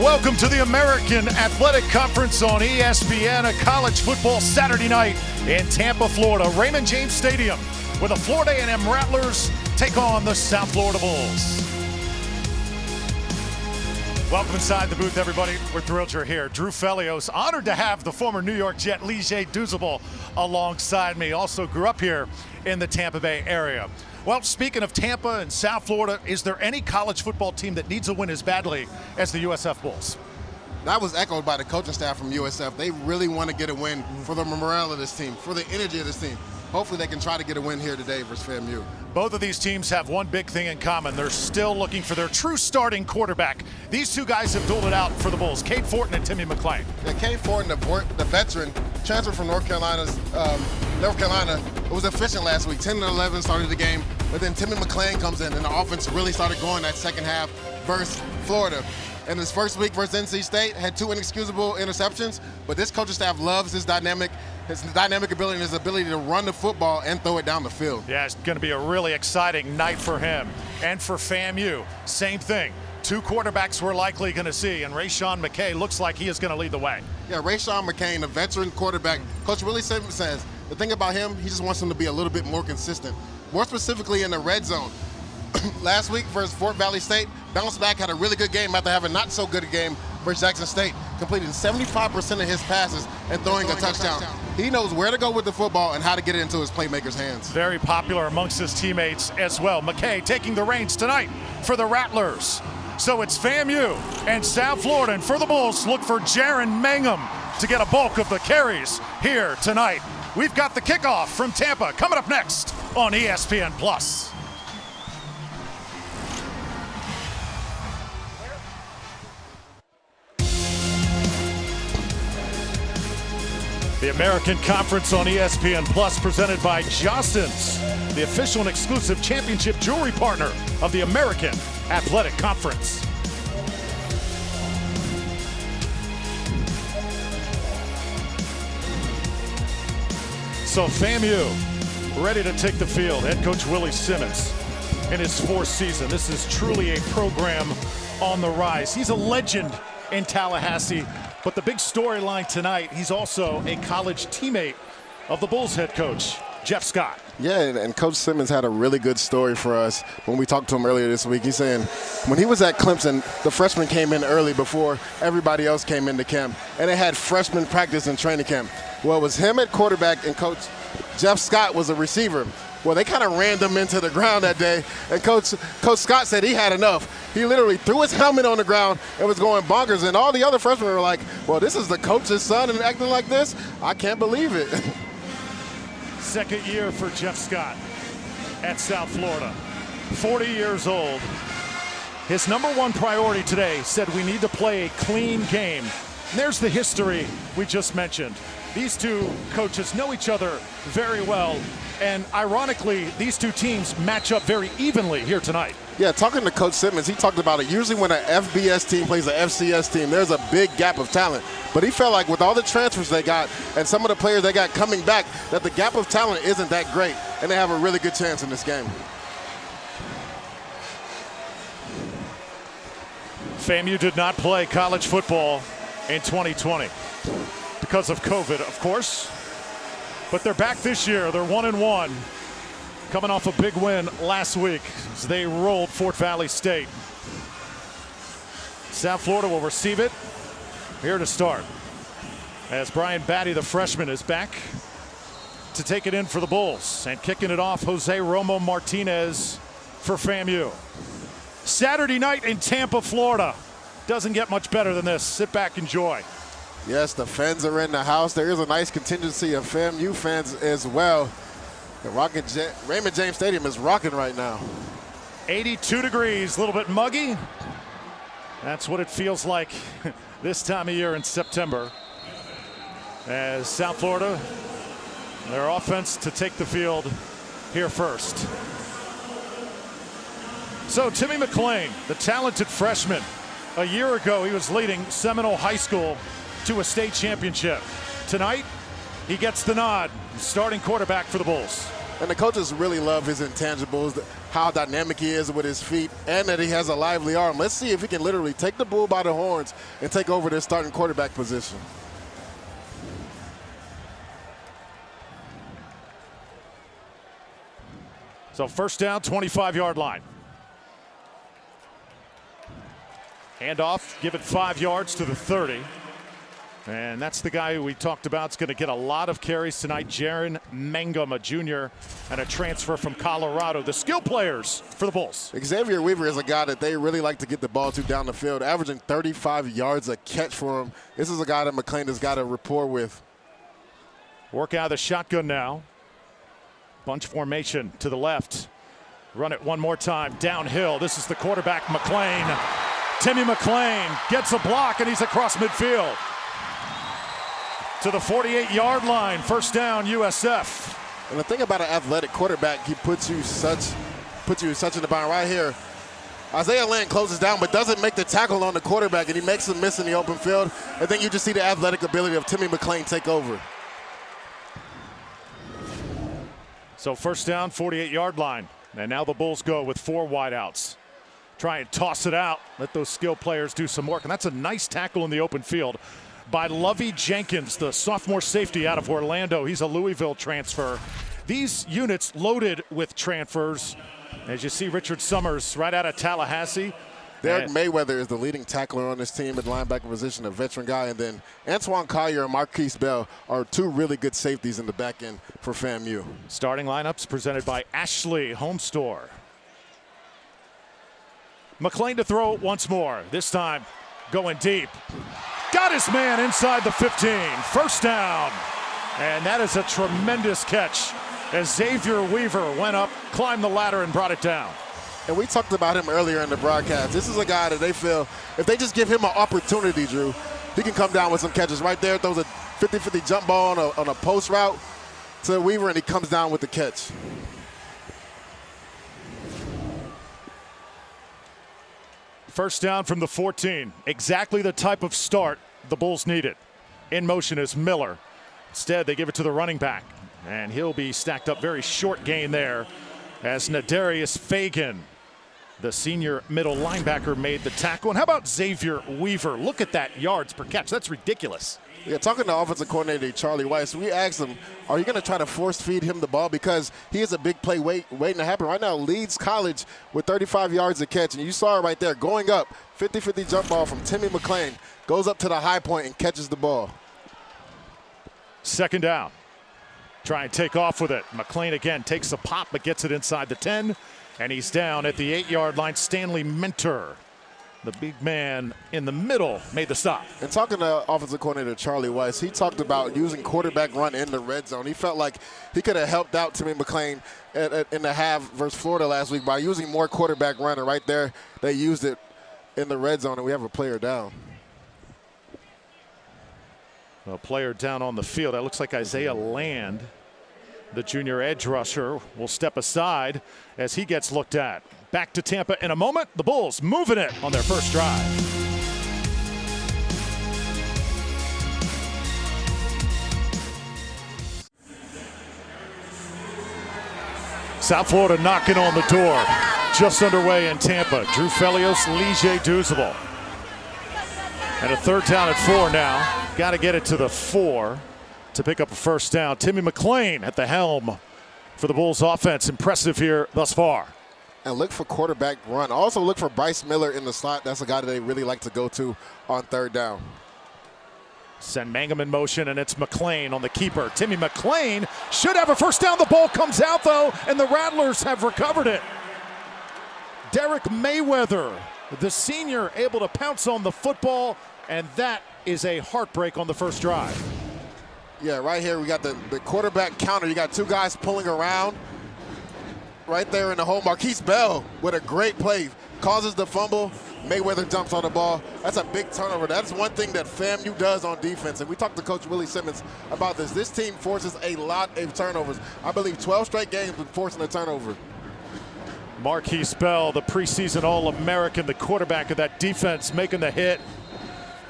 Welcome to the American Athletic Conference on ESPN, a college football Saturday night in Tampa, Florida. Raymond James Stadium, where the Florida A&M Rattlers take on the South Florida Bulls. Welcome inside the booth, everybody. We're thrilled you're here. Drew Felios, honored to have the former New York Jet Lige Douzable alongside me. Also grew up here in the Tampa Bay area. Well, speaking of Tampa and South Florida, is there any college football team that needs a win as badly as the USF Bulls? That was echoed by the coaching staff from USF. They really want to get a win for the morale of this team, for the energy of this team. Hopefully they can try to get a win here today versus FAMU. Both of these teams have one big thing in common. They're still looking for their true starting quarterback. These two guys have dueled it out for the Bulls, Cade Fortin and Timmy McClain. Yeah, Cade Fortin, the veteran, transferred from North Carolina. It was efficient last week, 10-11 started the game. But then Timmy McClain comes in, and the offense really started going that second half versus Florida. And his first week versus NC State had 2 inexcusable interceptions, but this coaching staff loves his dynamic ability and his ability to run the football and throw it down the field. Yeah, it's going to be a really exciting night for him. And for FAMU, same thing. 2 quarterbacks we're likely going to see, and Rayshawn McKay looks like he is going to lead the way. Yeah, Rayshawn McKay, a veteran quarterback. Coach Willie Simmons says the thing about him, he just wants him to be a little bit more consistent. More specifically in the red zone. Last week versus Fort Valley State, bounced back, had a really good game after having not so good a game versus Jackson State, completing 75% of his passes and throwing a touchdown. He knows where to go with the football and how to get it into his playmakers' hands. Very popular amongst his teammates as well. McKay taking the reins tonight for the Rattlers. So it's FAMU and South Florida, and for the Bulls, look for Jaron Mangum to get a bulk of the carries here tonight. We've got the kickoff from Tampa coming up next on ESPN+. The American Conference on ESPN Plus, presented by Jostens, the official and exclusive championship jewelry partner of the American Athletic Conference. So FAMU ready to take the field. Head coach Willie Simmons in his 4th season. This is truly a program on the rise. He's a legend in Tallahassee. But the big storyline tonight, he's also a college teammate of the Bulls head coach, Jeff Scott. Yeah, and Coach Simmons had a really good story for us when we talked to him earlier this week. He's saying when he was at Clemson, the freshmen came in early before everybody else came into camp, and they had freshman practice and training camp. Well, it was him at quarterback, and Coach Jeff Scott was a receiver. Well, they kind of ran them into the ground that day, and Coach Scott said he had enough. He literally threw his helmet on the ground and was going bonkers, and all the other freshmen were like, well, this is the coach's son and acting like this? I can't believe it. Second year for Jeff Scott at South Florida. 40 years old. His number 1 priority today said we need to play a clean game. And there's the history we just mentioned. These two coaches know each other very well. And ironically, these two teams match up very evenly here tonight. Yeah, talking to Coach Simmons, he talked about it. Usually when an FBS team plays an FCS team, there's a big gap of talent. But he felt like with all the transfers they got and some of the players they got coming back, that the gap of talent isn't that great. And they have a really good chance in this game. FAMU did not play college football in 2020 because of COVID, of course. But they're back this year. They're 1-1, coming off a big win last week as they rolled Fort Valley State. South Florida will receive it here to start, as Brian Batty, the freshman, is back to take it in for the Bulls. And kicking it off, Jose Romo Martinez for FAMU. Saturday night in Tampa, Florida. Doesn't get much better than this. Sit back, enjoy. Yes, the fans are in the house. There is a nice contingency of FAMU fans as well. The Raymond James Stadium is rocking right now. 82 degrees, a little bit muggy. That's what it feels like this time of year in September. As South Florida, their offense to take the field here first. So Timmy McClain, the talented freshman. A year ago, he was leading Seminole High School to a state championship. Tonight, he gets the nod, starting quarterback for the Bulls. And the coaches really love his intangibles, how dynamic he is with his feet, and that he has a lively arm. Let's see if he can literally take the bull by the horns and take over this starting quarterback position. So first down, 25-yard line. Handoff, give it 5 yards to the 30. And that's the guy who we talked about is going to get a lot of carries tonight, Jaron Mangum, a junior and a transfer from Colorado. The skill players for the Bulls. Xavier Weaver is a guy that they really like to get the ball to down the field, averaging 35 yards a catch for him. This is a guy that McClain has got a rapport with. Work out of the shotgun now. Bunch formation to the left. Run it one more time downhill. This is the quarterback, McClain. Timmy McClain gets a block, and he's across midfield to the 48-yard line. First down, USF. And the thing about an athletic quarterback, he puts you such in the bind right here. Isaiah Land closes down but doesn't make the tackle on the quarterback, and he makes him miss in the open field. And then you just see the athletic ability of Timmy McClain take over. So first down, 48-yard line. And now the Bulls go with 4 wideouts. Try and toss it out. Let those skill players do some work. And that's a nice tackle in the open field by Lovey Jenkins, the sophomore safety out of Orlando. He's a Louisville transfer. These units loaded with transfers. As you see, Richard Summers right out of Tallahassee. Derek Mayweather is the leading tackler on this team at linebacker position, a veteran guy. And then Antoine Collier and Marquise Bell are 2 really good safeties in the back end for FAMU. Starting lineups presented by Ashley Home Store. McClain to throw once more. This time going deep. Got his man inside the 15. First down. And that is a tremendous catch as Xavier Weaver went up, climbed the ladder, and brought it down. And we talked about him earlier in the broadcast. This is a guy that they feel if they just give him an opportunity, Drew, he can come down with some catches. Right there, throws a 50-50 jump ball on a post route to Weaver, and he comes down with the catch. First down from the 14. Exactly the type of start the Bulls needed. In motion is Miller. Instead, they give it to the running back. And he'll be stacked up. Very short gain there as Nadarius Fagan, the senior middle linebacker, made the tackle. And how about Xavier Weaver? Look at that yards per catch. That's ridiculous. Yeah, talking to offensive coordinator Charlie Weiss, we asked him, are you going to try to force feed him the ball? Because he is a big play waiting to happen. Right now, leads college with 35 yards a catch. And you saw it right there, going up, 50-50 jump ball from Timmy McClain, goes up to the high point and catches the ball. Second down. Try and take off with it. McClain again takes a pop but gets it inside the 10. And he's down at the 8-yard line. Stanley Mentor, the big man in the middle, made the stop. And talking to offensive coordinator Charlie Weiss, he talked about using quarterback run in the red zone. He felt like he could have helped out Timmy McClain in the half versus Florida last week by using more quarterback run. And right there, they used it in the red zone, and we have a player down. A player down on the field. That looks like Isaiah Land, the junior edge rusher, will step aside as he gets looked at. Back to Tampa in a moment. The Bulls moving it on their first drive. South Florida knocking on the door. Just underway in Tampa. Drew Felios, Lige Douzable. And a third down at 4 now. Got to get it to the 4 to pick up a first down. Timmy McClain at the helm for the Bulls offense. Impressive here thus far. And look for quarterback run. Also look for Bryce Miller in the slot. That's a guy that they really like to go to on third down. Send Mangum in motion, and it's McClain on the keeper. Timmy McClain should have a first down. The ball comes out, though, and the Rattlers have recovered it. Derek Mayweather, the senior, able to pounce on the football, and that is a heartbreak on the first drive. Yeah, right here we got the quarterback counter. You got 2 guys pulling around. Right there in the hole, Marquise Bell with a great play. Causes the fumble. Mayweather jumps on the ball. That's a big turnover. That's one thing that FAMU does on defense. And we talked to Coach Willie Simmons about this. This team forces a lot of turnovers. I believe 12 straight games been forcing a turnover. Marquise Bell, the preseason All-American, the quarterback of that defense, making the hit.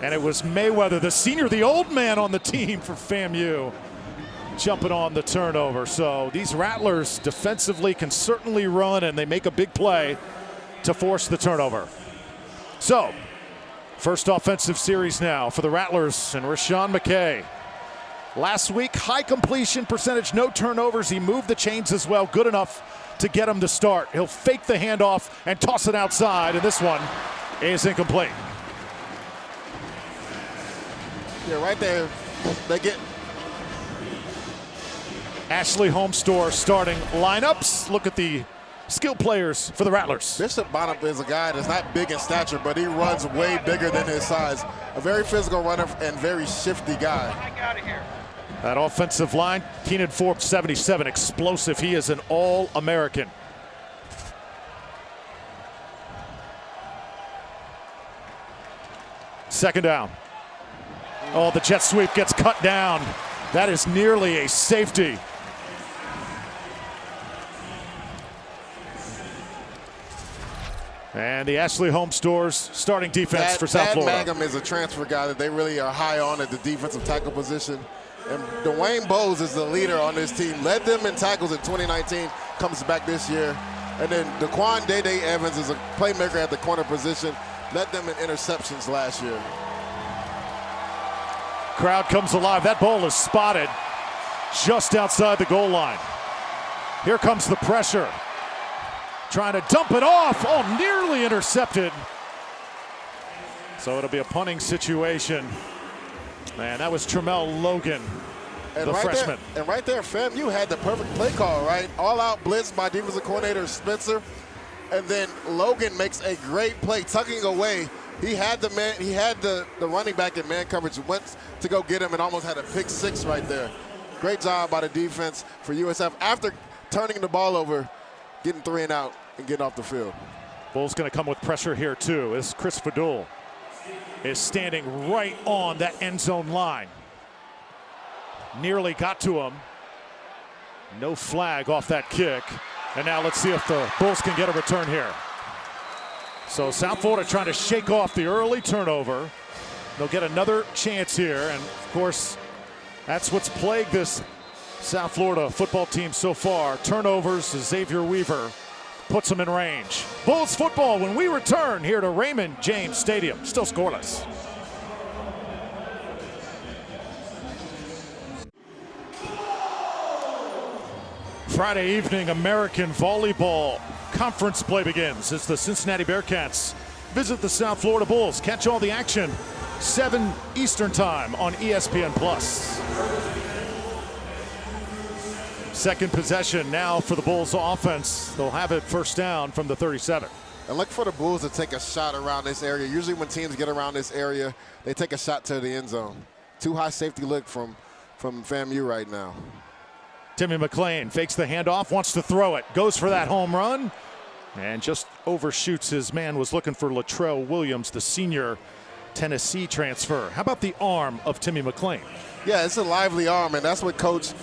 And it was Mayweather, the senior, the old man on the team for FAMU. jumping on the turnover. So these Rattlers defensively can certainly run, and they make a big play to force the turnover. So first offensive series now for the Rattlers and Rashawn McKay. Last week, high completion percentage, no turnovers. He moved the chains as well, good enough to get him to start. He'll fake the handoff and toss it outside, and this one is incomplete. Yeah, right there, they get Ashley Homestore starting lineups. Look at the skill players for the Rattlers. Bishop Bonham is a guy that's not big in stature, but he runs way bigger than his size. A very physical runner and very shifty guy. That offensive line, Keenan Forbes, 77, explosive. He is an All-American. Second down. Oh, the jet sweep gets cut down. That is nearly a safety. And the Ashley Homestore's starting defense for South Florida. Mangum is a transfer guy that they really are high on at the defensive tackle position. And Dwayne Bowles is the leader on this team. Led them in tackles in 2019, comes back this year. And then Daquan Day Evans is a playmaker at the corner position. Led them in interceptions last year. Crowd comes alive. That ball is spotted just outside the goal line. Here comes the pressure. Trying to dump it off. Oh, nearly intercepted. So it'll be a punting situation. Man, that was Tremel Logan, the freshman. And right there, FAMU had the perfect play call, right? All-out blitz by defensive coordinator Spencer. And then Logan makes a great play, tucking away. He had the man, he had the running back in man coverage, went to go get him and almost had a pick six right there. Great job by the defense for USF after turning the ball over, getting 3 and out and getting off the field. Bull's going to come with pressure here too, as Chris Fadul is standing right on that end zone line. Nearly got to him. No flag off that kick. And now let's see if the Bulls can get a return here. So South Florida trying to shake off the early turnover. They'll get another chance here. And of course, that's what's plagued this South Florida football team so far. Turnovers as Xavier Weaver puts them in range. Bulls football when we return here to Raymond James Stadium. Still scoreless. Friday evening American Volleyball Conference play begins as the Cincinnati Bearcats visit the South Florida Bulls. Catch all the action 7 Eastern time on ESPN+. Second possession now for the Bulls offense. They'll have it first down from the 37. And look for the Bulls to take a shot around this area. Usually when teams get around this area, they take a shot to the end zone. Too high safety look from FAMU right now. Timmy McClain fakes the handoff, wants to throw it, goes for that home run, and just overshoots his man. Was looking for Latrell Williams, the senior Tennessee transfer. How about the arm of Timmy McClain? Yeah, it's a lively arm, and that's what Coach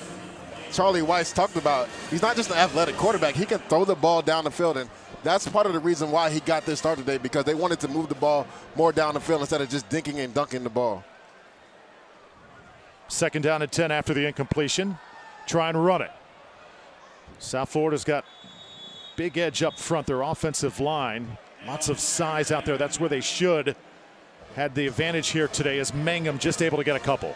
Charlie Weiss talked about. He's not just an athletic quarterback. He can throw the ball down the field, and that's part of the reason why he got this start today, because they wanted to move the ball more down the field instead of just dinking and dunking the ball. Second down and 10 after the incompletion. Try and run it. South Florida's got big edge up front. Their offensive line, lots of size out there. That's where they should had the advantage here today, as Mangum just able to get a couple.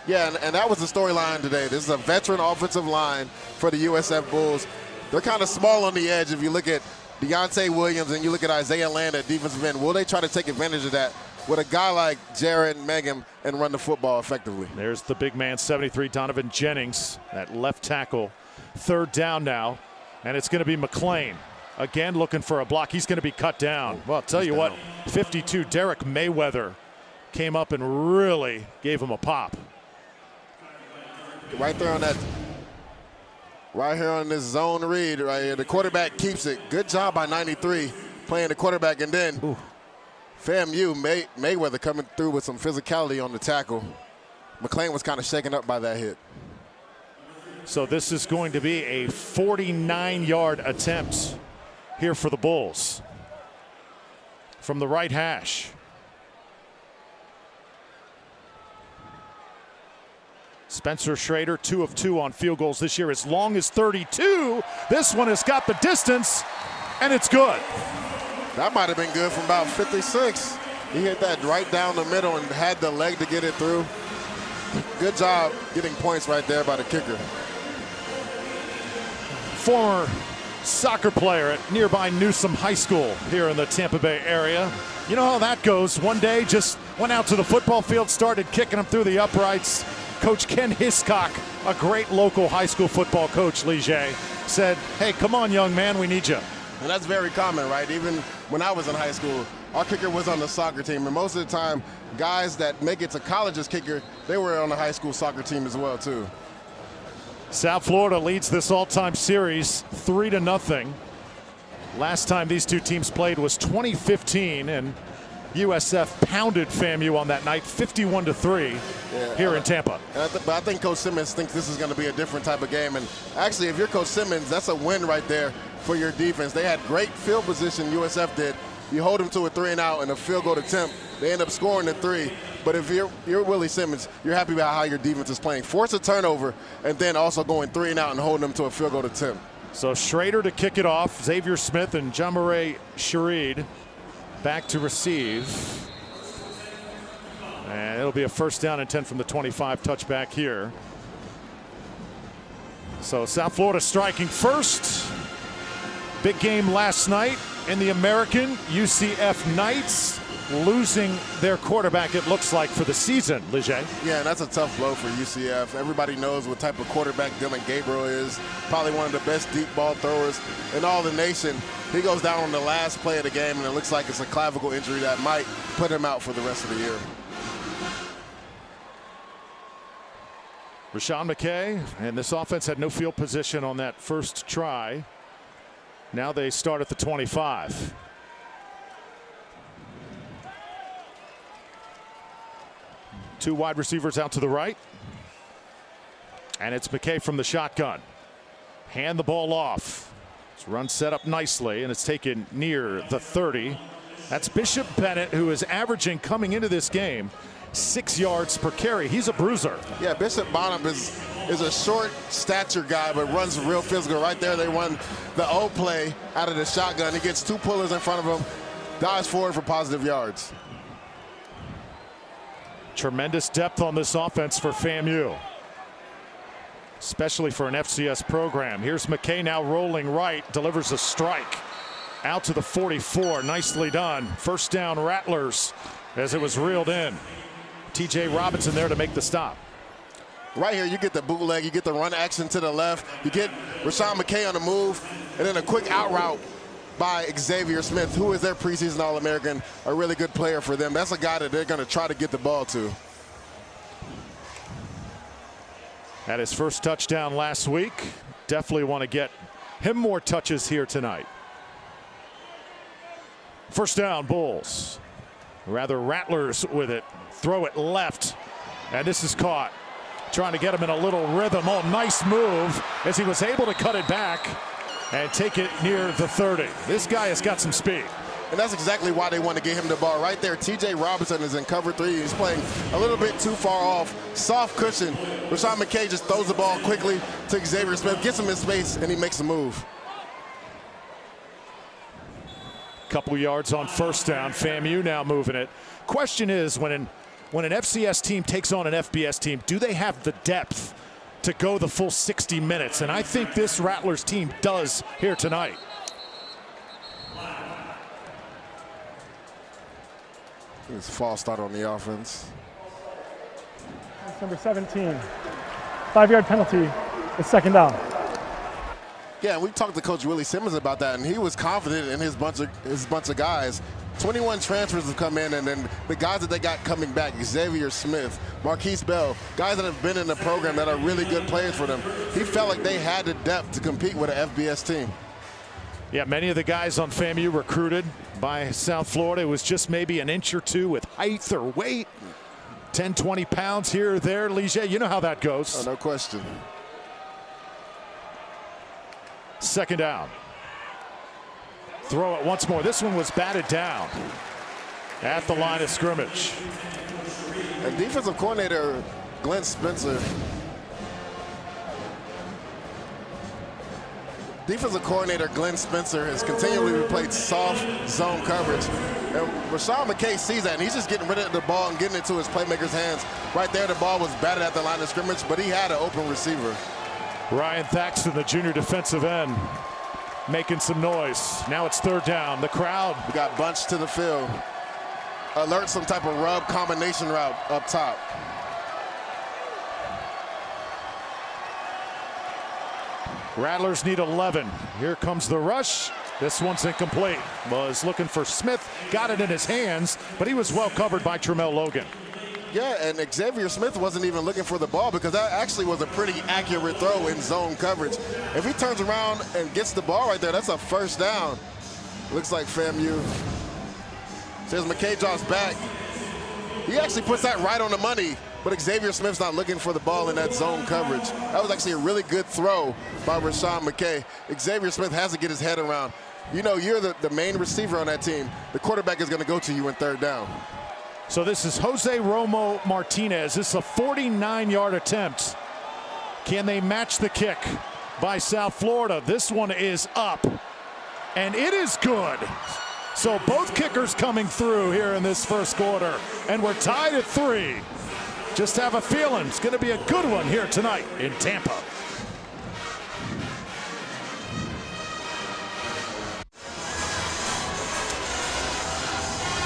Yeah, and that was the storyline today. This is a veteran offensive line for the USF Bulls. They're kind of small on the edge. If you look at Deontay Williams and you look at Isaiah Land at defensive end, will they try to take advantage of that with a guy like Jared Mangum and run the football effectively? There's the big man, 73, Donovan Jennings, that left tackle. Third down now, and it's going to be McClain. Again, looking for a block. He's going to be cut down. Well, I'll tell you what, 52, Derek Mayweather came up and really gave him a pop. Right there on that, right here on this zone read, right here. The quarterback keeps it. Good job by 93 playing the quarterback, and then FAMU, Mayweather coming through with some physicality on the tackle. McClain was kind of shaken up by that hit. So this is going to be a 49-yard attempt here for the Bulls from the right hash. Spencer Schrader, 2 of 2 on field goals this year, as long as 32. This one has got the distance, and it's good. That might have been good from about 56. He hit that right down the middle and had the leg to get it through. Good job getting points right there by the kicker. Former soccer player at nearby Newsom High School here in the Tampa Bay area. You know how that goes. One day just went out to the football field, started kicking them through the uprights. Coach Ken Hiscock, a great local high school football coach, Leger, said, hey, come on, young man, we need you. And that's very common, right? Even when I was in high school, our kicker was on the soccer team. And most of the time, guys that make it to college as kicker, they were on the high school soccer team as well, too. South Florida leads this all-time series 3-0. Last time these two teams played was 2015, and USF pounded FAMU on that night 51-3 here in Tampa. But I think Coach Simmons thinks this is going to be a different type of game. And actually, if you're Coach Simmons, that's a win right there for your defense. They had great field position, USF did. You hold them to a 3-and-out and a field goal attempt. They end up scoring the 3. But if you're Willie Simmons, you're happy about how your defense is playing. Force a turnover and then also going 3-and-out and holding them to a field goal attempt. So Schrader to kick it off. Xavier Smith and Jamare Shareed back to receive. And it'll be a 1st down and 10 from the 25, touchback here. So South Florida striking first. Big game last night in the American. UCF Knights losing their quarterback, it looks like, for the season, Leger. Yeah, and that's a tough blow for UCF. Everybody knows what type of quarterback Dylan Gabriel is. Probably one of the best deep ball throwers in all the nation. He goes down on the last play of the game, and it looks like it's a clavicle injury that might put him out for the rest of the year. Rashawn McKay, and this offense had no field position on that first try. Now they start at the 25. Two wide receivers out to the right. And it's McKay from the shotgun. Hand the ball off. It's run set up nicely, and it's taken near the 30. That's Bishop Bennett, who is averaging, coming into this game, 6 yards per carry. He's a bruiser. Yeah, Bishop Bonham is a short stature guy, but runs real physical. Right there, they run the O play out of the shotgun. He gets 2 pullers in front of him, dives forward for positive yards. Tremendous depth on this offense for FAMU, especially for an FCS program. Here's McKay now rolling right, delivers a strike out to the 44. Nicely done. 1st down, Rattlers, as it was reeled in. TJ Robinson there to make the stop. Right here, you get the bootleg, you get the run action to the left, you get Rashawn McKay on the move, and then a quick out route by Xavier Smith, who is their preseason All-American, a really good player for them. That's a guy that they're going to try to get the ball to. Had his first touchdown last week. Definitely want to get him more touches here tonight. 1st down, Bulls. Rather, Rattlers with it. Throw it left, and this is caught. Trying to get him in a little rhythm. Oh, nice move as he was able to cut it back and take it near the 30. This guy has got some speed. And that's exactly why they want to get him the ball. Right there, TJ Robinson is in cover 3. He's playing a little bit too far off. Soft cushion. Rashawn McKay just throws the ball quickly to Xavier Smith, gets him in space, and he makes a move. Couple yards on 1st down. FAMU now moving it. Question is, when an FCS team takes on an FBS team, do they have the depth to go the full 60 minutes? And I think this Rattlers team does here tonight. It's a false start on the offense. It's number 17. 5-yard penalty. It's 2nd down. Yeah, we talked to Coach Willie Simmons about that, and he was confident in his bunch of guys. 21 transfers have come in, and then the guys that they got coming back, Xavier Smith, Marquise Bell, guys that have been in the program that are really good players for them. He felt like they had the depth to compete with an FBS team. Yeah, many of the guys on FAMU recruited by South Florida. It was just maybe an inch or two with height or weight. 10, 20 pounds here or there. Leger, you know how that goes. Oh, no question. 2nd down. Throw it once more. This one was batted down at the line of scrimmage. And defensive coordinator Glenn Spencer defensive coordinator Glenn Spencer has continually played soft zone coverage. And Rayshawn McKay sees that, and he's just getting rid of the ball and getting it to his playmaker's hands. Right there, the ball was batted at the line of scrimmage, but he had an open receiver. Ryan Thaxton, the junior defensive end, making some noise. Now it's third down. The crowd. We got bunched to the field. Alert some type of rub combination route up top. Rattlers need 11. Here comes the rush. This one's incomplete. Was looking for Smith, got it in his hands, but he was well covered by Tramel Logan. Yeah, and Xavier Smith wasn't even looking for the ball because that actually was a pretty accurate throw in zone coverage. If he turns around and gets the ball right there, that's a first down. Looks like FAMU. Says McKay drops back. He actually puts that right on the money, but Xavier Smith's not looking for the ball in that zone coverage. That was actually a really good throw by Rayshawn McKay. Xavier Smith has to get his head around. You know, you're the main receiver on that team. The quarterback is going to go to you in third down. So this is Jose Romo Martinez. This is a 49-yard attempt. Can they match the kick by South Florida? This one is up, and it is good. So both kickers coming through here in this first quarter, and we're tied at 3. Just have a feeling it's going to be a good one here tonight in Tampa.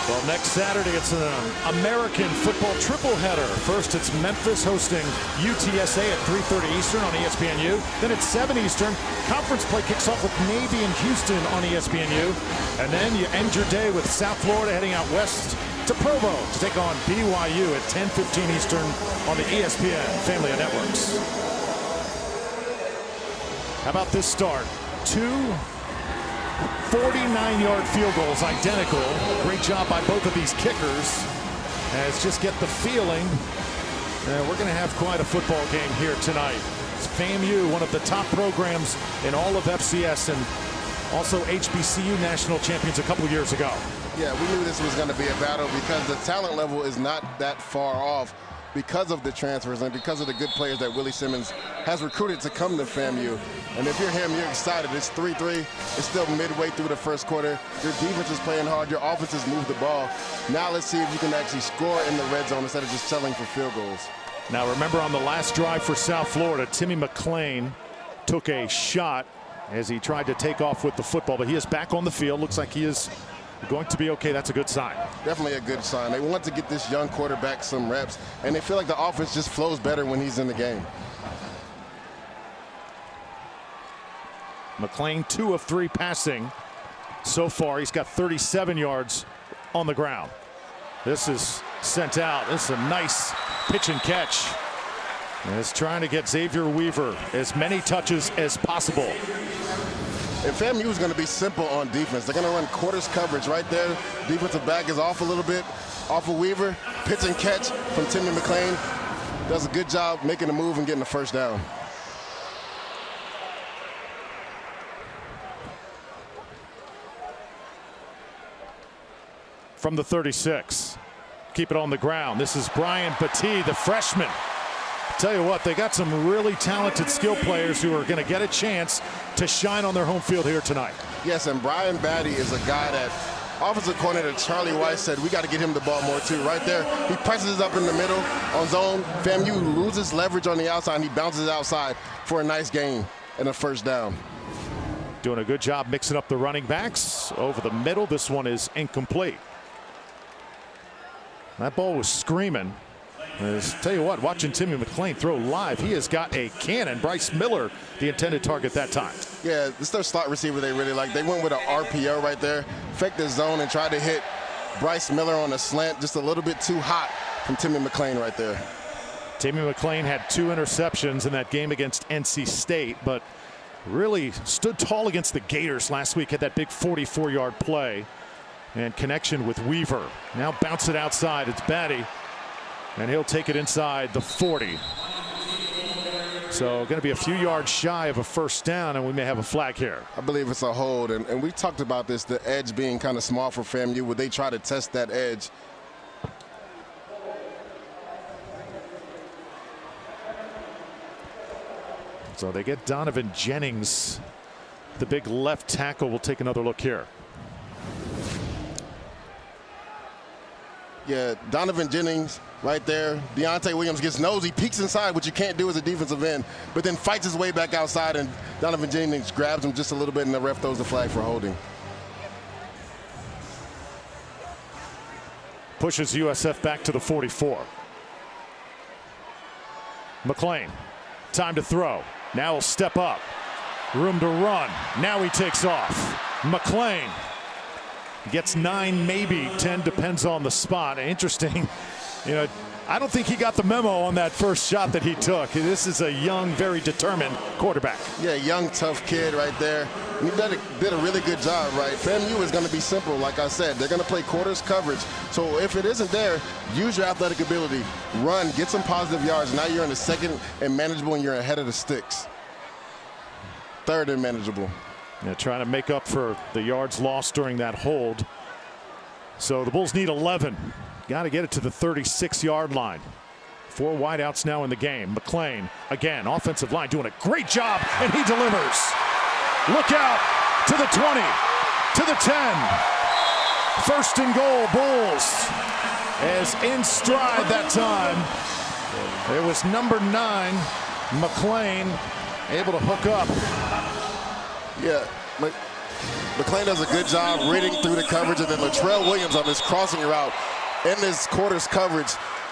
Well, next Saturday, it's an American football triple header. First, it's Memphis hosting UTSA at 3:30 Eastern on ESPNU. Then at 7 Eastern, conference play kicks off with Navy and Houston on ESPNU. And then you end your day with South Florida heading out west to Provo to take on BYU at 10:15 Eastern on the ESPN family of networks. How about this start? 2 49-yard field goals, identical. Great job by both of these kickers. As just get the feeling we're going to have quite a football game here tonight. It's FAMU, one of the top programs in all of FCS, and also HBCU national champions a couple years ago. Yeah, we knew this was going to be a battle because the talent level is not that far off because of the transfers and because of the good players that Willie Simmons has recruited to come to FAMU. And if you're him, you're excited. It's 3-3. It's still midway through the first quarter. Your defense is playing hard. Your offense has moved the ball. Now let's see if you can actually score in the red zone instead of just settling for field goals. Now remember, on the last drive for South Florida, Timmy McClain took a shot as he tried to take off with the football, but he is back on the field. Looks like he is going to be okay. That's a good sign. Definitely a good sign. They want to get this young quarterback some reps, and they feel like the offense just flows better when he's in the game. McClain 2 of 3 passing so far. He's got 37 yards on the ground. This is sent out. This is a nice pitch and catch. And it's trying to get Xavier Weaver as many touches as possible. And FAMU is going to be simple on defense. They're going to run quarters coverage right there. Defensive back is off a little bit, off of Weaver. Pitch and catch from Timmy McClain. Does a good job making a move and getting the first down. From the 36. Keep it on the ground. This is Brian Battie, the freshman. Tell you what, they got some really talented skill players who are going to get a chance to shine on their home field here tonight. Yes, and Brian Battie is a guy that offensive coordinator Charlie Weiss said we got to get him the ball more too. Right there, he presses up in the middle on zone. FAMU loses leverage on the outside, and he bounces outside for a nice gain and a first down. Doing a good job mixing up the running backs over the middle. This one is incomplete. That ball was screaming. Tell you what, watching Timmy McClain throw live, he has got a cannon. Bryce Miller, the intended target that time. Yeah, this is their slot receiver they really like. They went with an RPO right there, faked the zone and tried to hit Bryce Miller on a slant, just a little bit too hot from Timmy McClain right there. Timmy McClain had 2 interceptions in that game against NC State, but really stood tall against the Gators last week, had that big 44-yard play and connection with Weaver. Now bounce it outside. It's Battie. And he'll take it inside the 40. So going to be a few yards shy of a first down, and we may have a flag here. I believe it's a hold, and we talked about this, the edge being kind of small for FAMU. Would they try to test that edge? So they get Donovan Jennings the big left tackle. We'll take another look here. Yeah, Donovan Jennings right there. Deontay Williams gets nosy, peeks inside, which you can't do as a defensive end, but then fights his way back outside, and Donovan Jennings grabs him just a little bit, and the ref throws the flag for holding. Pushes USF back to the 44. McClain, time to throw. Now he'll step up. Room to run. Now he takes off. McClain gets 9, maybe 10, depends on the spot. Interesting, I don't think he got the memo on that first shot that he took. This is a young, very determined quarterback. Yeah, young, tough kid right there. He did a really good job, right? FAMU is going to be simple, like I said. They're going to play quarters coverage. So if it isn't there, use your athletic ability. Run, get some positive yards. Now you're in the second and manageable, and you're ahead of the sticks. Third and manageable. Yeah, trying to make up for the yards lost during that hold. So the Bulls need 11. Got to get it to the 36-yard line. 4 wideouts now in the game. McClain, again, offensive line doing a great job, and he delivers. Look out to the 20, to the 10. First and goal, Bulls. As in stride that time, it was number 9, McClain, able to hook up. Yeah, McClain does a good job reading through the coverage, and then Latrell Williams on this crossing route in this quarters coverage.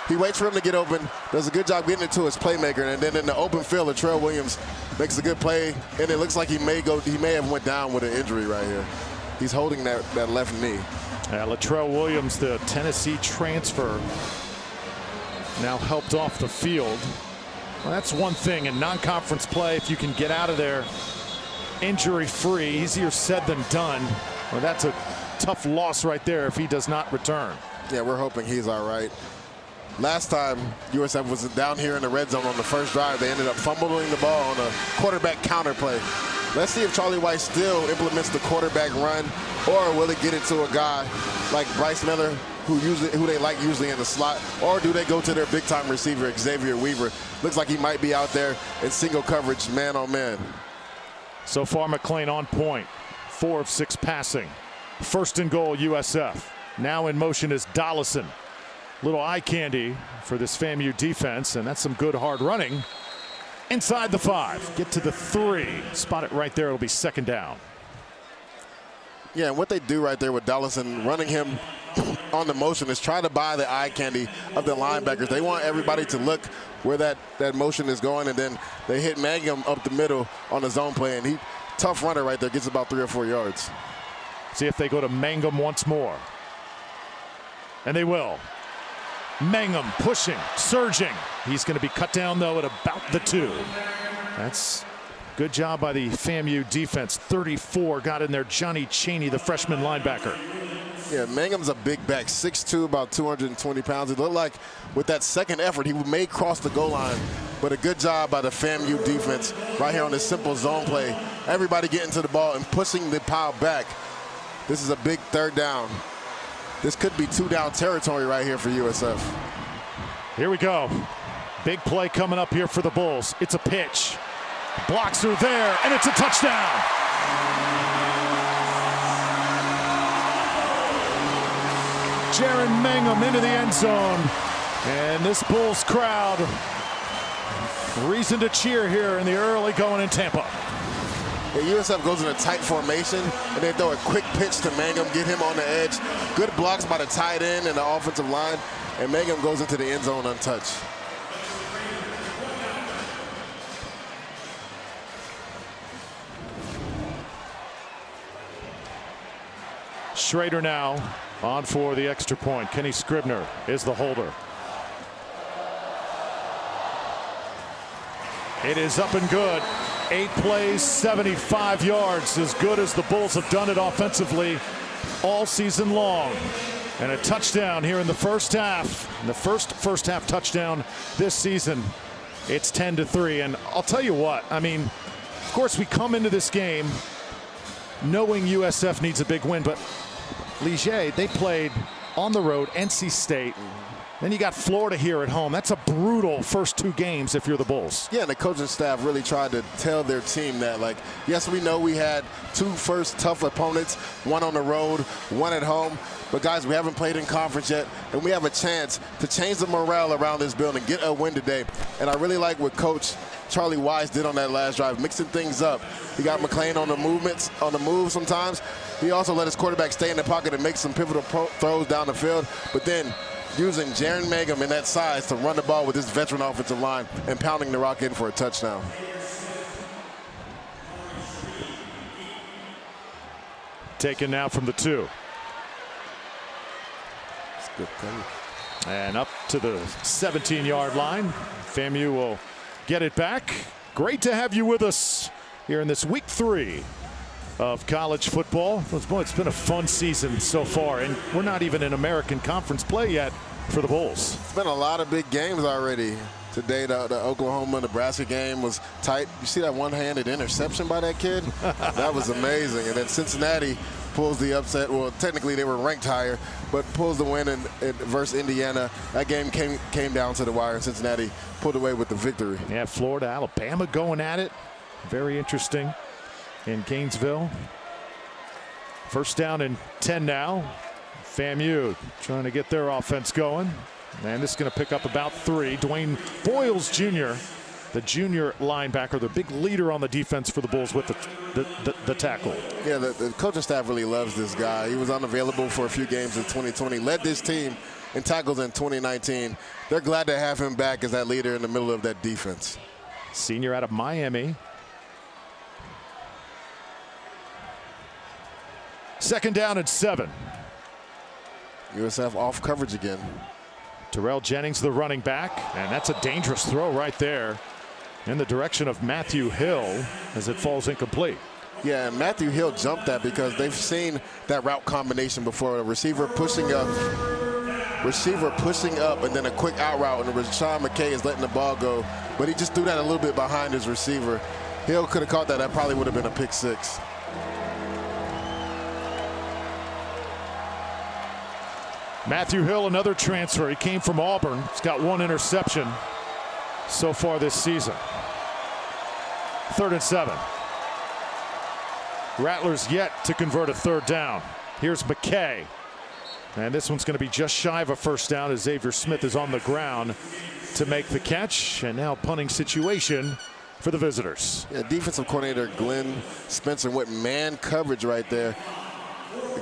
He waits for him to get open, does a good job getting it to his playmaker, and then in the open field, Latrell Williams makes a good play, and it looks like he may have went down with an injury right here. He's holding that left knee. Latrell Williams, the Tennessee transfer, now helped off the field. Well, that's one thing in non-conference play. If you can get out of there injury-free, easier said than done. Well, that's a tough loss right there if he does not return. Yeah, we're hoping he's all right. Last time USF was down here in the red zone on the first drive, they ended up fumbling the ball on a quarterback counter play. Let's see if Charlie White still implements the quarterback run, or will it get it to a guy like Bryce Miller, who they like usually in the slot, or do they go to their big-time receiver, Xavier Weaver? Looks like he might be out there in single coverage, man-on-man. So far, McClain on point. 4 of 6 passing. First and goal, USF. Now in motion is Dollison. Little eye candy for this FAMU defense, and that's some good hard running. Inside the 5, get to the 3. Spot it right there, it'll be second down. Yeah, and what they do right there with Dollison, running him on the motion, is try to buy the eye candy of the linebackers. They want everybody to look where that motion is going, and then they hit Mangum up the middle on the zone play, and tough runner right there, gets about 3 or 4 yards. See if they go to Mangum once more. And they will. Mangum pushing, surging. He's going to be cut down, though, at about the 2. That's good job by the FAMU defense. 34 got in there. Johnny Chaney, the freshman linebacker. Yeah, Mangum's a big back, 6'2", about 220 pounds. It looked like with that second effort, he may cross the goal line, but a good job by the FAMU defense right here on this simple zone play. Everybody getting to the ball and pushing the pile back. This is a big third down. This could be 2-down territory right here for USF. Here we go. Big play coming up here for the Bulls. It's a pitch. Blocks are there, and it's a touchdown. Jaron Mangum into the end zone. And this Bulls crowd, reason to cheer here in the early going in Tampa. The USF goes in a tight formation, and they throw a quick pitch to Mangum, get him on the edge. Good blocks by the tight end and the offensive line, and Mangum goes into the end zone untouched. Schrader now on for the extra point. Kenny Scribner is the holder. It is up and good. 8 plays, 75 yards, as good as the Bulls have done it offensively all season long. And a touchdown here in the first half. And the first half touchdown this season. It's 10-3. And I'll tell you what, I mean, of course we come into this game knowing USF needs a big win, but Ligier, they played on the road, NC State, Then you got Florida here at home. That's a brutal first 2 games if you're the Bulls. Yeah, and the coaching staff really tried to tell their team that, like, yes, we know we had 2 first tough opponents, 1 on the road, 1 at home. But, guys, we haven't played in conference yet, and we have a chance to change the morale around this building, get a win today. And I really like what Coach Charlie Wise did on that last drive, mixing things up. He got McClain on the movements, on the move sometimes. He also let his quarterback stay in the pocket and make some pivotal throws down the field. But then using Jaron Mangum in that size to run the ball with his veteran offensive line and pounding the rock in for a touchdown. Taken now from the 2. That's good play. And up to the 17-yard line. FAMU will get it back. Great to have you with us here in this week 3 of college football. Boy, it's been a fun season so far, and we're not even in American Conference play yet for the Bulls. It's been a lot of big games already. Today, the Oklahoma-Nebraska game was tight. You see that one-handed interception by that kid? That was amazing. And then Cincinnati pulls the upset. Well, technically they were ranked higher, but pulls the win versus Indiana. That game came down to the wire, and Cincinnati pulled away with the victory. Yeah, Florida, Alabama going at it. Very interesting in Gainesville. First down and 10 now. FAMU trying to get their offense going. And this is going to pick up about 3. Dwayne Boyles Jr., the junior linebacker, the big leader on the defense for the Bulls with the tackle. Yeah, the coaching staff really loves this guy. He was unavailable for a few games in 2020, led this team in tackles in 2019. They're glad to have him back as that leader in the middle of that defense. Senior out of Miami. Second down and 7. USF off coverage again. Terrell Jennings, the running back, and that's a dangerous throw right there in the direction of Matthew Hill as it falls incomplete. Yeah, and Matthew Hill jumped that because they've seen that route combination before. A receiver pushing up, and then a quick out route, and Rashawn McKay is letting the ball go. But he just threw that a little bit behind his receiver. Hill could have caught that. That probably would have been a pick 6. Matthew Hill, another transfer. He came from Auburn. He's got 1 interception so far this season. 3rd and 7. Rattlers yet to convert a 3rd down. Here's McKay. And this one's going to be just shy of a first down as Xavier Smith is on the ground to make the catch. And now punting situation for the visitors. Yeah, defensive coordinator Glenn Spencer went man coverage right there.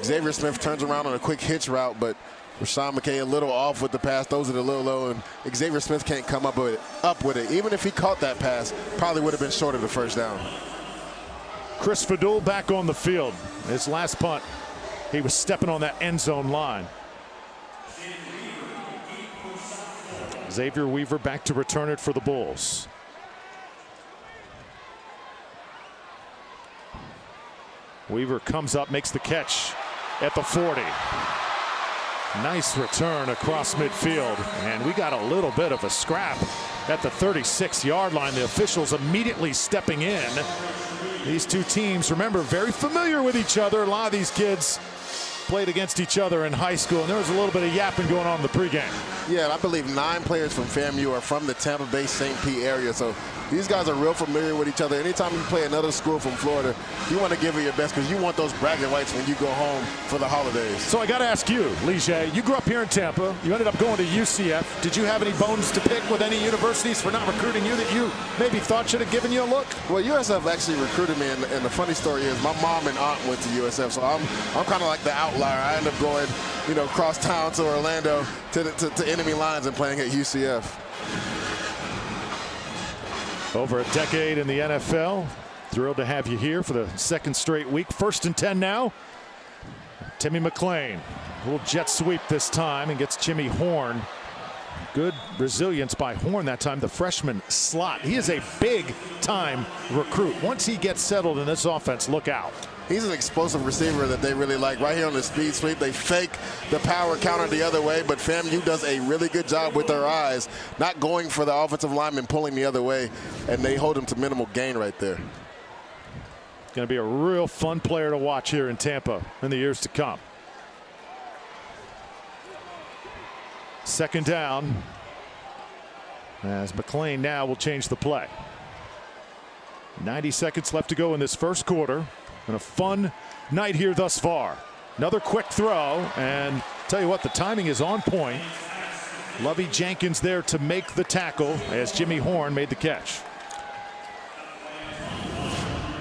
Xavier Smith turns around on a quick hitch route, but Rashawn McKay a little off with the pass, throws it a little low, and Xavier Smith can't come up with it. Even if he caught that pass, probably would have been short of the first down. Chris Fadul back on the field. His last punt, he was stepping on that end zone line. Xavier Weaver back to return it for the Bulls. Weaver comes up, makes the catch at the 40. Nice return across midfield, and we got a little bit of a scrap at the 36-yard line. The officials immediately stepping in. These two teams, remember, very familiar with each other. A lot of these kids played against each other in high school, and there was a little bit of yapping going on in the pregame. Yeah, and I believe 9 players from FAMU are from the Tampa Bay St. Pete area, so these guys are real familiar with each other. Anytime you play another school from Florida, you want to give it your best because you want those bragging rights when you go home for the holidays. So I got to ask you, Lige, you grew up here in Tampa. You ended up going to UCF. Did you have any bones to pick with any universities for not recruiting you that you maybe thought should have given you a look? Well, USF actually recruited me, and the funny story is my mom and aunt went to USF, so I'm kind of like the outlier. I ended up going, cross town to Orlando to enemy lines and playing at UCF. Over a decade in the NFL. Thrilled to have you here for the 2nd straight week. 1st and 10 now. Timmy McClain. A little jet sweep this time and gets Jimmy Horn. Good resilience by Horn that time, the freshman slot. He is a big-time recruit. Once he gets settled in this offense, look out. He's an explosive receiver that they really like. Right here on the speed sweep, they fake the power counter the other way, but FAMU does a really good job with their eyes, not going for the offensive lineman, pulling the other way, and they hold him to minimal gain right there. Going to be a real fun player to watch here in Tampa in the years to come. Second down, as McLean now will change the play. 90 seconds left to go in this first quarter, and a fun night here thus far. Another quick throw, and tell you what, the timing is on point. Lovey Jenkins there to make the tackle as Jimmy Horn made the catch.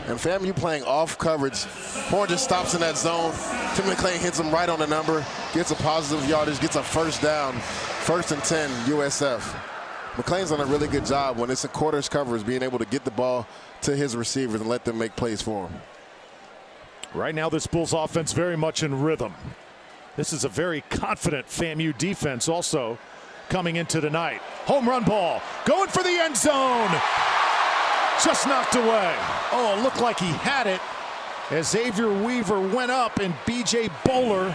And FAMU playing off coverage. Horn just stops in that zone. Tim McLean hits him right on the number, gets a positive yardage, gets a first down. 1st and 10, USF. McLean's done a really good job when it's a quarters coverage, being able to get the ball to his receivers and let them make plays for him. Right now, this Bulls offense very much in rhythm. This is a very confident FAMU defense also coming into tonight. Home run ball, going for the end zone. Just knocked away. Oh, it looked like he had it as Xavier Weaver went up and B.J. Bowler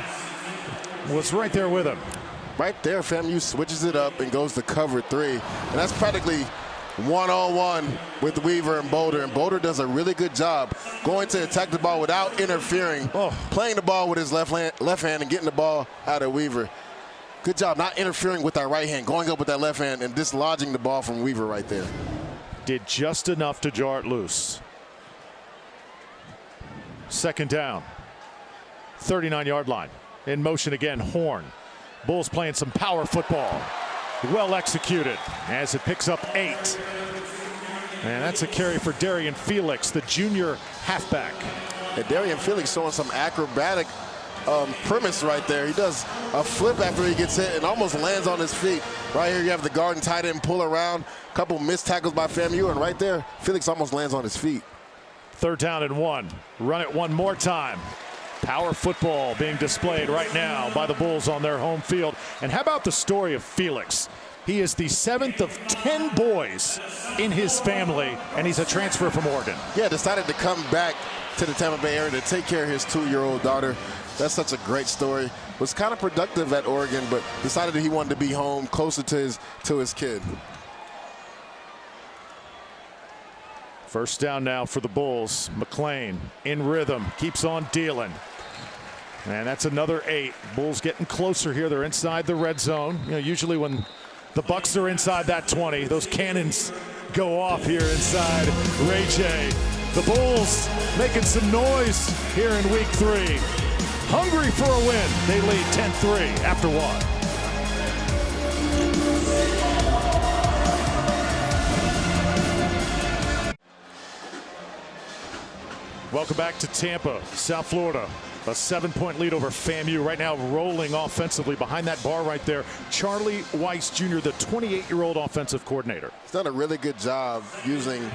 was right there with him. Right there, FAMU switches it up and goes to cover 3. And that's practically one-on-one with Weaver and Boulder does a really good job going to attack the ball without interfering, playing the ball with his left hand and getting the ball out of Weaver. Good job not interfering with that right hand, going up with that left hand and dislodging the ball from Weaver right there. Did just enough to jar it loose. Second down, 39-yard line. In motion again, Horn. Bulls playing some power football. Well executed as it picks up 8. And that's a carry for Darian Felix, the junior halfback. And Darian Felix showing some acrobatic premise right there. He does a flip after he gets hit and almost lands on his feet. Right here you have the guard and tight end pull around. A couple missed tackles by FAMU, and right there, Felix almost lands on his feet. 3rd down and 1. Run it one more time. Power football being displayed right now by the Bulls on their home field. And how about the story of Felix? He is the 7th of 10 boys in his family, and he's a transfer from Oregon. Yeah, decided to come back to the Tampa Bay area to take care of his 2-year-old daughter. That's such a great story. Was kind of productive at Oregon, but decided that he wanted to be home, closer to his kid. First down now for the Bulls. McLean in rhythm, keeps on dealing. And that's another 8. Bulls getting closer here. They're inside the red zone. You know, usually when the Bucks are inside that 20, those cannons go off here inside Ray J. The Bulls making some noise here in week 3. Hungry for a win. They lead 10-3 after 1. Welcome back to Tampa, South Florida. A 7-point lead over FAMU. Right now rolling offensively behind that bar right there. Charlie Weiss Jr., the 28-year-old offensive coordinator. He's done a really good job using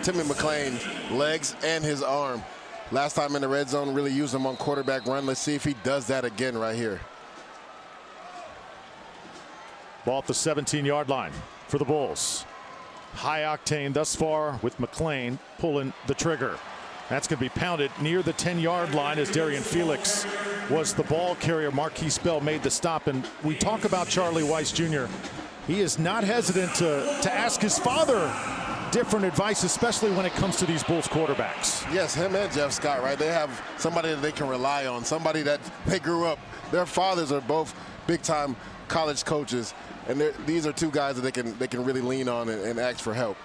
Timmy McLean's legs and his arm. Last time in the red zone, really used him on quarterback run. Let's see if he does that again right here. Ball at the 17-yard line for the Bulls. High octane thus far with McLean pulling the trigger. That's going to be pounded near the 10-yard line as Darian Felix was the ball carrier. Marquise Bell made the stop. And we talk about Charlie Weiss Jr. He is not hesitant to ask his father different advice, especially when it comes to these Bulls quarterbacks. Yes, him and Jeff Scott, right? They have somebody that they can rely on, somebody that they grew up. Their fathers are both big-time college coaches, and these are 2 guys that they can really lean on and ask for help.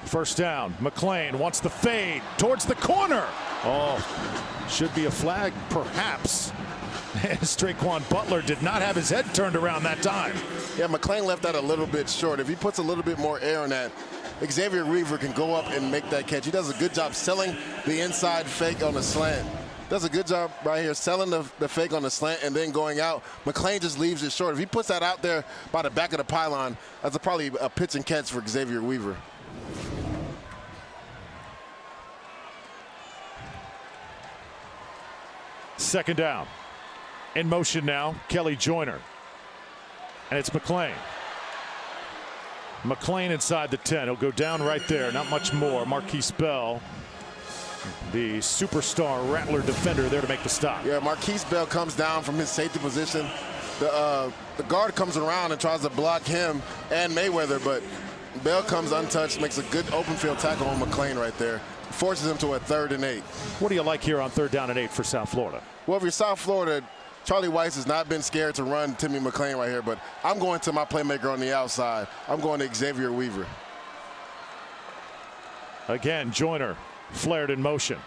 First down, McLean wants the fade towards the corner. Oh, should be a flag, perhaps. Straquan Butler did not have his head turned around that time. Yeah, McLean left that a little bit short. If he puts a little bit more air on that, Xavier Weaver can go up and make that catch. He does a good job selling the inside fake on the slant. Does a good job right here selling the fake on the slant and then going out. McLean just leaves it short. If he puts that out there by the back of the pylon, that's probably a pitch and catch for Xavier Weaver. Second down. In motion now, Kelly Joyner. And it's McLean. McLean inside the 10. He'll go down right there. Not much more. Marquise Bell, the superstar Rattler defender, there to make the stop. Yeah, Marquise Bell comes down from his safety position. The guard comes around and tries to block him and Mayweather, but Bell comes untouched, makes a good open field tackle on McLean right there. Forces him to a 3rd and 8. What do you like here on 3rd down and 8 for South Florida? Well, if you're South Florida, Charlie Weiss has not been scared to run Timmy McClain right here, but I'm going to my playmaker on the outside. I'm going to Xavier Weaver. Again, Joyner flared in motion.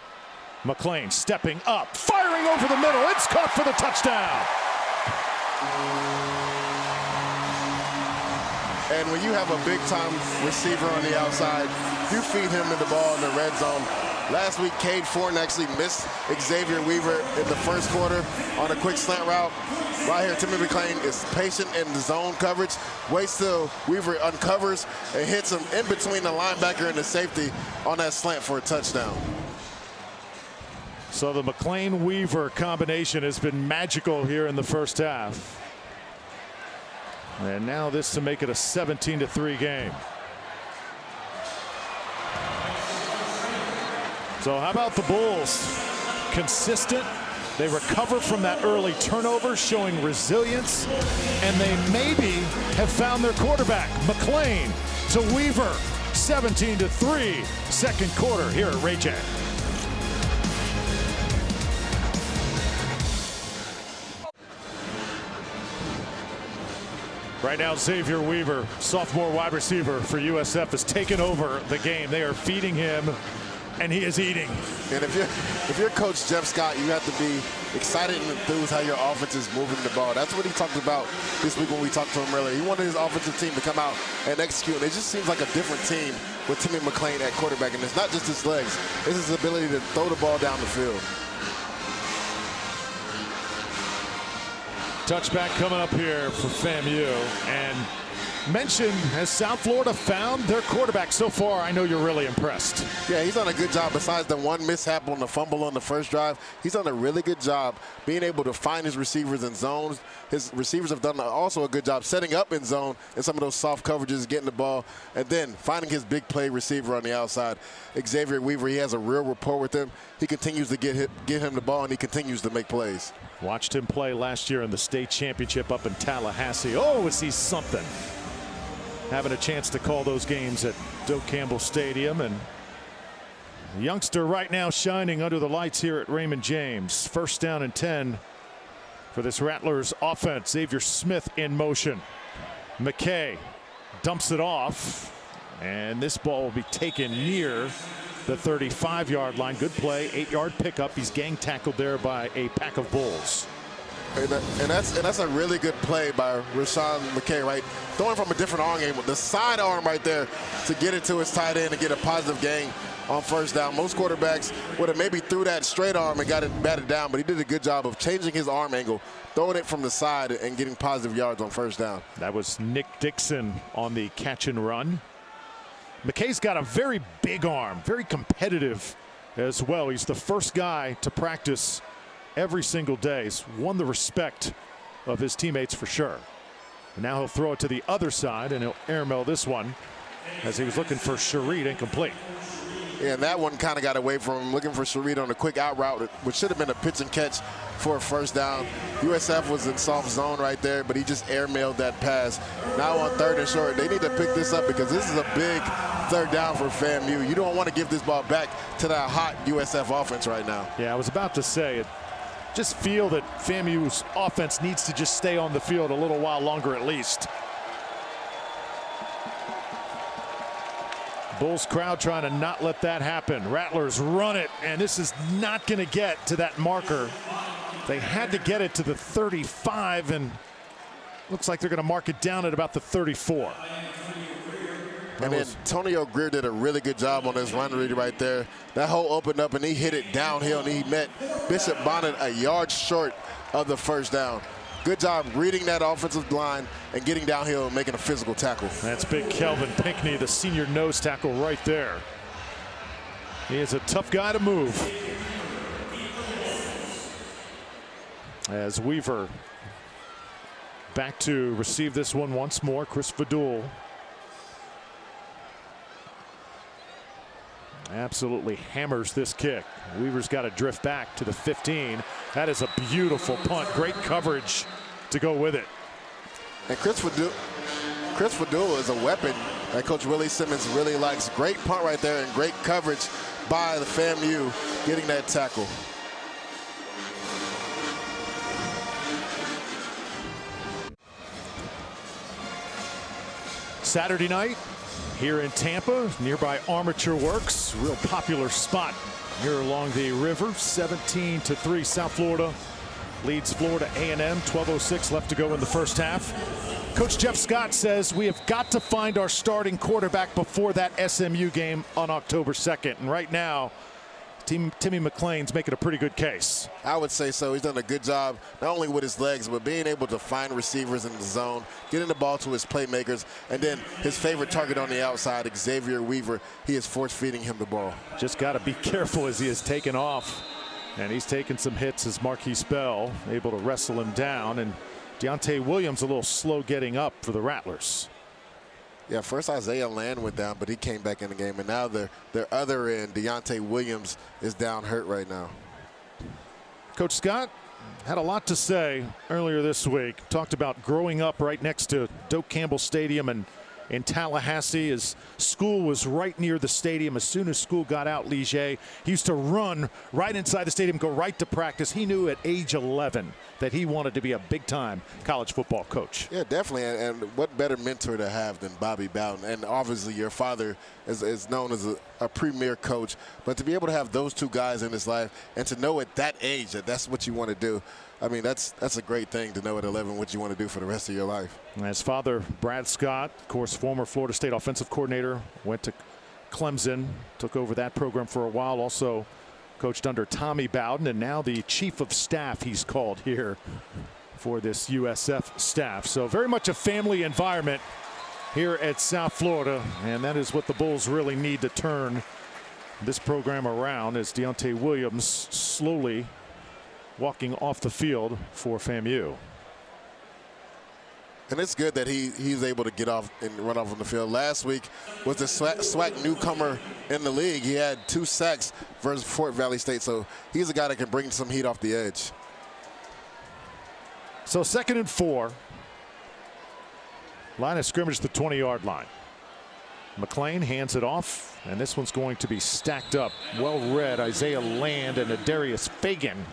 McClain stepping up, firing over the middle. It's caught for the touchdown. And when you have a big-time receiver on the outside, you feed him the ball in the red zone. Last week, Cade Fortin actually missed Xavier Weaver in the first quarter on a quick slant route. Right here, Timmy McClain is patient in the zone coverage. Waits till Weaver uncovers and hits him in between the linebacker and the safety on that slant for a touchdown. So the McClain-Weaver combination has been magical here in the first half. And now this to make it a 17-3 game. So how about the Bulls? Consistent. They recover from that early turnover, showing resilience. And they maybe have found their quarterback. McClain to Weaver. 17-3. Second quarter here at Ray J. Right now, Xavier Weaver, sophomore wide receiver for USF, has taken over the game. They are feeding him, and he is eating. And if you're Coach Jeff Scott, you have to be excited and enthused how your offense is moving the ball. That's what he talked about this week when we talked to him earlier. He wanted his offensive team to come out and execute. And it just seems like a different team with Timmy McClain at quarterback. And it's not just his legs. It's his ability to throw the ball down the field. Touchback coming up here for FAMU. And mention, has South Florida found their quarterback so far? I know you're really impressed. Yeah, he's done a good job. Besides the one mishap on the fumble on the first drive, he's done a really good job being able to find his receivers in zones. His receivers have done also a good job setting up in zone in some of those soft coverages, getting the ball, and then finding his big play receiver on the outside. Xavier Weaver, he has a real rapport with him. He continues to get him the ball, and he continues to make plays. Watched him play last year in the state championship up in Tallahassee. Oh, is he something? Having a chance to call those games at Doak Campbell Stadium, and the youngster right now shining under the lights here at Raymond James. First down and 10 for this Rattlers offense. Xavier Smith in motion. McKay dumps it off, and this ball will be taken near the 35-yard line. Good play, 8-yard pickup. He's gang tackled there by a pack of Bulls. And that's a really good play by Rashawn McKay, right? Throwing from a different arm angle. The side arm right there to get it to his tight end and get a positive gain on first down. Most quarterbacks would have maybe threw that straight arm and got it batted down, but he did a good job of changing his arm angle, throwing it from the side and getting positive yards on first down. That was Nick Dixon on the catch and run. McKay's got a very big arm, very competitive as well. He's the first guy to practice every single day. He's won the respect of his teammates for sure. And now he'll throw it to the other side, and he'll airmail this one as he was looking for Shareed, incomplete. Yeah, and that one kind of got away from him, looking for Shareed on a quick out route, which should have been a pitch and catch for a first down. USF was in soft zone right there, but he just airmailed that pass. Now on third and short, they need to pick this up because this is a big third down for FAMU. You don't want to give this ball back to that hot USF offense right now. Yeah, I was about to say it. Just feel that FAMU's offense needs to just stay on the field a little while longer at least. Bulls crowd trying to not let that happen. Rattlers run it, and this is not going to get to that marker. They had to get it to the 35, and looks like they're going to mark it down at about the 34. And then Antonio Greer did a really good job on this run read right there. That hole opened up, and he hit it downhill, and he met Bishop Bonnet a yard short of the first down. Good job reading that offensive line and getting downhill and making a physical tackle. That's big Kelvin Pinckney, the senior nose tackle right there. He is a tough guy to move. As Weaver back to receive this one once more, Chris Vidul. Absolutely hammers this kick. Weaver's got to drift back to the 15. That is a beautiful punt. Great coverage to go with it. And Chris Vidul is a weapon that Coach Willie Simmons really likes. Great punt right there and great coverage by the FAMU getting that tackle. Saturday night here in Tampa, nearby Armature Works, real popular spot here along the river. 17-3 South Florida leads Florida A&M. 12:06 left to go in the first half. Coach Jeff Scott says we have got to find our starting quarterback before that SMU game on October 2nd. And right now, Timmy McClain's making a pretty good case. I would say so. He's done a good job, not only with his legs, but being able to find receivers in the zone, getting the ball to his playmakers, and then his favorite target on the outside, Xavier Weaver, he is force-feeding him the ball. Just got to be careful as he is taken off. And he's taken some hits as Marquise Bell able to wrestle him down. And Deontay Williams a little slow getting up for the Rattlers. Yeah, first Isaiah Land went down, but he came back in the game. And now their other end, Deontay Williams, is down hurt right now. Coach Scott had a lot to say earlier this week. Talked about growing up right next to Doak Campbell Stadium and in Tallahassee. His school was right near the stadium. As soon as school got out, Ligier, he used to run right inside the stadium, go right to practice. He knew at age 11 that he wanted to be a big-time college football coach. Yeah, definitely. And what better mentor to have than Bobby Bowden? And obviously your father is known as a premier coach. But to be able to have those two guys in his life and to know at that age that that's what you want to do, I mean, that's a great thing to know at 11 what you want to do for the rest of your life. His father, Brad Scott, of course, former Florida State offensive coordinator, went to Clemson, took over that program for a while, also coached under Tommy Bowden, and now the chief of staff he's called here for this USF staff. So very much a family environment here at South Florida, and that is what the Bulls really need to turn this program around as Deontay Williams slowly walking off the field for FAMU. And it's good that he's able to get off and run off on the field. Last week was the SWAC newcomer in the league. He had 2 sacks versus Fort Valley State, so he's a guy that can bring some heat off the edge. So 2nd and 4. Line of scrimmage, the 20-yard line. McClain hands it off, and this one's going to be stacked up. Well read, Isaiah Land and Adarius Fagan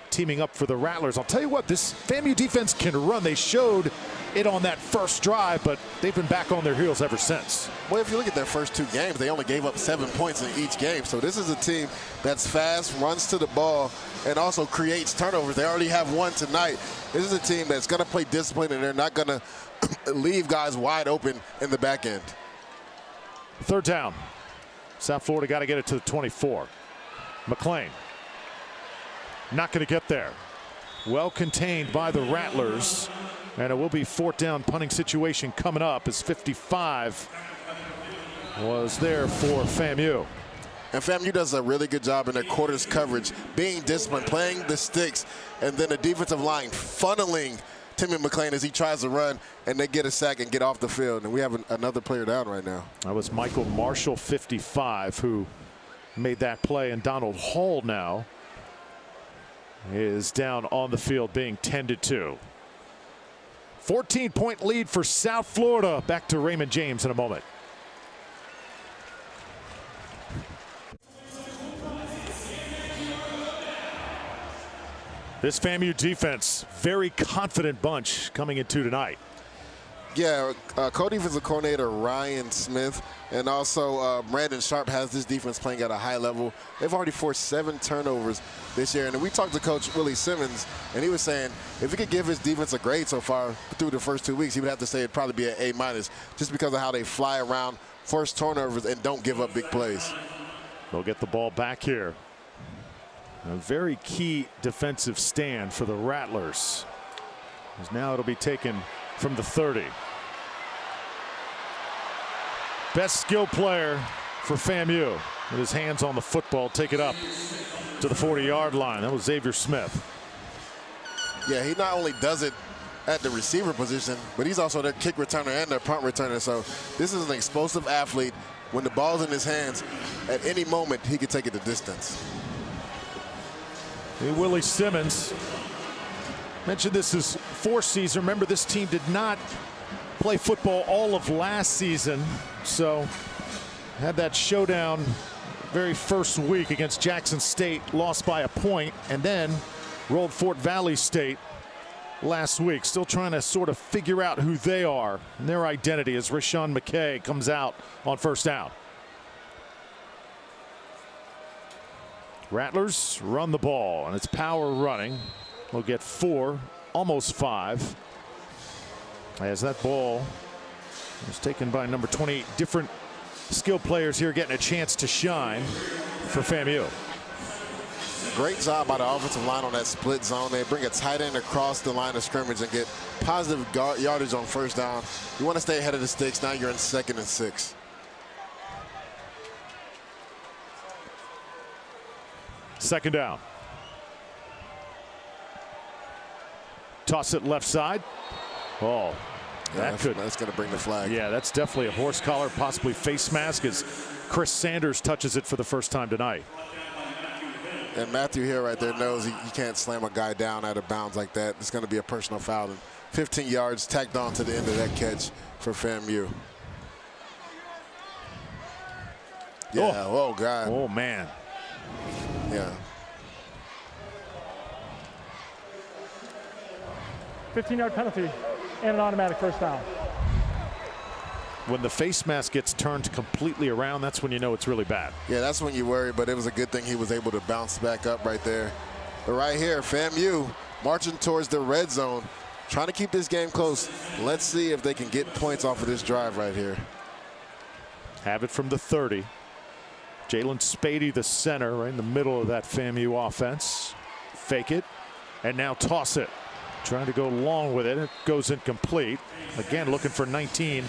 teaming up for the Rattlers. I'll tell you what, this FAMU defense can run. They showed it on that first drive, but they've been back on their heels ever since. Well, if you look at their first 2 games, they only gave up 7 points in each game. So this is a team that's fast, runs to the ball, and also creates turnovers. They already have 1 tonight. This is a team that's going to play discipline, and they're not going to leave guys wide open in the back end. 3rd down. South Florida got to get it to the 24. McClain not going to get there. Well contained by the Rattlers. And it will be 4th down punting situation coming up as 55 was there for FAMU. And FAMU does a really good job in their quarters coverage, being disciplined, playing the sticks, and then the defensive line funneling Timmy McClain as he tries to run, and they get a sack and get off the field. And we have another player down right now. That was Michael Marshall, 55, who made that play. And Donald Hall now is down on the field being tended to. 14-point lead for South Florida. Back to Raymond James in a moment. This FAMU defense, very confident bunch coming into tonight. Yeah, co-defensive coordinator Ryan Smith and also Brandon Sharp has this defense playing at a high level. They've already forced 7 turnovers this year. And we talked to Coach Willie Simmons, and he was saying if he could give his defense a grade so far through the first 2 weeks, he would have to say it'd probably be an A- just because of how they fly around, force turnovers, and don't give up big plays. They'll get the ball back here. A very key defensive stand for the Rattlers, as now it'll be taken from the 30. Best skill player for FAMU with his hands on the football, take it up to the 40-yard line. That was Xavier Smith. Yeah, he not only does it at the receiver position, but he's also their kick returner and their punt returner. So this is an explosive athlete. When the ball's in his hands, at any moment he could take it the distance. Hey, Willie Simmons mentioned this is 4th season. Remember, this team did not play football all of last season, so had that showdown very first week against Jackson State, lost by a point, and then rolled Fort Valley State last week. Still trying to sort of figure out who they are and their identity as Rashawn McKay comes out on first down. Rattlers run the ball, and it's power running. We'll get 4, almost 5. As that ball was taken by number 28. Different skilled players here getting a chance to shine for FAMU. Great job by the offensive line on that split zone. They bring a tight end across the line of scrimmage and get positive yardage on first down. You want to stay ahead of the sticks. Now you're in 2nd and 6. Second down. Toss it left side. Oh, that's going to bring the flag. Yeah, that's definitely a horse collar, possibly face mask, as Chris Sanders touches it for the first time tonight. And Matthew here right there knows he can't slam a guy down out of bounds like that. It's going to be a personal foul. And 15 yards tacked on to the end of that catch for FAMU. Yeah, oh God. Oh, man. Yeah. 15-yard penalty and an automatic first down. When the face mask gets turned completely around, that's when you know it's really bad. Yeah, that's when you worry, but it was a good thing he was able to bounce back up right there. But right here, FAMU marching towards the red zone, trying to keep this game close. Let's see if they can get points off of this drive right here. Have it from the 30. Jalen Spady, the center, right in the middle of that FAMU offense. Fake it, and now toss it. Trying to go long with it. It goes incomplete. Again, looking for 19,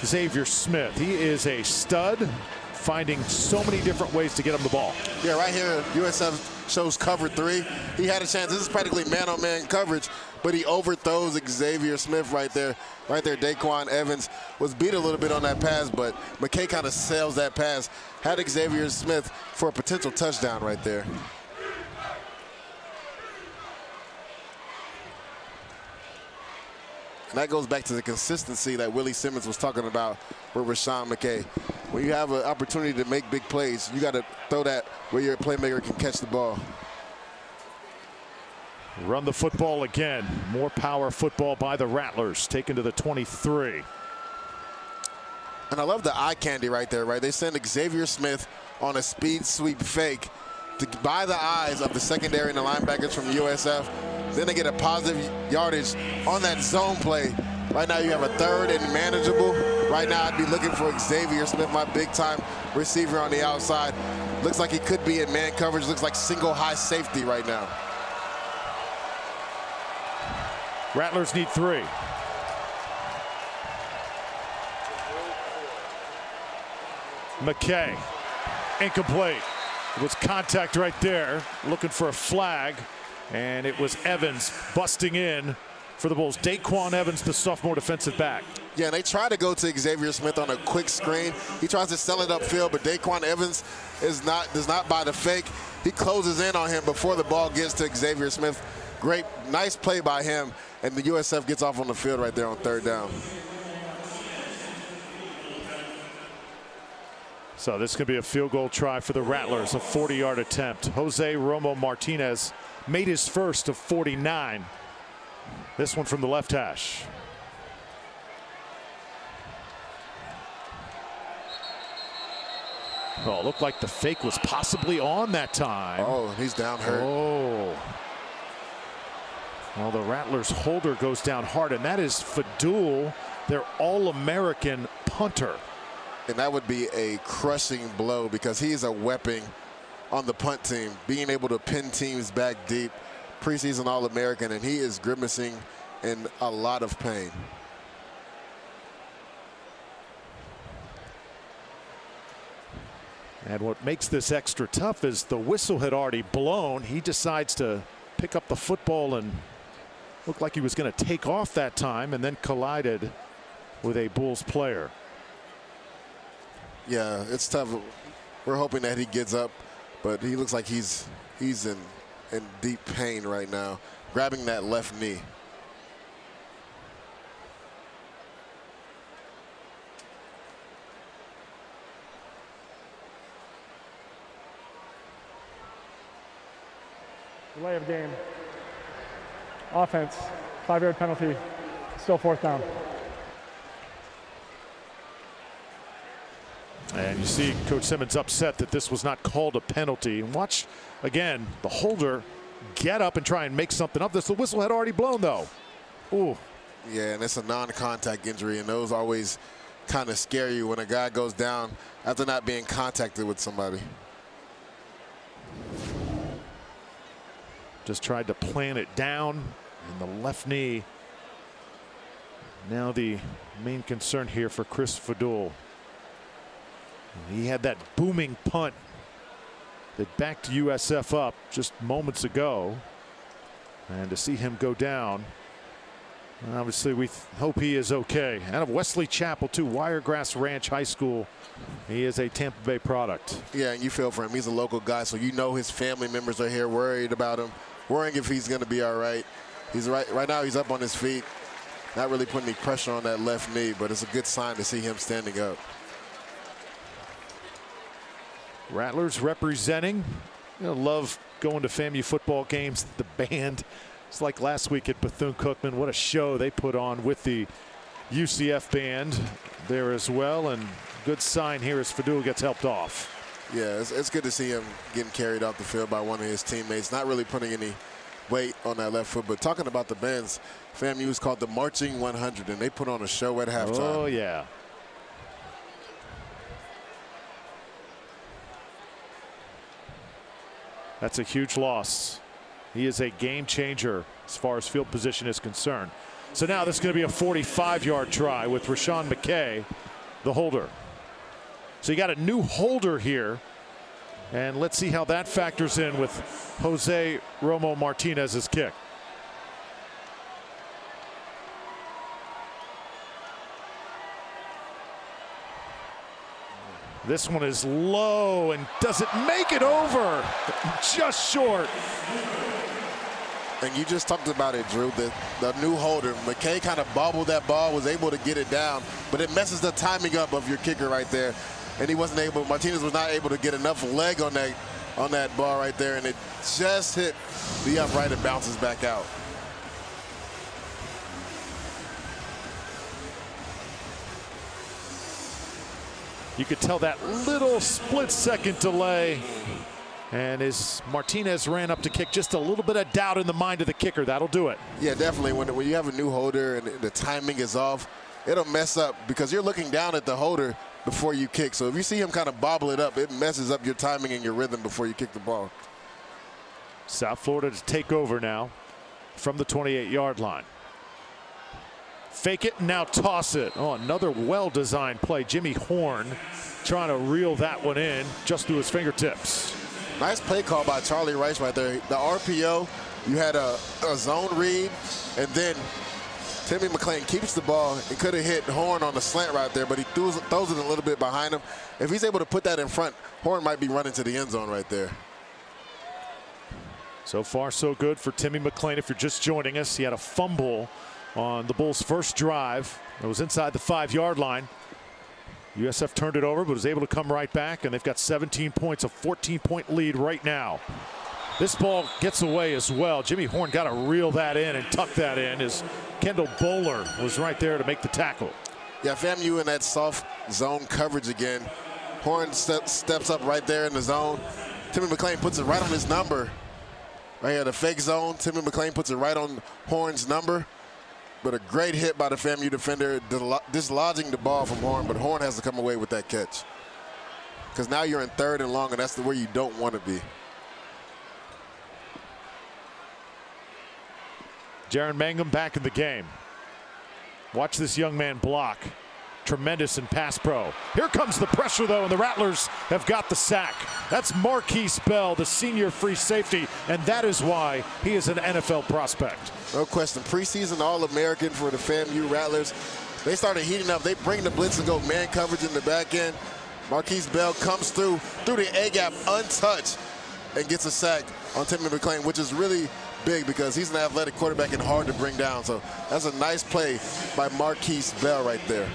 Xavier Smith. He is a stud, finding so many different ways to get him the ball. Yeah, right here, USF shows cover 3. He had a chance. This is practically man-on-man coverage, but he overthrows Xavier Smith right there. Right there, Daquan Evans was beat a little bit on that pass, but McKay kind of sails that pass. Had Xavier Smith for a potential touchdown right there. And that goes back to the consistency that Willie Simmons was talking about with Rashawn McKay. When you have an opportunity to make big plays, you got to throw that where your playmaker can catch the ball. Run the football again. More power football by the Rattlers, taken to the 23. And I love the eye candy right there, right? They send Xavier Smith on a speed sweep fake to buy the eyes of the secondary and the linebackers from USF. Then they get a positive yardage on that zone play. Right now you have a 3rd and manageable. Right now I'd be looking for Xavier Smith, my big-time receiver on the outside. Looks like he could be in man coverage. Looks like single high safety right now. Rattlers need 3. McKay, incomplete. It was contact right there, looking for a flag, and it was Evans busting in for the Bulls. Daquan Evans, the sophomore defensive back. Yeah, and they try to go to Xavier Smith on a quick screen. He tries to sell it upfield, but Daquan Evans does not buy the fake. He closes in on him before the ball gets to Xavier Smith. Great, nice play by him, and the USF gets off on the field right there on 3rd down. So this could be a field goal try for the Rattlers, a 40-yard attempt. Jose Romo Martinez made his first of 49. This one from the left hash. Oh, it looked like the fake was possibly on that time. Oh, he's down hurt. Oh. Well, the Rattlers holder goes down hard, and that is Fadul, their All-American punter. And that would be a crushing blow because he is a weapon on the punt team, being able to pin teams back deep, preseason All-American, and he is grimacing in a lot of pain. And what makes this extra tough is the whistle had already blown. He decides to pick up the football and looked like he was going to take off that time, and then collided with a Bulls player. Yeah, it's tough. We're hoping that he gets up, but he looks like he's in deep pain right now, grabbing that left knee. Delay of game. Offense, 5-yard penalty. Still 4th down. And you see Coach Simmons upset that this was not called a penalty. And watch again the holder get up and try and make something up. The whistle had already blown though. Ooh. Yeah, and it's a non-contact injury, and those always kind of scare you when a guy goes down after not being contacted with somebody. Just tried to plant it down in the left knee. Now the main concern here for Chris Fadul. He had that booming punt that backed USF up just moments ago. And to see him go down, obviously we hope he is okay. Out of Wesley Chapel too, Wiregrass Ranch High School. He is a Tampa Bay product. Yeah, and you feel for him. He's a local guy, so you know his family members are here worried about him, worrying if he's going to be all right. He's right now he's up on his feet, not really putting any pressure on that left knee, but it's a good sign to see him standing up. Rattlers representing. Love going to FAMU football games. The band, it's like last week at Bethune-Cookman. What a show they put on with the UCF band there as well. And good sign here as Fadul gets helped off. Yeah, it's good to see him getting carried off the field by one of his teammates, not really putting any weight on that left foot. But talking about the bands, FAMU is called the Marching 100, and they put on a show at halftime. Oh, yeah. That's a huge loss. He is a game changer as far as field position is concerned. So now this is going to be a 45-yard try with Rashawn McKay, the holder. So you got a new holder here. And let's see how that factors in with Jose Romo Martinez's kick. This one is low and doesn't make it over. Just short. And you just talked about it, Drew, the new holder. McKay kind of bobbled that ball, was able to get it down, but it messes the timing up of your kicker right there. And he wasn't able, Martinez was not able to get enough leg on that ball right there, and it just hit the upright and bounces back out. You could tell that little split-second delay. And as Martinez ran up to kick, just a little bit of doubt in the mind of the kicker. That'll do it. Yeah, definitely. When you have a new holder and the timing is off, it'll mess up because you're looking down at the holder before you kick. So if you see him kind of bobble it up, it messes up your timing and your rhythm before you kick the ball. South Florida to take over now from the 28-yard line. Fake it, now toss it. Oh, another well-designed play. Jimmy Horn trying to reel that one in just through his fingertips. Nice play call by Charlie Rice right there. The RPO, you had a zone read, and then Timmy McClain keeps the ball. He could have hit Horn on the slant right there, but he throws it a little bit behind him. If he's able to put that in front, Horn might be running to the end zone right there. So far, so good for Timmy McClain. If you're just joining us, he had a fumble on the Bulls' first drive. It was inside the 5-yard line. USF turned it over, but was able to come right back, and they've got 17 points, a 14-point lead right now. This ball gets away as well. Jimmy Horn got to reel that in and tuck that in as Kendall Bowler was right there to make the tackle. Yeah, FAMU in that soft zone coverage again. Horn steps up right there in the zone. Timmy McClain puts it right on his number. Right here, the fake zone. Timmy McClain puts it right on Horn's number. But a great hit by the FAMU defender, dislodging the ball from Horn, but Horn has to come away with that catch. Because now you're in 3rd and long, and that's where you don't want to be. Jaron Mangum back in the game. Watch this young man block. Tremendous in pass pro. Here comes the pressure, though, and the Rattlers have got the sack. That's Marquise Bell, the senior free safety, and that is why he is an NFL prospect. No question. Preseason All-American for the FAMU Rattlers. They started heating up. They bring the blitz and go man coverage in the back end. Marquise Bell comes through the A-gap untouched and gets a sack on Timmy McClain, which is really big because he's an athletic quarterback and hard to bring down. So that's a nice play by Marquise Bell right there.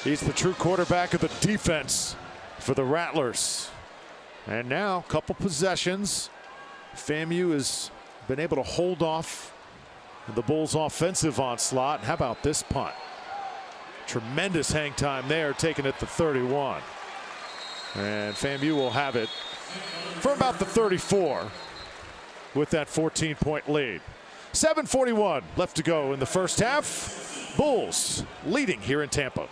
He's the true quarterback of the defense for the Rattlers. And now, a couple possessions. FAMU is been able to hold off the Bulls' offensive onslaught. How about this punt? Tremendous hang time there, taking it to 31. And FAMU will have it for about the 34 with that 14-point lead. 7:41 left to go in the first half. Bulls leading here in Tampa.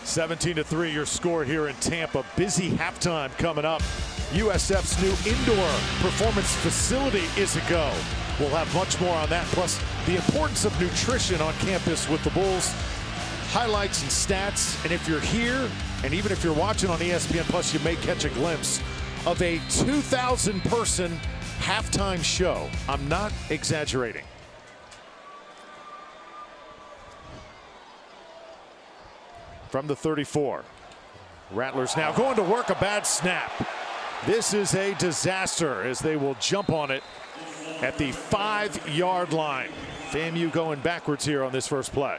(17-3) your score here in Tampa. Busy halftime coming up. USF's new indoor performance facility is a go. We'll have much more on that, plus the importance of nutrition on campus with the Bulls. Highlights and stats, and if you're here, and even if you're watching on ESPN Plus, you may catch a glimpse of a 2,000-person halftime show. I'm not exaggerating. From the 34. Rattlers now going to work a bad snap. This is a disaster as they will jump on it at the 5-yard line. FAMU going backwards here on this first play.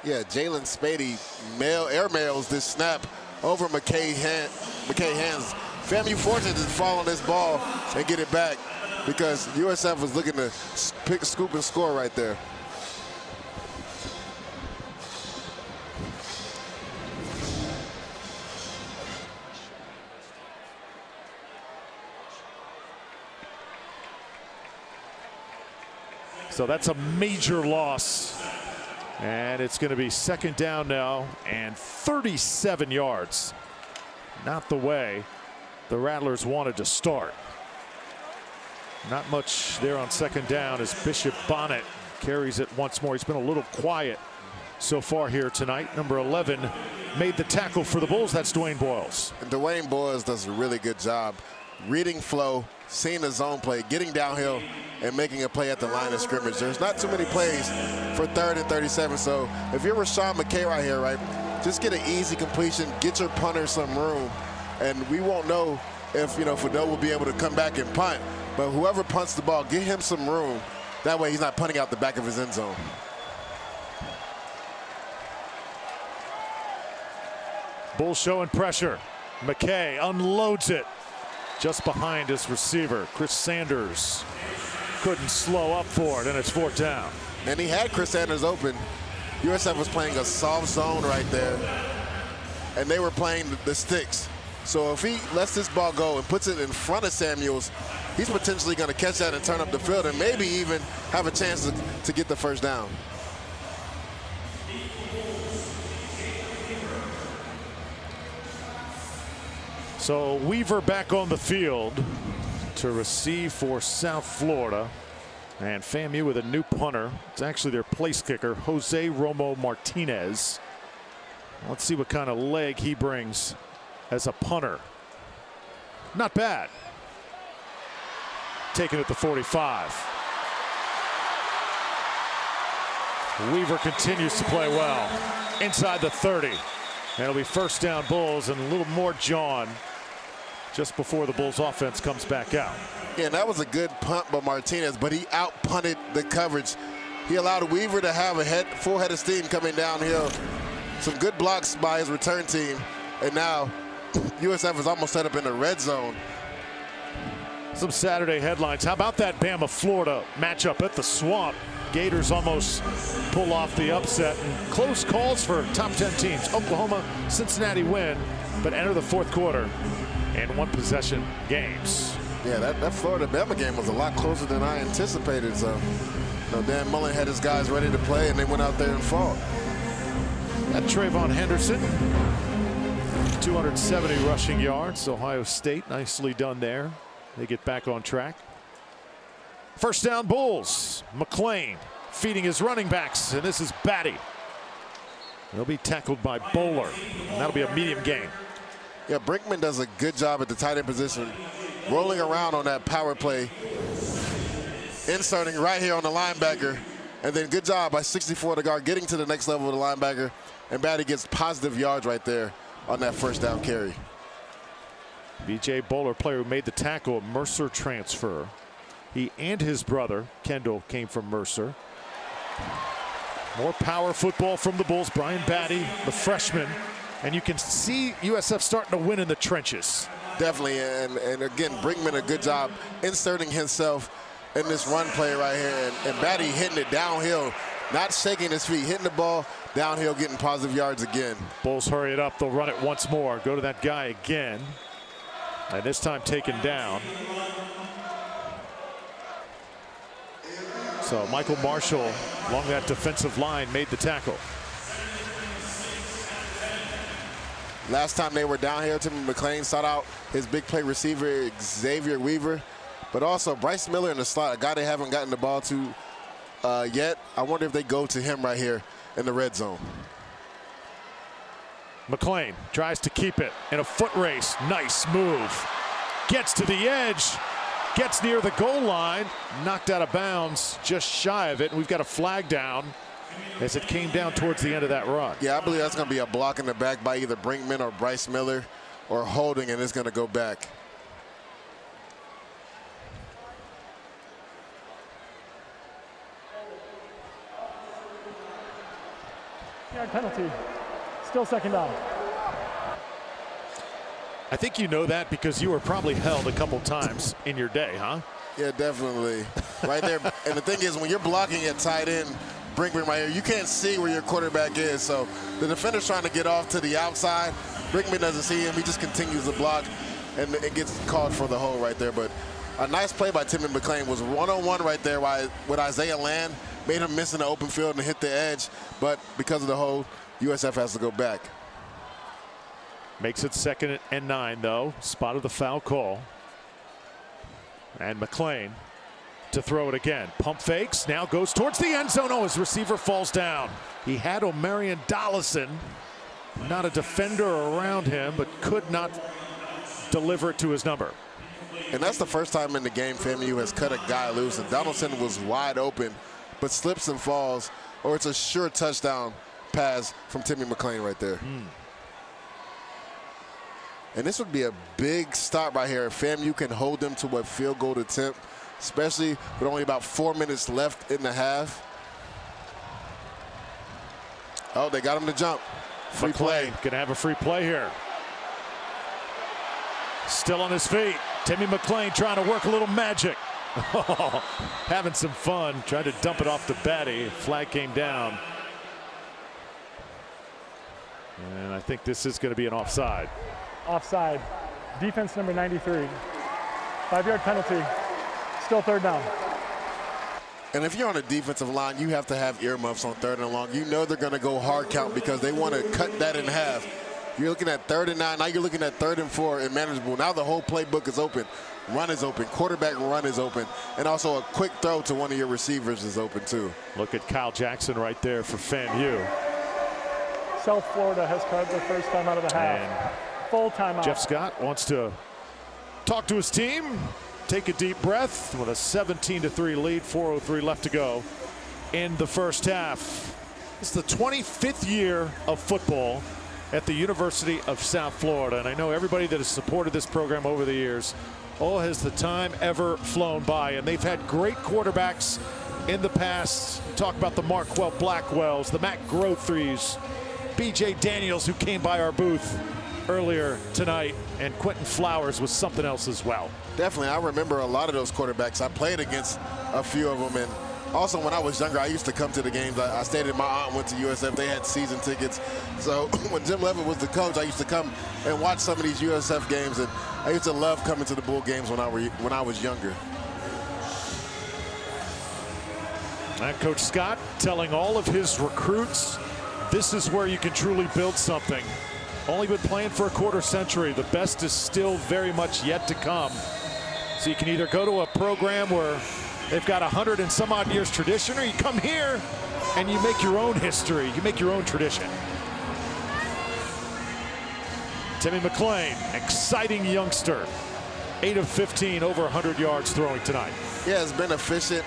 Yeah, Jalen Spady airmails this snap over McKay's hands. FAMU fortunate to fall on this ball and get it back because USF was looking to scoop and score right there. So that's a major loss. And it's going to be second down now and 37 yards. Not the way the Rattlers wanted to start. Not much there on second down as Bishop Bonnet carries it once more. He's been a little quiet so far here tonight. Number 11 made the tackle for the Bulls. That's Dwayne Boyles. And Dwayne Boyles does a really good job reading flow, seeing the zone play, getting downhill, and making a play at the line of scrimmage. There's not too many plays for 3rd and 37. So if you're Rashawn McKay right here, right, just get an easy completion, get your punter some room, and we won't know if, Fado will be able to come back and punt. But whoever punts the ball, get him some room. That way he's not punting out the back of his end zone. Bulls showing pressure. McKay unloads it just behind his receiver. Chris Sanders couldn't slow up for it, and it's 4th down. And he had Chris Sanders open. USF was playing a soft zone right there, and they were playing the sticks. So if he lets this ball go and puts it in front of Samuels, he's potentially going to catch that and turn up the field and maybe even have a chance to get the first down. So Weaver back on the field to receive for South Florida. And FAMU with a new punter. It's actually their place kicker, Jose Romo Martinez. Let's see what kind of leg he brings as a punter. Not bad. Taking it to 45. Weaver continues to play well. Inside the 30. And it'll be first down Bulls and a little more John just before the Bulls offense comes back out. Yeah, that was a good punt by Martinez, but he out-punted the coverage. He allowed Weaver to have a full head of steam coming downhill. Some good blocks by his return team. And now USF is almost set up in the red zone. Some Saturday headlines. How about that Bama-Florida matchup at the Swamp? Gators almost pull off the upset. And close calls for top 10 teams. Oklahoma, Cincinnati win, but enter the 4th quarter and one-possession games. Yeah, that Florida-Bama game was a lot closer than I anticipated. So, Dan Mullen had his guys ready to play, and they went out there and fought. That Trayvon Henderson, 270 rushing yards. Ohio State, nicely done there. They get back on track. First down Bulls. McClain feeding his running backs, and this is Batty. They'll be tackled by Bowler, and that'll be a medium gain. Yeah, Brinkman does a good job at the tight end position, rolling around on that power play, inserting right here on the linebacker, and then good job by 64 the guard getting to the next level of the linebacker, and Batty gets positive yards right there on that first down carry. B.J. Bowler, player who made the tackle, a Mercer transfer. He and his brother, Kendall, came from Mercer. More power football from the Bulls. Brian Batty, the freshman, And you can see USF starting to win in the trenches. Definitely, and again, Brinkman a good job inserting himself in this run play right here. And Batty hitting it downhill, not shaking his feet, hitting the ball downhill, getting positive yards again. Bulls hurry it up. They'll run it once more. Go to that guy again. And this time taken down. So Michael Marshall along that defensive line made the tackle. Last time they were down here, Timmy McClain sought out his big play receiver, Xavier Weaver, but also Bryce Miller in the slot, a guy they haven't gotten the ball to yet. I wonder if they go to him right here in the red zone. McClain tries to keep it in a foot race. Nice move. Gets to the edge. Gets near the goal line. Knocked out of bounds just shy of it. And we've got a flag down as it came down towards the end of that run. Yeah, I believe that's going to be a block in the back by either Brinkman or Bryce Miller, or holding, and it's going to go back. Yard penalty. Still second down. I think you know that because you were probably held a couple times in your day, huh? Yeah, definitely. Right there. And the thing is, when you're blocking at tight end, Brinkman right here, you can't see where your quarterback is. So the defender's trying to get off to the outside. Brinkman doesn't see him. He just continues to block, and it gets called for the hold right there. But a nice play by Timmy McClain was one-on-one right there with Isaiah Land. Made him miss in the open field and hit the edge. But because of the hold, USF has to go back. Makes it 2nd and 9, though. Spotted the foul call. And McClain to throw it again. Pump fakes, now goes towards the end zone. Oh, his receiver falls down. He had Omarion Dollison, not a defender around him, but could not deliver it to his number. And that's the first time in the game FAMU has cut a guy loose, and Donaldson was wide open, but slips and falls, or it's a sure touchdown pass from Timmy McClain right there. And this would be a big stop right here if FAMU can hold them to a field goal attempt, especially with only about 4 minutes left in the half. Oh, they got him to jump. Free play. Gonna have a free play here. Still on his feet. Timmy McClain trying to work a little magic. Having some fun. Trying to dump it off to Batty. Flag came down. And I think this is going to be an offside. Offside. Defense number 93. 5-yard penalty. Still third down. And if you're on a defensive line, you have to have earmuffs on 3rd and long. You know they're going to go hard count because they want to cut that in half. You're looking at 3rd and 9. Now you're looking at 3rd and 4 and manageable. Now the whole playbook is open. Run is open. Quarterback run is open. And also a quick throw to one of your receivers is open too. Look at Kyle Jackson right there for FAMU. South Florida has caught their first time out of the half. And full timeout. Jeff Scott wants to talk to his team, take a deep breath with a 17-3 lead, 4:03 left to go in the first half. It's the 25th year of football at the University of South Florida, and I know everybody that has supported this program over the years, has the time ever flown by, and they've had great quarterbacks in the past. Talk about the Marquell Blackwells, the Matt Grothries, B.J. Daniels, who came by our booth earlier tonight, and Quentin Flowers was something else as well. Definitely, I remember a lot of those quarterbacks. I played against a few of them, and also when I was younger, I used to come to the games. I stayed at my aunt, went to USF. They had season tickets. So when Jim Levitt was the coach, I used to come and watch some of these USF games, and I used to love coming to the Bull games when I was younger. And Coach Scott telling all of his recruits, this is where you can truly build something. Only been playing for a quarter century. The best is still very much yet to come. So you can either go to a program where they've got 100 and some odd years tradition, or you come here and you make your own history. You make your own tradition. Timmy McClain, exciting youngster. 8 of 15, over 100 yards throwing tonight. Yeah, it's been efficient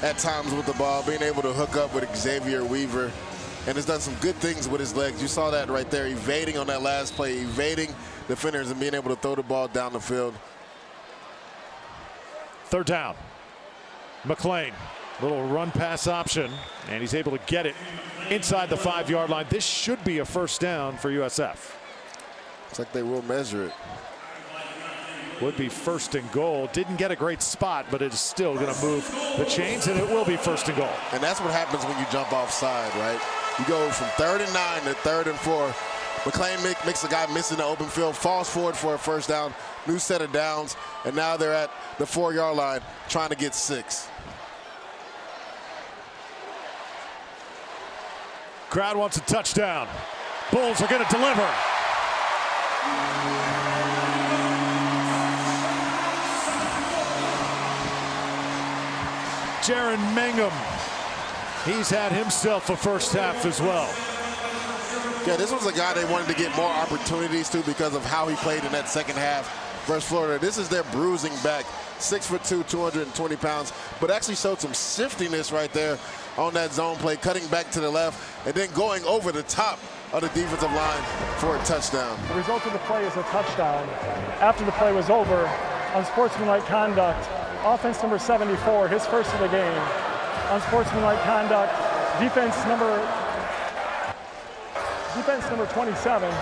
at times with the ball, being able to hook up with Xavier Weaver, and has done some good things with his legs. You saw that right there, evading on that last play, evading defenders and being able to throw the ball down the field. 3rd down. McClain Little run pass option, and he's able to get it inside the 5-yard line. This should be a first down for USF. Looks like they will measure it. Would be first and goal. Didn't get a great spot, but it is still going to move the chains, and it will be first and goal. And that's what happens when you jump offside, right? You go from 3rd and 9 to 3rd and 4. McClain makes a guy miss in the open field, falls forward for a first down, new set of downs, and now they're at the 4-yard line trying to get 6. Crowd wants a touchdown. Bulls are going to deliver. Jaron Mangum, he's had himself a first half as well. Yeah, this was a guy they wanted to get more opportunities to because of how he played in that second half versus Florida. This is their bruising back, 6'2", 220 pounds, but actually showed some shiftiness right there on that zone play, cutting back to the left and then going over the top of the defensive line for a touchdown. The result of the play is a touchdown. After the play was over, unsportsmanlike conduct, offense number 74, his first of the game. Unsportsmanlike conduct, defense number 27,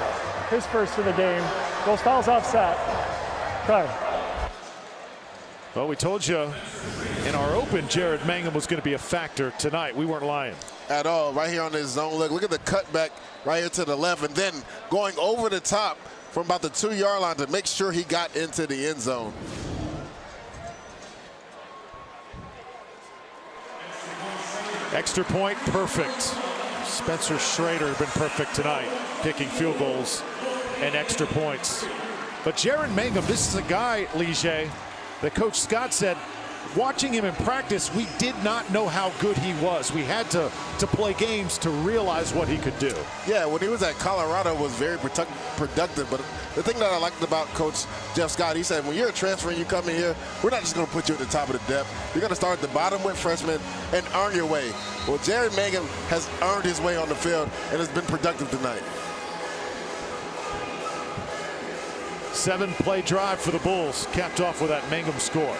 his first of the game. Those fouls offset. Okay. Well, we told you in our open, Jared Mangum was going to be a factor tonight. We weren't lying. At all. Right here on this zone look at the cutback right here to the left, and then going over the top from about the 2-yard line to make sure he got into the end zone. Extra point, perfect. Spencer Schrader has been perfect tonight, kicking field goals and extra points. But Jaron Mangum, this is a guy, Lige, that Coach Scott said, watching him in practice, we did not know how good he was. We had to play games to realize what he could do. Yeah, when he was at Colorado, was very productive. But the thing that I liked about Coach Jeff Scott, he said, when you're a transfer and you come in here, we're not just going to put you at the top of the depth. You're going to start at the bottom with freshmen and earn your way. Well, Jaron Mangum has earned his way on the field and has been productive tonight. 7-play drive for the Bulls, capped off with that Mangum score.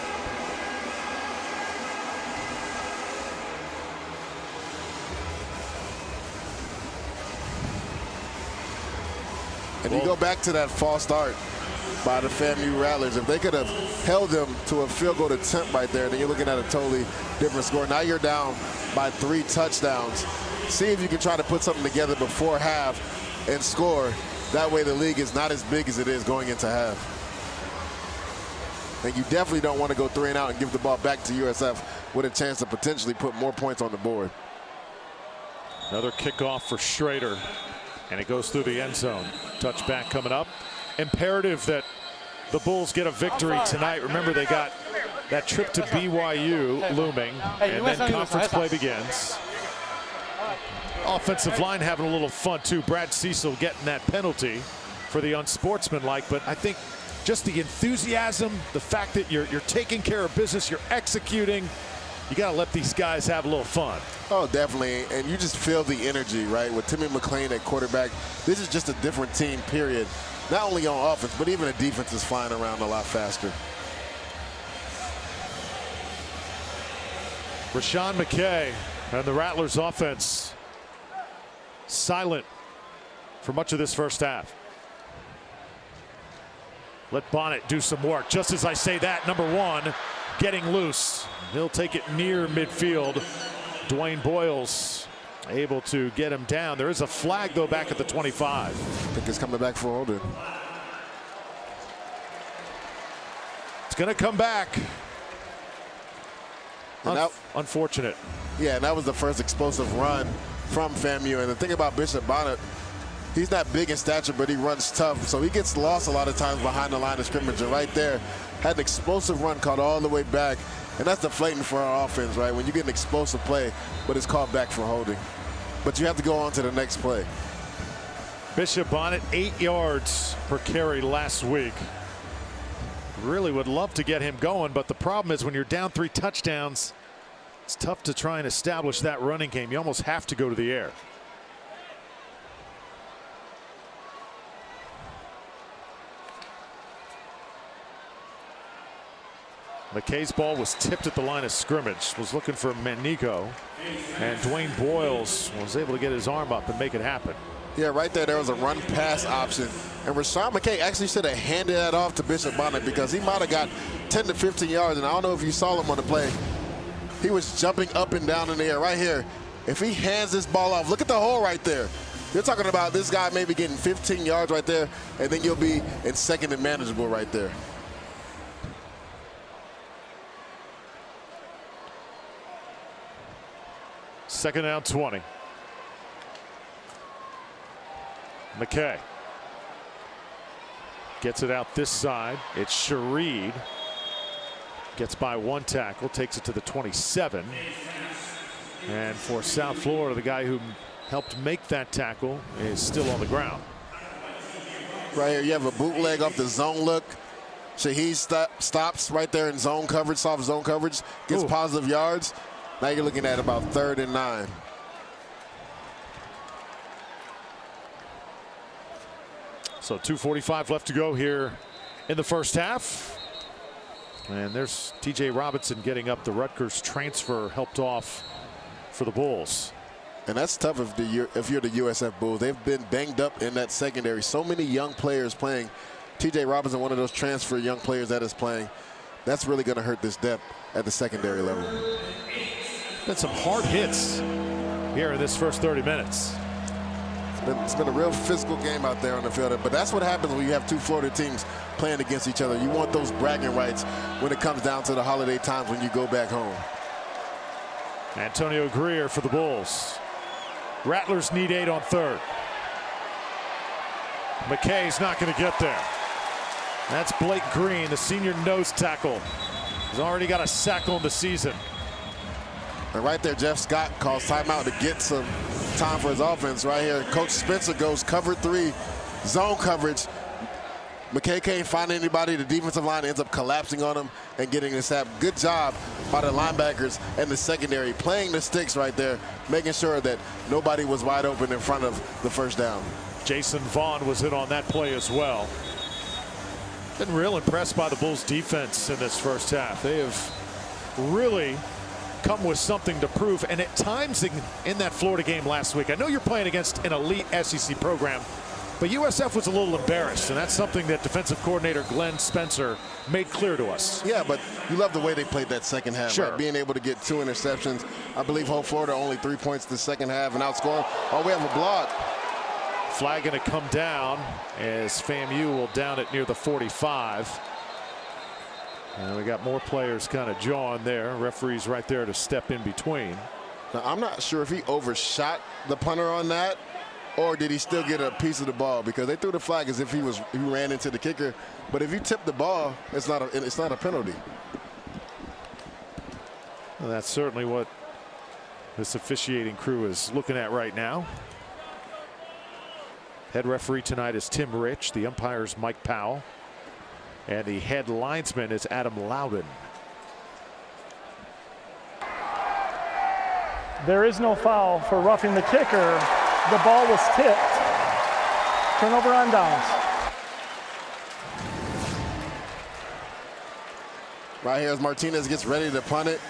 And you go back to that false start by the FAMU Rattlers. If they could have held them to a field goal attempt right there, then you're looking at a totally different score. Now you're down by 3 touchdowns. See if you can try to put something together before half and score. That way the league is not as big as it is going into half. And you definitely don't want to go 3 and out and give the ball back to USF with a chance to potentially put more points on the board. Another kickoff for Schrader, and it goes through the end zone. Touchback coming up. Imperative that the Bulls get a victory tonight. Remember, they got that trip to BYU looming, and then conference play begins. Offensive line having a little fun too. Brad Cecil getting that penalty for the unsportsmanlike, but I think just the enthusiasm, the fact that you're taking care of business, you're executing, you got to let these guys have a little fun. Oh, definitely. And you just feel the energy, right? With Timmy McClain at quarterback, this is just a different team, period. Not only on offense, but even the defense is flying around a lot faster. Rashawn McKay and the Rattlers offense silent for much of this first half. Let Bonnet do some work. Just as I say that, number 1 getting loose. He'll take it near midfield. Dwayne Boyles able to get him down. There is a flag, though, back at the 25. I think it's coming back for holding. It's going to come back. Unfortunate. Yeah, and that was the first explosive run from FAMU. And the thing about Bishop Bonnet, he's not big in stature, but he runs tough. So he gets lost a lot of times behind the line of scrimmage. And right there, had an explosive run caught all the way back. And that's deflating for our offense, right? When you get an explosive play, but it's called back for holding. But you have to go on to the next play. Bishop Bonnet, 8 yards per carry last week. Really would love to get him going, but the problem is when you're down 3 touchdowns, it's tough to try and establish that running game. You almost have to go to the air. McKay's ball was tipped at the line of scrimmage, was looking for Manico, and Dwayne Boyles was able to get his arm up and make it happen. Yeah, right there was a run pass option. And Rashawn McKay actually should have handed that off to Bishop Bonnet because he might have got 10 to 15 yards. And I don't know if you saw him on the play. He was jumping up and down in the air right here. If he hands this ball off, look at the hole right there. You're talking about this guy maybe getting 15 yards right there, and then you'll be in second and manageable right there. Second down 20. McKay gets it out this side. It's Shareed. Gets by one tackle, takes it to the 27. And for South Florida, the guy who helped make that tackle is still on the ground. Right here, you have a bootleg off the zone look. Shaheed stops right there in zone coverage, soft zone coverage, gets positive yards. Now you're looking at about 3rd and 9. So 2:45 left to go here in the first half. And there's TJ Robinson getting up. The Rutgers transfer helped off for the Bulls. And that's tough if you're the USF Bulls. They've been banged up in that secondary. So many young players playing. TJ Robinson, one of those transfer young players that is playing. That's really going to hurt this depth at the secondary level. Been some hard hits here in this first 30 minutes. It's been a real physical game out there on the field. But that's what happens when you have two Florida teams playing against each other. You want those bragging rights when it comes down to the holiday times when you go back home. Antonio Greer for the Bulls. Rattlers need 8 on 3rd. McKay's not going to get there. That's Blake Green, the senior nose tackle. He's already got a sack on the season. And right there, Jeff Scott calls timeout to get some time for his offense. Right here, Coach Spencer goes cover 3, zone coverage. McKay can't find anybody. The defensive line ends up collapsing on him and getting the sack. Good job by the linebackers and the secondary playing the sticks right there, making sure that nobody was wide open in front of the first down. Jason Vaughn was in on that play as well. Been real impressed by the Bulls defense in this first half. They have really come with something to prove, and at times in that Florida game last week, I know you're playing against an elite SEC program, but USF was a little embarrassed, and that's something that defensive coordinator Glenn Spencer made clear to us. Yeah, but you love the way they played that second half. Sure. Right? Being able to get 2 interceptions. I believe whole Florida only 3 points the second half and outscoring. Oh, we have a block. Flag going to come down as FAMU will down it near the 45. And we got more players kind of jawing there. Referee's right there to step in between. Now, I'm not sure if he overshot the punter on that, or did he still get a piece of the ball? Because they threw the flag as if he ran into the kicker. But if you tip the ball, it's not a penalty. Well, that's certainly what this officiating crew is looking at right now. Head referee tonight is Tim Rich. The umpire's Mike Powell. And the head linesman is Adam Loudon. There is no foul for roughing the kicker. The ball was tipped. Turnover on downs. Right here as Martinez gets ready to punt it.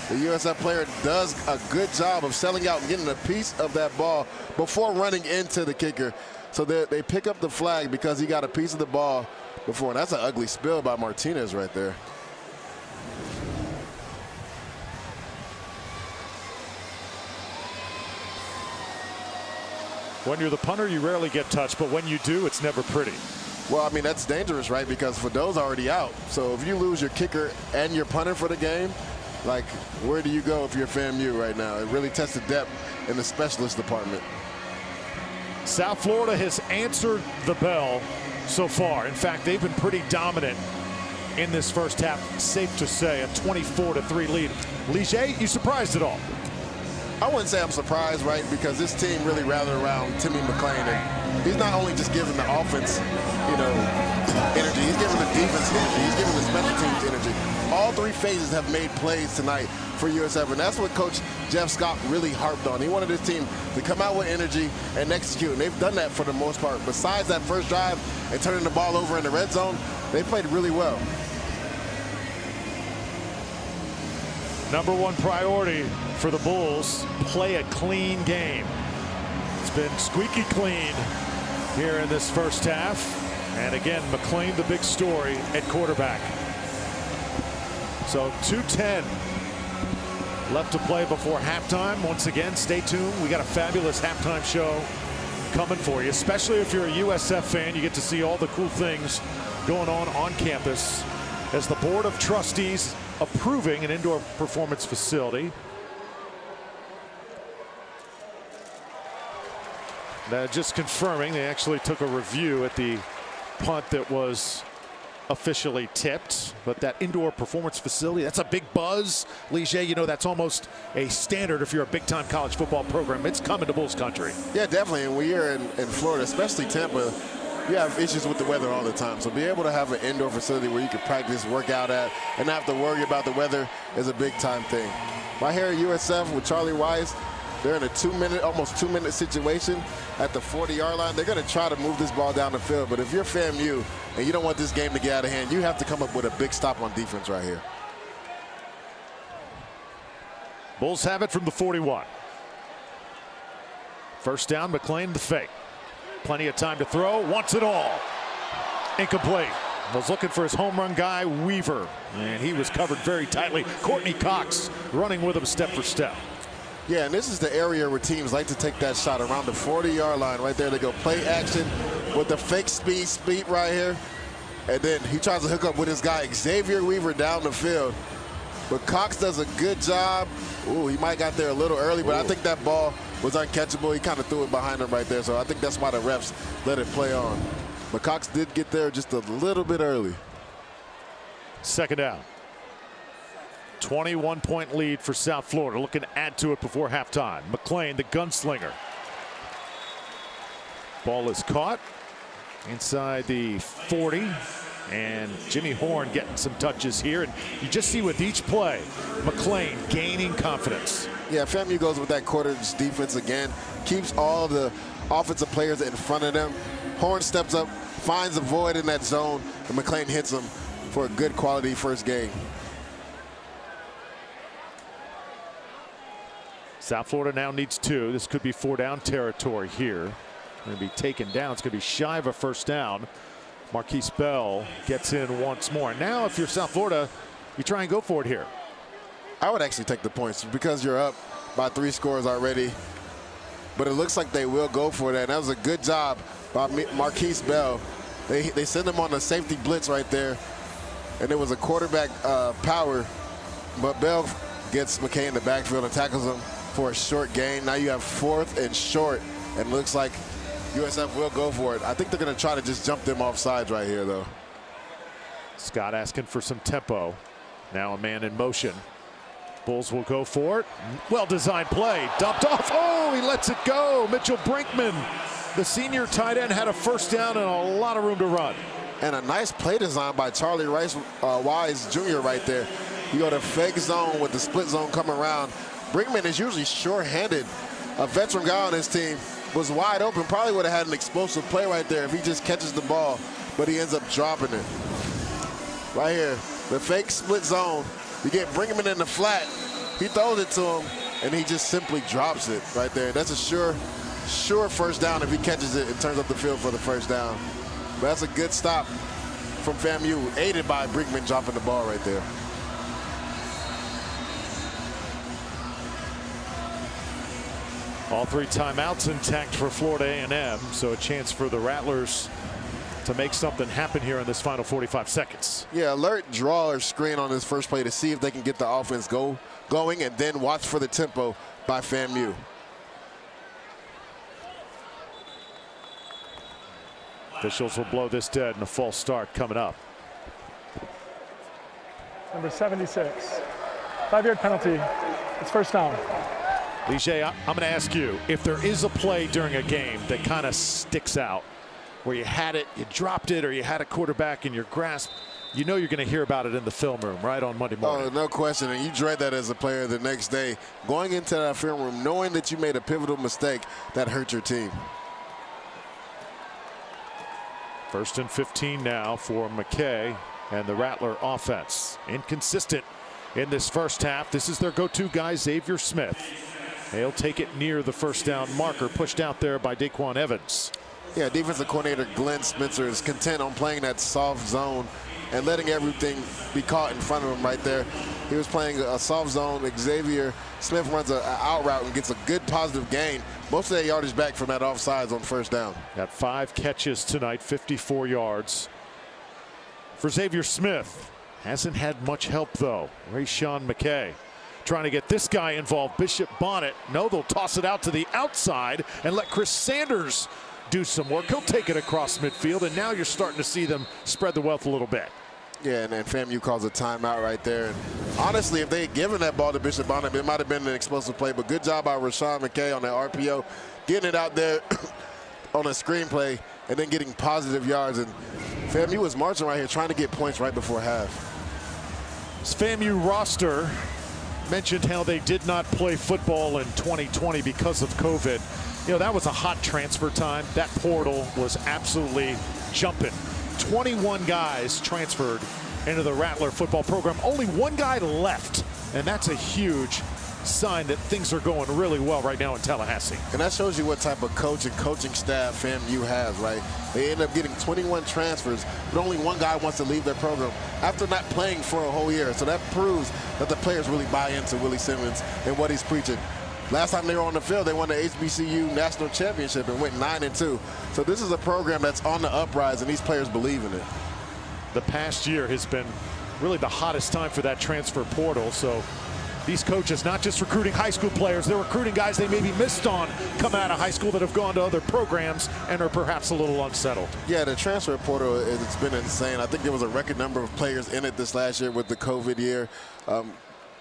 The USF player does a good job of selling out and getting a piece of that ball before running into the kicker. So they pick up the flag because he got a piece of the ball before. That's an ugly spill by Martinez right there. When you're the punter, you rarely get touched, but when you do, it's never pretty. Well, I mean, that's dangerous, right? Because Fadeau's already out. So if you lose your kicker and your punter for the game, like, where do you go if you're FAMU right now? It really tests the depth in the specialist department. South Florida has answered the bell so far. In fact, they've been pretty dominant in this first half. Safe to say, a 24-3 lead. Ligier, you surprised at all? I wouldn't say I'm surprised, right? Because this team really rallied around Timmy McClain. And he's not only just giving the offense, energy. He's giving the defense energy. He's giving the special teams energy. All 3 phases have made plays tonight for USF, and that's what Coach Jeff Scott really harped on. He wanted his team to come out with energy and execute, and they've done that for the most part. Besides that first drive and turning the ball over in the red zone, they played really well. Number one priority for the Bulls, play a clean game. It's been squeaky clean here in this first half. And again, McClain, the big story at quarterback. So 2:10 left to play before halftime. Once again, stay tuned. We got a fabulous halftime show coming for you, especially if you're a USF fan. You get to see all the cool things going on campus as the Board of Trustees approving an indoor performance facility. Now, just confirming, they actually took a review at the punt that was officially tipped, but that indoor performance facility, that's a big buzz. Lige, you know, that's almost a standard if you're a big-time college football program. It's coming to Bulls country. Yeah, definitely. And when you're in Florida, especially Tampa, you have issues with the weather all the time. So be able to have an indoor facility where you can practice, work out at, and not have to worry about the weather is a big-time thing. Right here at USF with Charlie Wise, they're in a almost two-minute situation at the 40-yard line. They're going to try to move this ball down the field. But if you're FAMU and you don't want this game to get out of hand, you have to come up with a big stop on defense right here. Bulls have it from the 41. First down, McClain, the fake. Plenty of time to throw. Wants it all. Incomplete. Was looking for his home run guy, Weaver, and he was covered very tightly. Courtney Cox running with him step for step. Yeah, and this is the area where teams like to take that shot around the 40-yard line. Right there, they go play action with the fake speed right here. And then he tries to hook up with his guy, Xavier Weaver, down the field. But Cox does a good job. Ooh, he might got there a little early, but I think that ball was uncatchable. He kind of threw it behind him right there, so I think that's why the refs let it play on. But Cox did get there just a little bit early. Second down. 21-point lead for South Florida, looking to add to it before halftime. McClain, the gunslinger. Ball is caught inside the 40, and Jimmy Horn getting some touches here. And you just see with each play, McClain gaining confidence. Yeah, FAMU goes with that quarter's defense again, keeps all the offensive players in front of them. Horn steps up, finds a void in that zone, and McClain hits him for a good quality first game. South Florida now needs 2. This could be 4-down territory here. Going to be taken down. It's going to be shy of a first down. Marquise Bell gets in once more. Now, if you're South Florida, you try and go for it here. I would actually take the points because you're up by 3 scores already. But it looks like they will go for that. And that was a good job by Marquise Bell. They send him on a safety blitz right there. And it was a quarterback power. But Bell gets McKay in the backfield and tackles him for a short gain. Now you have 4th and short, and looks like USF will go for it. I think they're going to try to just jump them off sides right here, though. Scott asking for some tempo. Now a man in motion. Bulls will go for it. Well-designed play. Dumped off. Oh, he lets it go. Mitchell Brinkman, the senior tight end, had a first down and a lot of room to run. And a nice play design by Charlie Wise Jr. right there. You go to fake zone with the split zone coming around. Brinkman is usually sure-handed. A veteran guy on his team was wide open. Probably would have had an explosive play right there if he just catches the ball, but he ends up dropping it. Right here, the fake split zone. You get Brinkman in the flat. He throws it to him, and he just simply drops it right there. That's a sure first down if he catches it and turns up the field for the first down. But that's a good stop from FAMU, aided by Brinkman dropping the ball right there. All 3 timeouts intact for Florida A&M, so a chance for the Rattlers to make something happen here in this final 45 seconds. Yeah, alert, draw, or screen on this first play to see if they can get the offense going, and then watch for the tempo by FAMU. Officials will blow this dead and a false start coming up. Number 76, 5-yard penalty. It's first down. Lige, I'm going to ask you, if there is a play during a game that kind of sticks out, where you had it, you dropped it, or you had a quarterback in your grasp, you know you're going to hear about it in the film room, right, on Monday morning. Oh, no question. And you dread that as a player the next day. Going into that film room, knowing that you made a pivotal mistake that hurt your team. 1st and 15 now for McKay and the Rattler offense. Inconsistent in this first half. This is their go-to guy, Xavier Smith. They'll take it near the first down marker, pushed out there by Daquan Evans. Yeah, defensive coordinator Glenn Spencer is content on playing that soft zone and letting everything be caught in front of him right there. He was playing a soft zone. Xavier Smith runs an out route and gets a good positive gain. Most of that yardage back from that offsides on first down. Got 5 catches tonight, 54 yards. For Xavier Smith, hasn't had much help though. Rayshawn McKay trying to get this guy involved. Bishop Bonnet. No, they'll toss it out to the outside and let Chris Sanders do some work. He'll take it across midfield, and now you're starting to see them spread the wealth a little bit. Yeah, and FAMU calls a timeout right there. And honestly, if they had given that ball to Bishop Bonnet, it might have been an explosive play. But good job by Rayshawn McKay on that RPO, getting it out there on a screenplay and then getting positive yards. And FAMU was marching right here, trying to get points right before half. This FAMU roster mentioned how they did not play football in 2020 because of COVID. You know, that was a hot transfer time. That portal was absolutely jumping. 21 guys transferred into the Rattler football program. Only one guy left, and that's a huge sign that things are going really well right now in Tallahassee. And that shows you what type of coach and coaching staff FAMU has, right? They end up getting 21 transfers, but only one guy wants to leave their program after not playing for a whole year. So that proves that the players really buy into Willie Simmons and what he's preaching. Last time they were on the field, they won the HBCU National Championship and went 9-2. So this is a program that's on the uprise, and these players believe in it. The past year has been really the hottest time for that transfer portal. So these coaches not just recruiting high school players, they're recruiting guys they maybe missed on coming out of high school that have gone to other programs and are perhaps a little unsettled. Yeah, the transfer portal, it's been insane. I think there was a record number of players in it this last year with the COVID year.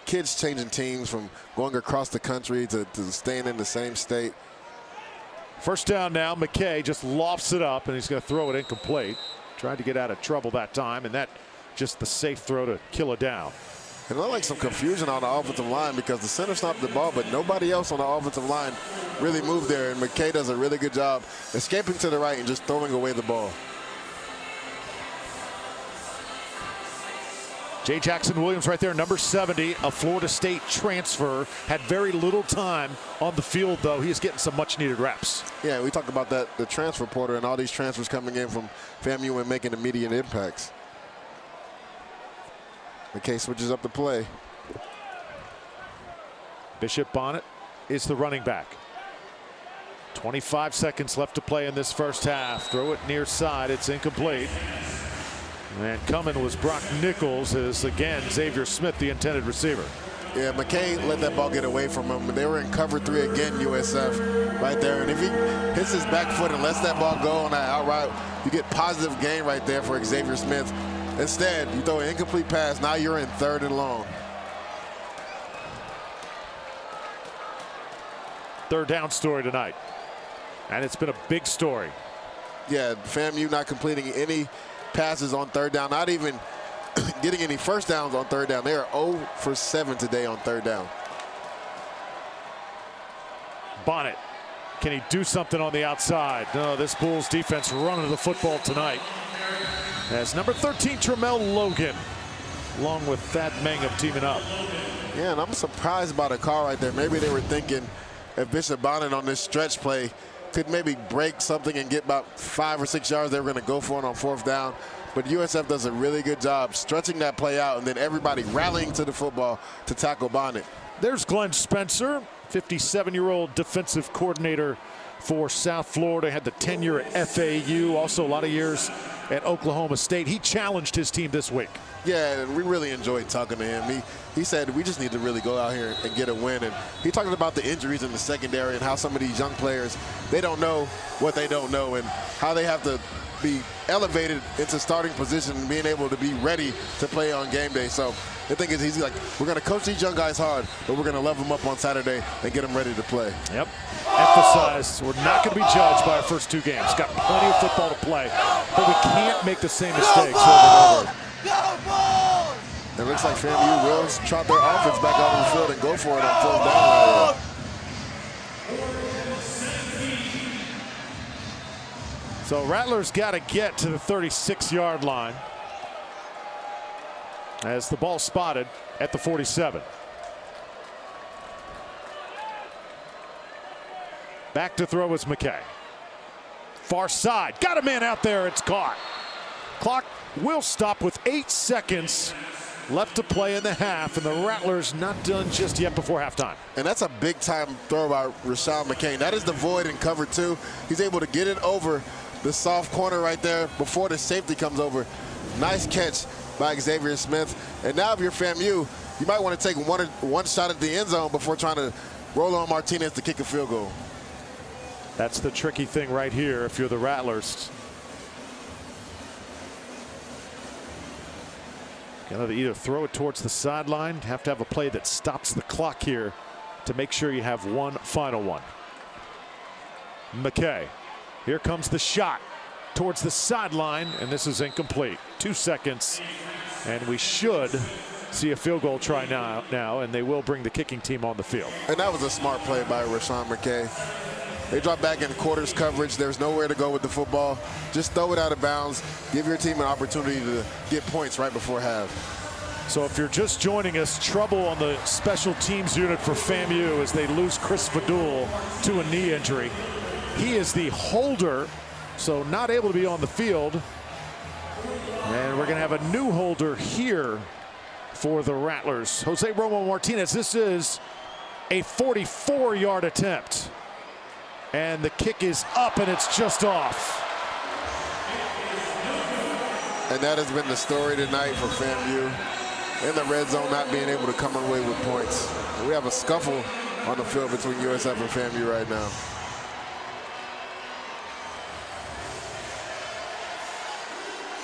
Kids changing teams from going across the country to staying in the same state. First down now. McKay just lofts it up, and he's going to throw it incomplete. Tried to get out of trouble that time, and that just the safe throw to kill it down. And I like some confusion on the offensive line because the center stopped the ball, but nobody else on the offensive line really moved there. And McKay does a really good job escaping to the right and just throwing away the ball. J. Jackson Williams right there, number 70, a Florida State transfer. Had very little time on the field, though. He is getting some much-needed reps. Yeah, we talked about that, the transfer portal and all these transfers coming in from FAMU and making immediate impacts. McKay switches up the play. Bishop Bonnet is the running back. 25 seconds left to play in this first half. Throw it near side. It's incomplete. And coming was Brock Nichols, as again Xavier Smith, the intended receiver. Yeah, McKay let that ball get away from him. They were in cover 3 again, USF, right there. And if he hits his back foot and lets that ball go on that out route, you get positive gain right there for Xavier Smith. Instead, you throw an incomplete pass. Now you're in 3rd and long. Third down story tonight. And it's been a big story. Yeah, FAMU not completing any passes on 3rd down, not even getting any first downs on 3rd down. They are 0 for 7 today on 3rd down. Bonnet, can he do something on the outside? No, this Bulls defense running the football tonight. As number 13, Tramel Logan, along with Thad Mangum teaming up. Yeah, and I'm surprised by the call right there. Maybe they were thinking if Bishop Bonnet on this stretch play could maybe break something and get about 5 or 6 yards, they were going to go for it on 4th down. But USF does a really good job stretching that play out and then everybody rallying to the football to tackle Bonnet. There's Glenn Spencer, 57-year-old defensive coordinator for South Florida. Had the tenure at FAU, also a lot of years at Oklahoma State. He challenged his team this week. Yeah, and we really enjoyed talking to him. He said we just need to really go out here and get a win. And he talked about the injuries in the secondary and how some of these young players, they don't know what they don't know and how they have to be elevated into starting position and being able to be ready to play on game day. So the thing is, he's like, we're going to coach these young guys hard, but we're going to love them up on Saturday and get them ready to play. Yep. Emphasized, we're not going to be judged by our first 2 games. Got plenty of football to play, but we can't make the same mistakes over and over. It looks like FAMU will trot their offense back out on the field and go for it on 4th down. So Rattlers got to get to the 36-yard line. as the ball spotted at the 47. Back to throw is McKay. Far side, got a man out there, it's caught. Clock will stop with 8 seconds left to play in the half, and the Rattlers not done just yet before halftime. And that's a big-time throw by Rashawn McCain. That is the void in cover 2. He's able to get it over the soft corner right there before the safety comes over. Nice catch by Xavier Smith. And now if you're FAMU, you might want to take one shot at the end zone before trying to roll on Martinez to kick a field goal. That's the tricky thing right here if you're the Rattlers. Gotta either throw it towards the sideline, have to have a play that stops the clock here to make sure you have one final one. McKay, here comes the shot towards the sideline, and this is incomplete. 2 seconds, and we should see a field goal try now, and they will bring the kicking team on the field. And that was a smart play by Rashawn McKay. They drop back in quarters coverage. There's nowhere to go with the football. Just throw it out of bounds. Give your team an opportunity to get points right before half. So if you're just joining us, trouble on the special teams unit for FAMU as they lose Chris Fadul to a knee injury. He is the holder, so not able to be on the field. And we're going to have a new holder here for the Rattlers. Jose Romo Martinez. This is a 44-yard attempt. And the kick is up, and it's just off. And that has been the story tonight for FAMU. In the red zone, not being able to come away with points. We have a scuffle on the field between USF and FAMU right now.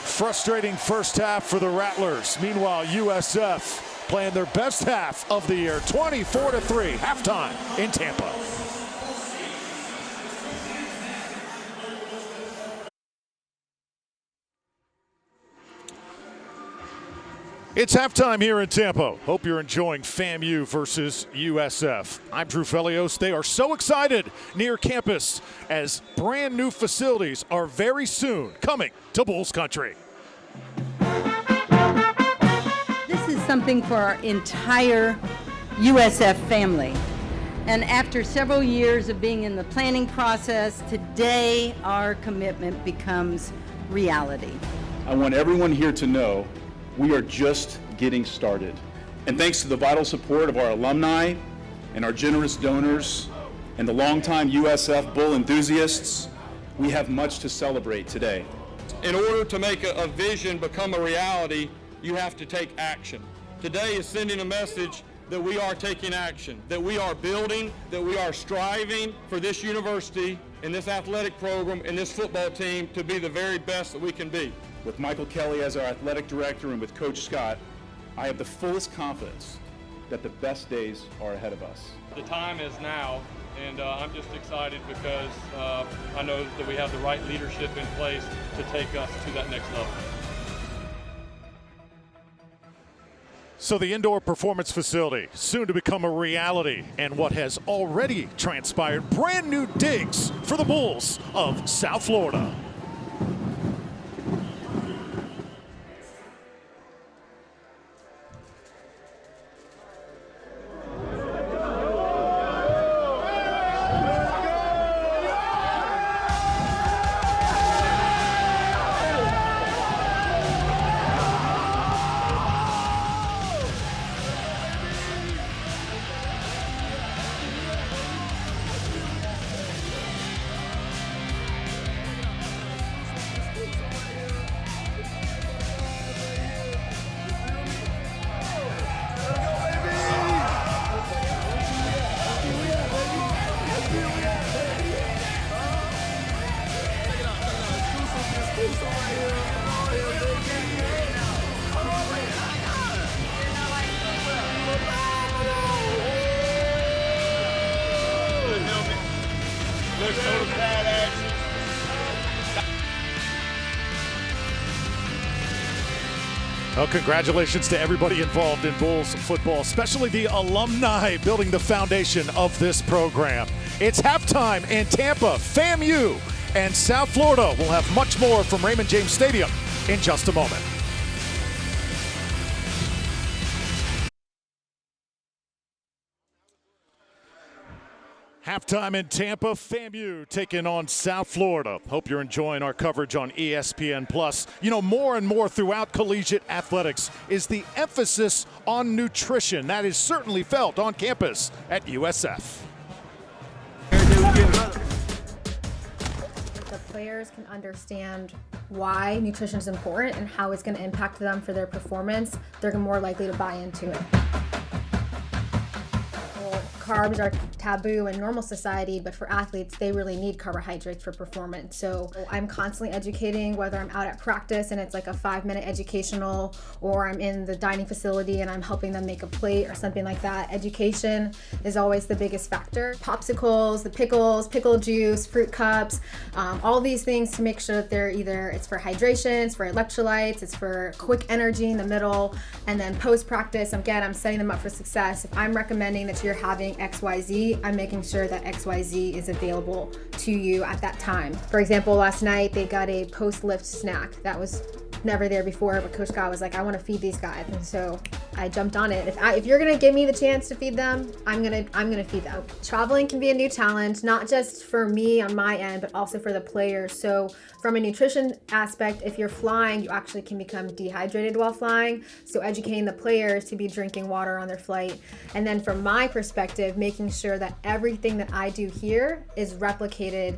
Frustrating first half for the Rattlers. Meanwhile, USF playing their best half of the year. 24-3, halftime in Tampa. It's halftime here in Tampa. Hope you're enjoying FAMU versus USF. I'm Drew Felios. They are so excited near campus as brand new facilities are very soon coming to Bulls Country. This is something for our entire USF family. And after several years of being in the planning process, today our commitment becomes reality. I want everyone here to know we are just getting started. And thanks to the vital support of our alumni and our generous donors and the longtime USF Bull enthusiasts, we have much to celebrate today. In order to make a vision become a reality, you have to take action. Today is sending a message that we are taking action, that we are building, that we are striving for this university and this athletic program and this football team to be the very best that we can be. With Michael Kelly as our athletic director and with Coach Scott, I have the fullest confidence that the best days are ahead of us. The time is now, and I'm just excited because I know that we have the right leadership in place to take us to that next level. So the indoor performance facility soon to become a reality, and what has already transpired, brand new digs for the Bulls of South Florida. Well, congratulations to everybody involved in Bulls football, especially the alumni building the foundation of this program. It's halftime in Tampa. FAMU and South Florida will have much more from Raymond James Stadium in just a moment. Halftime in Tampa, FAMU taking on South Florida. Hope you're enjoying our coverage on ESPN+. You know, more and more throughout collegiate athletics is the emphasis on nutrition. That is certainly felt on campus at USF. The players can understand why nutrition is important and how it's going to impact them for their performance. They're more likely to buy into it. Carbs are taboo in normal society, but for athletes, they really need carbohydrates for performance. So I'm constantly educating, whether I'm out at practice and it's like a 5-minute educational, or I'm in the dining facility and I'm helping them make a plate or something like that. Education is always the biggest factor. Popsicles, the pickles, pickle juice, fruit cups, all these things to make sure that they're either, it's for hydration, it's for electrolytes, it's for quick energy in the middle, and then post-practice, again, I'm setting them up for success. If I'm recommending that you're having XYZ, I'm making sure that XYZ is available to you at that time. For example, last night they got a post-lift snack that was never there before, but Coach Scott was like, I want to feed these guys, and so I jumped on it. If you're gonna give me the chance to feed them, I'm gonna feed them. Traveling can be a new challenge, not just for me on my end, but also for the players. So from a nutrition aspect, if you're flying, you actually can become dehydrated while flying. So educating the players to be drinking water on their flight. And then from my perspective, making sure that everything that I do here is replicated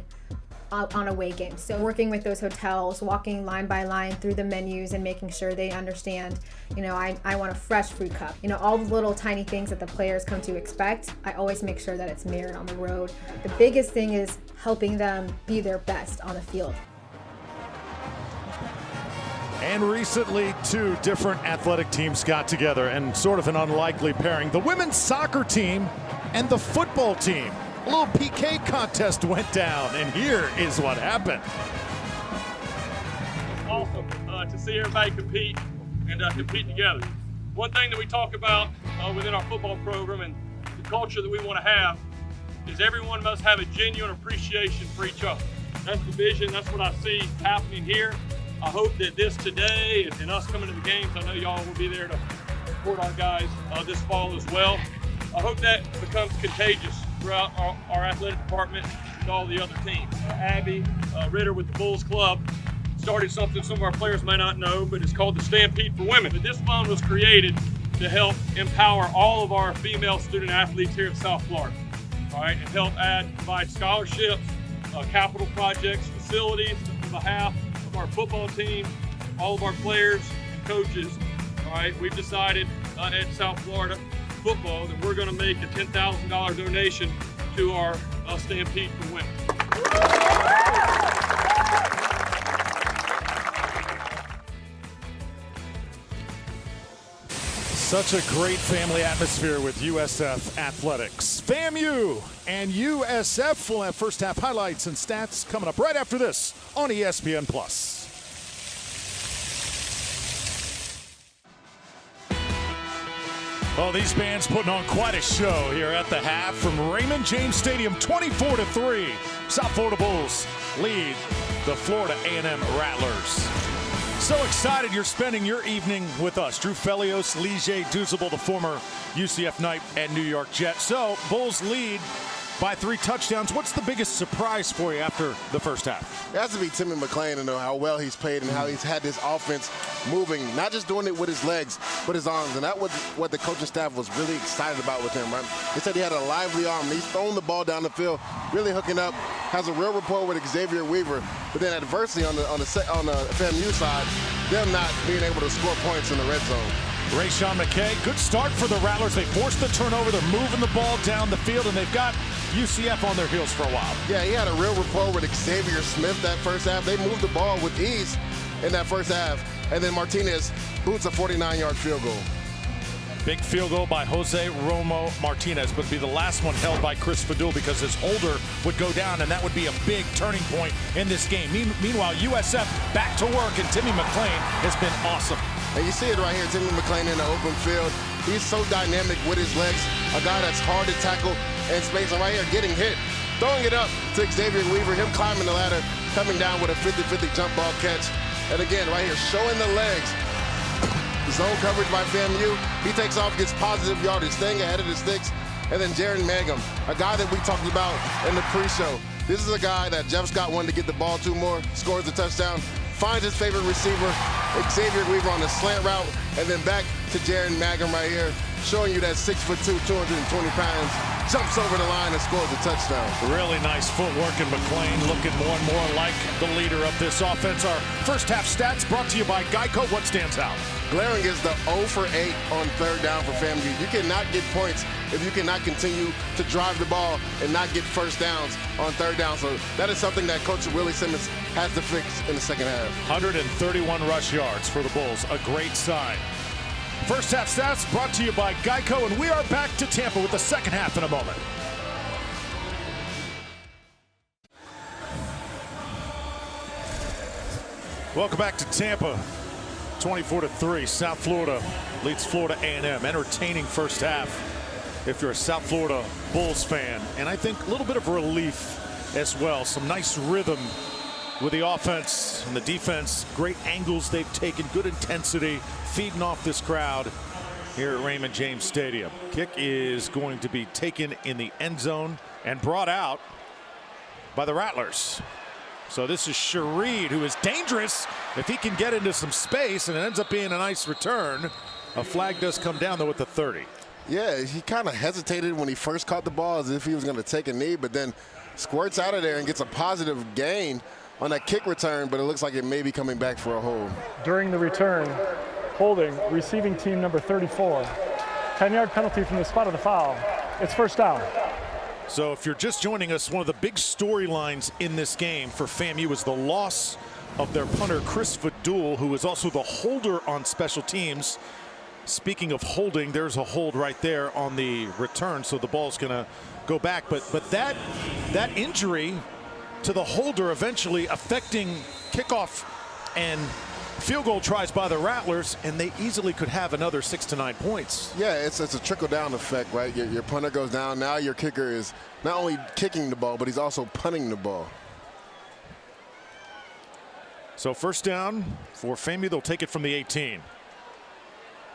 on away games. So working with those hotels, walking line by line through the menus and making sure they understand, you know, I want a fresh fruit cup. You know, all the little tiny things that the players come to expect, I always make sure that it's mirrored on the road. The biggest thing is helping them be their best on the field. And recently, 2 different athletic teams got together, and sort of an unlikely pairing. The women's soccer team and the football team. A little PK contest went down, and here is what happened. Awesome to see everybody compete and compete together. One thing that we talk about within our football program and the culture that we want to have is everyone must have a genuine appreciation for each other. That's the vision. That's what I see happening here. I hope that this today and us coming to the games, I know y'all will be there to support our guys this fall as well. I hope that becomes contagious throughout our athletic department and all the other teams. Abby Ritter with the Bulls Club started something some of our players may not know, but it's called the Stampede for Women. But this fund was created to help empower all of our female student athletes here at South Florida, all right, and help provide scholarships, capital projects, facilities on behalf of our football team, all of our players and coaches. All right, we've decided at South Florida football that we're going to make a $10,000 donation to our Stampede for Women. Such a great family atmosphere with USF Athletics. FAMU and USF will have first half highlights and stats coming up right after this on ESPN+. Well, these bands putting on quite a show here at the half from Raymond James Stadium, 24-3. South Florida Bulls lead the Florida A&M Rattlers. So excited you're spending your evening with us. Drew Felios, Lige Douzable, the former UCF Knight and New York Jet. So Bulls lead by 3 touchdowns. What's the biggest surprise for you after the first half? It has to be Timmy McClain to know how well he's played and how he's had this offense moving, not just doing it with his legs, but his arms. And that was what the coaching staff was really excited about with him, right? They said he had a lively arm. He's throwing the ball down the field, really hooking up, has a real rapport with Xavier Weaver. But then adversity on the FAMU side, them not being able to score points in the red zone. Rayshawn McKay, good start for the Rattlers. They forced the turnover. They're moving the ball down the field, and they've got UCF on their heels for a while. Yeah, he had a real rapport with Xavier Smith that first half. They moved the ball with ease in that first half. And then Martinez boots a 49-yard field goal. Big field goal by Jose Romo Martinez, but it'd be the last one held by Chris Fadul because his holder would go down, and that would be a big turning point in this game. Meanwhile, USF back to work, and Timmy McClain has been awesome. And you see it right here, Timmy McClain in the open field. He's so dynamic with his legs, a guy that's hard to tackle in space. And right here, getting hit, throwing it up to Xavier Weaver, him climbing the ladder, coming down with a 50-50 jump ball catch. And again, right here, showing the legs. Zone coverage by FAMU. He takes off, gets positive yardage, staying ahead of the sticks. And then Jaron Mangum, a guy that we talked about in the pre-show. This is a guy that Jeff Scott wanted to get the ball to more, scores a touchdown, finds his favorite receiver, Xavier Weaver on the slant route, and then back to Jaron Mangum right here, showing you that 6'2", 220 pounds, jumps over the line and scores a touchdown. Really nice footwork, and McClain looking more and more like the leader of this offense. Our first half stats brought to you by Geico. What stands out? Glaring is the 0 for 8 on third down for FAMU. You cannot get points if you cannot continue to drive the ball and not get first downs on third down. So that is something that Coach Willie Simmons has to fix in the second half. 131 rush yards for the Bulls, a great sign. First half stats brought to you by Geico, and we are back to Tampa with the second half in a moment. Welcome back to Tampa. 24-3, South Florida leads Florida A&M. Entertaining first half if you're a South Florida Bulls fan. And I think a little bit of relief as well. Some nice rhythm with the offense and the defense. Great angles they've taken, good intensity, feeding off this crowd here at Raymond James Stadium. Kick is going to be taken in the end zone and brought out by the Rattlers. So this is Shareed, who is dangerous if he can get into some space, and it ends up being a nice return. A flag does come down, though, at the 30. Yeah, he kind of hesitated when he first caught the ball as if he was going to take a knee, but then squirts out of there and gets a positive gain on that kick return, but it looks like it may be coming back for a hold. During the return, holding receiving team number 34. 10-yard penalty from the spot of the foul. It's first down. So if you're just joining us, one of the big storylines in this game for FAMU was the loss of their punter, Chris Vidul, who is also the holder on special teams. Speaking of holding, there's a hold right there on the return, so the ball's going to go back. But that injury to the holder eventually affecting kickoff and field goal tries by the Rattlers, and they easily could have another 6 to 9 points. Yeah, it's a trickle-down effect, right? Your punter goes down. Now your kicker is not only kicking the ball, but he's also punting the ball. So first down for FAMU. They'll take it from the 18.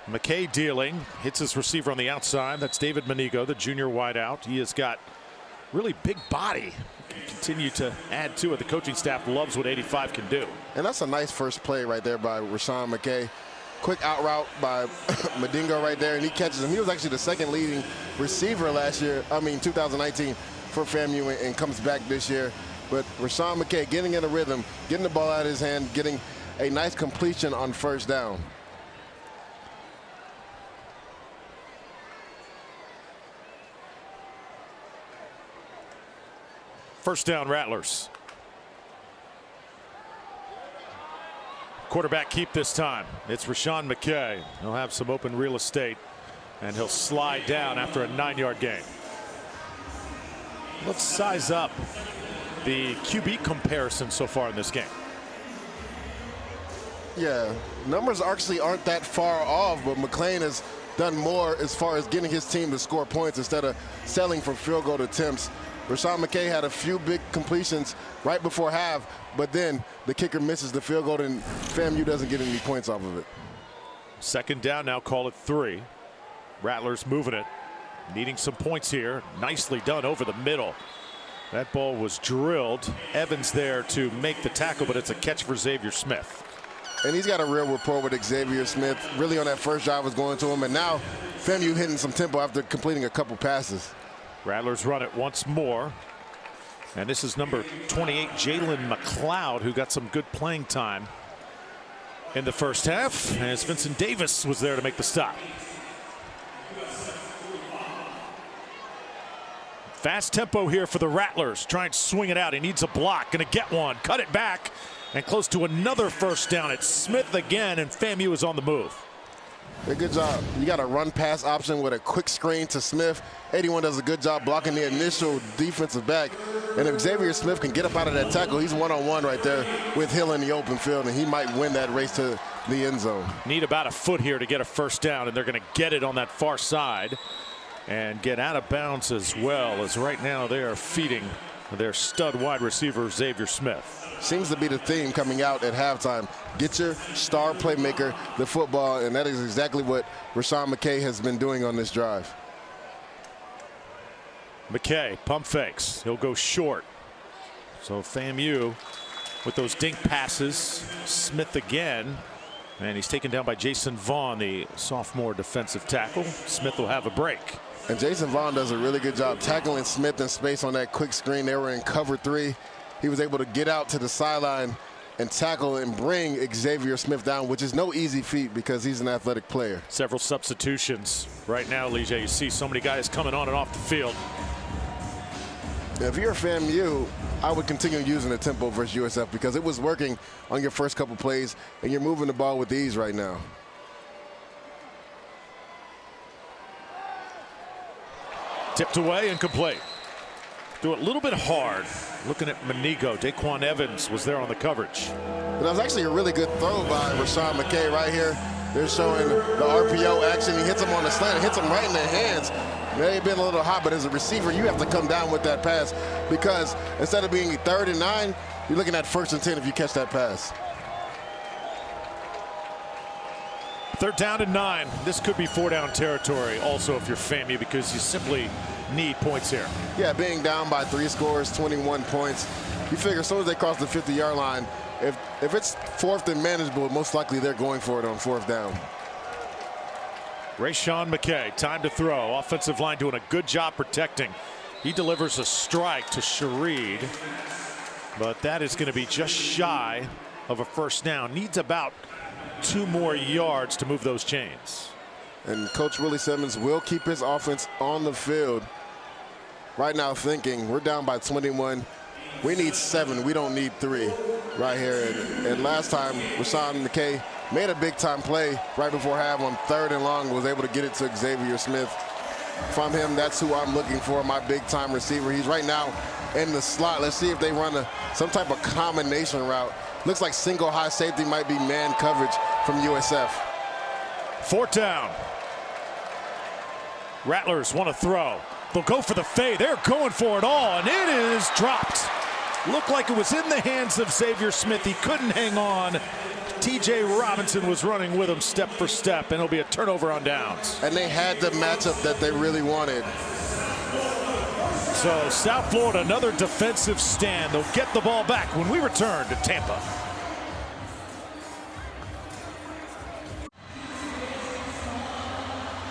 McKay dealing, hits his receiver on the outside. That's David Manigo, the junior wideout. He has got really big body. Continue to add to it. The coaching staff loves what 85 can do. And that's a nice first play right there by Rashawn McKay. Quick out route by Mandingo right there, and he catches him. He was actually the second leading receiver 2019 for FAMU, and comes back this year. But Rashawn McKay getting in a rhythm, getting the ball out of his hand, getting a nice completion on first down. First down, Rattlers. Quarterback keep this time. It's Rashawn McKay. He'll have some open real estate, and he'll slide down after a 9-yard gain. Let's size up the QB comparison so far in this game. Yeah, numbers actually aren't that far off, but McClain has done more as far as getting his team to score points instead of settling for field goal attempts. Rashawn McKay had a few big completions right before half, but then the kicker misses the field goal, and FAMU doesn't get any points off of it. Second down now, call it 3. Rattlers moving it, needing some points here. Nicely done over the middle. That ball was drilled. Evans there to make the tackle, but it's a catch for Xavier Smith. And he's got a real rapport with Xavier Smith. Really on that first drive was going to him, and now FAMU hitting some tempo after completing a couple passes. Rattlers run it once more. And this is number 28, Jalen McLeod, who got some good playing time in the first half, as Vincent Davis was there to make the stop. Fast tempo here for the Rattlers. Try and swing it out. He needs a block. Going to get one. Cut it back. And close to another first down. It's Smith again, and FAMU is on the move. Yeah, good job. You got a run-pass option with a quick screen to Smith. 81 does a good job blocking the initial defensive back. And if Xavier Smith can get up out of that tackle, he's one-on-one right there with Hill in the open field, and he might win that race to the end zone. Need about a foot here to get a first down, and they're going to get it on that far side and get out of bounds as well, as right now they are feeding their stud wide receiver, Xavier Smith. Seems to be the theme coming out at halftime. Get your star playmaker the football, and that is exactly what Rashawn McKay has been doing on this drive. McKay, pump fakes. He'll go short. So FAMU with those dink passes. Smith again. And he's taken down by Jason Vaughn, the sophomore defensive tackle. Smith will have a break. And Jason Vaughn does a really good job tackling Smith in space on that quick screen. They were in cover 3. He was able to get out to the sideline and tackle and bring Xavier Smith down, which is no easy feat because he's an athletic player. Several substitutions right now, Lige. You see so many guys coming on and off the field. If you're FAMU, I would continue using the tempo versus USF because it was working on your first couple plays, and you're moving the ball with ease right now. Tipped away, incomplete. Do it a little bit hard. Looking at Manigo, Daquan Evans was there on the coverage. But that was actually a really good throw by Rashawn McKay right here. They're showing the RPO action. He hits him on the slant, it hits him right in the hands. May have been a little hot, but as a receiver, you have to come down with that pass because instead of being 3rd and 9, you're looking at 1st and 10 if you catch that pass. 3rd down and 9. This could be 4-down territory also if you're FAMU because you simply need points here. Yeah, being down by 3 scores, 21 points. You figure as soon as they cross the 50-yard line, if it's 4th and manageable, most likely they're going for it on 4th down. Rayshawn McKay, time to throw. Offensive line doing a good job protecting. He delivers a strike to Shareed, but that is going to be just shy of a 1st down. Needs about 2 more yards to move those chains. And Coach Willie Simmons will keep his offense on the field. Right now thinking, we're down by 21. We need 7. We don't need 3 right here. And last time, Rashawn McKay made a big-time play right before half on 3rd and long, was able to get it to Xavier Smith. From him, that's who I'm looking for, my big-time receiver. He's right now in the slot. Let's see if they run some type of combination route. Looks like single high safety might be man coverage from USF. 4th down. Rattlers want to throw. They'll go for the fade. They're going for it all, and it is dropped. Looked like it was in the hands of Xavier Smith. He couldn't hang on. T.J. Robinson was running with him step for step, and it'll be a turnover on downs. And they had the matchup that they really wanted. So South Florida, another defensive stand. They'll get the ball back when we return to Tampa.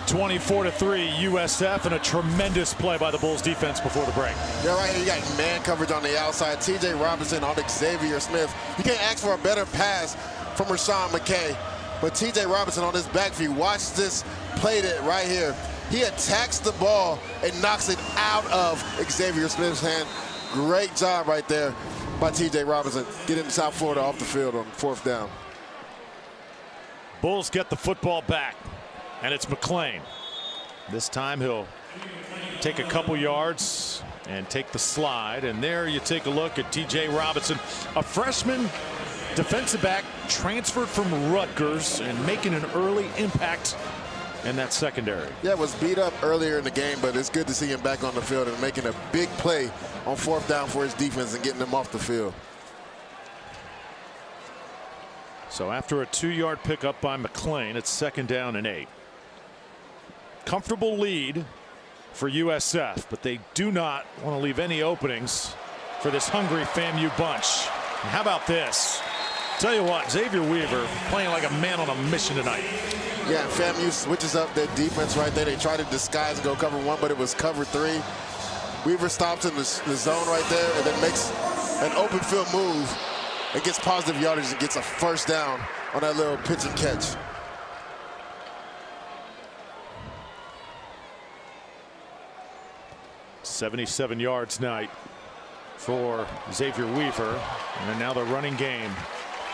(24-3) USF, and a tremendous play by the Bulls defense before the break. Yeah, right here you got man coverage on the outside. T.J. Robinson on Xavier Smith. You can't ask for a better pass from Rashawn McKay. But T.J. Robinson on this backfield, watch this play right here. He attacks the ball and knocks it out of Xavier Smith's hand. Great job right there by T.J. Robinson, getting South Florida off the field on 4th down. Bulls get the football back, and it's McClain. This time he'll take a couple yards and take the slide, and there you take a look at T.J. Robinson, a freshman defensive back transferred from Rutgers and making an early impact in that secondary. Yeah, was beat up earlier in the game, but it's good to see him back on the field and making a big play on 4th down for his defense and getting them off the field. So after a 2-yard pickup by McClain, it's 2nd down and 8. Comfortable lead for USF, but they do not want to leave any openings for this hungry FAMU bunch. And how about this? Tell you what, Xavier Weaver playing like a man on a mission tonight. Yeah, FAMU switches up their defense right there. They try to disguise and go cover 1, but it was cover 3. Weaver stops in the zone right there and then makes an open field move and gets positive yardage and gets a 1st down on that little pitch and catch. .77 yards night for Xavier Weaver, and now the running game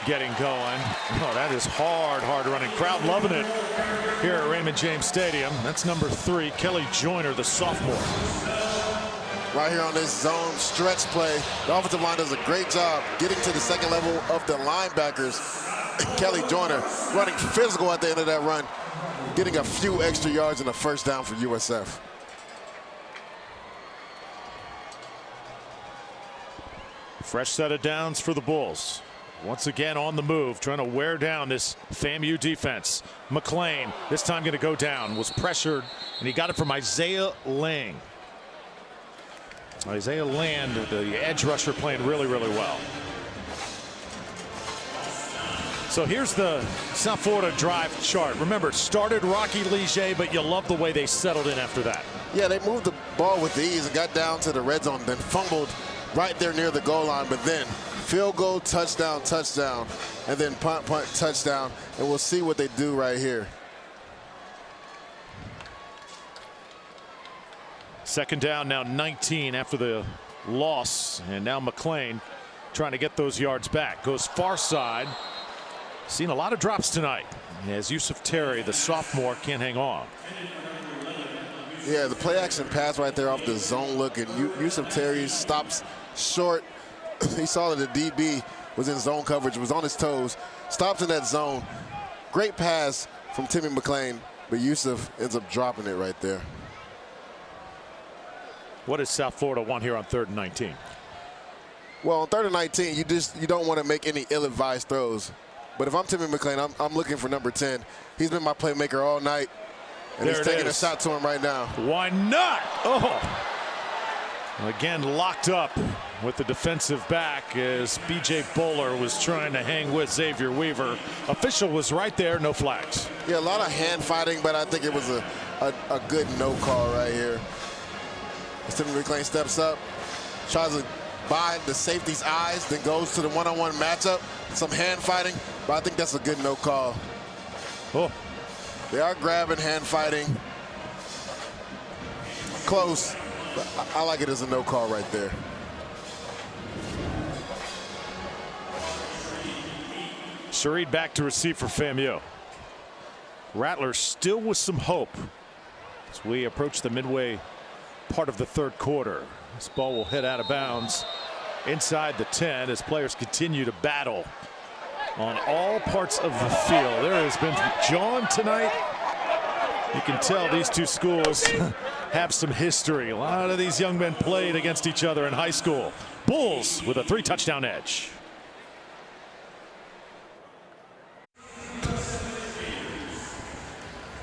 getting going. Oh, that is hard running. Crowd loving it here at Raymond James Stadium. That's number 3, Kelly Joyner, the sophomore. Right here on this zone stretch play, the offensive line does a great job getting to the 2nd level of the linebackers. Kelly Joyner running physical at the end of that run, getting a few extra yards and a 1st down for USF. Fresh set of downs for the Bulls. Once again on the move, trying to wear down this FAMU defense. McClain, this time going to go down, was pressured, and he got it from Isaiah Lang. Isaiah Land, the edge rusher, playing really, really well. So here's the South Florida drive chart. Remember, it started rocky Lige, but you love the way they settled in after that. Yeah, they moved the ball with ease and got down to the red zone, then fumbled right there near the goal line, but then field goal, touchdown, touchdown, and then punt, touchdown, and we'll see what they do right here. Second down, now 19 after the loss, and now McClain trying to get those yards back. Goes far side. Seen a lot of drops tonight as Yusuf Terry, the sophomore, can't hang on. Yeah, the play action pass right there off the zone look, and Yusuf Terry stops short. He saw that the DB was in zone coverage, was on his toes, stops in that zone. Great pass from Timmy McClain, but Yusuf ends up dropping it right there. What does South Florida want here on 3rd and 19? Well, on 3rd and 19, you don't want to make any ill-advised throws. But if I'm Timmy McClain, I'm looking for number 10. He's been my playmaker all night, and he's taking a shot to him right now. Why not? Oh, again locked up with the defensive back as B.J. Bowler was trying to hang with Xavier Weaver. Official was right there, no flags. Yeah, a lot of hand fighting, but I think it was a good no call right here. As Timmy McClain steps up, tries to buy the safety's eyes, then goes to the one-on-one matchup. Some hand fighting, but I think that's a good no call. Oh, they are grabbing, hand fighting. Close, but I like it as a no call right there. Shareed back to receive for FAMU. Rattlers still with some hope as we approach the midway part of the 3rd quarter. This ball will head out of bounds inside the 10 as players continue to battle on all parts of the field. There has been John tonight. You can tell these two schools have some history. A lot of these young men played against each other in high school. Bulls with a 3-touchdown edge.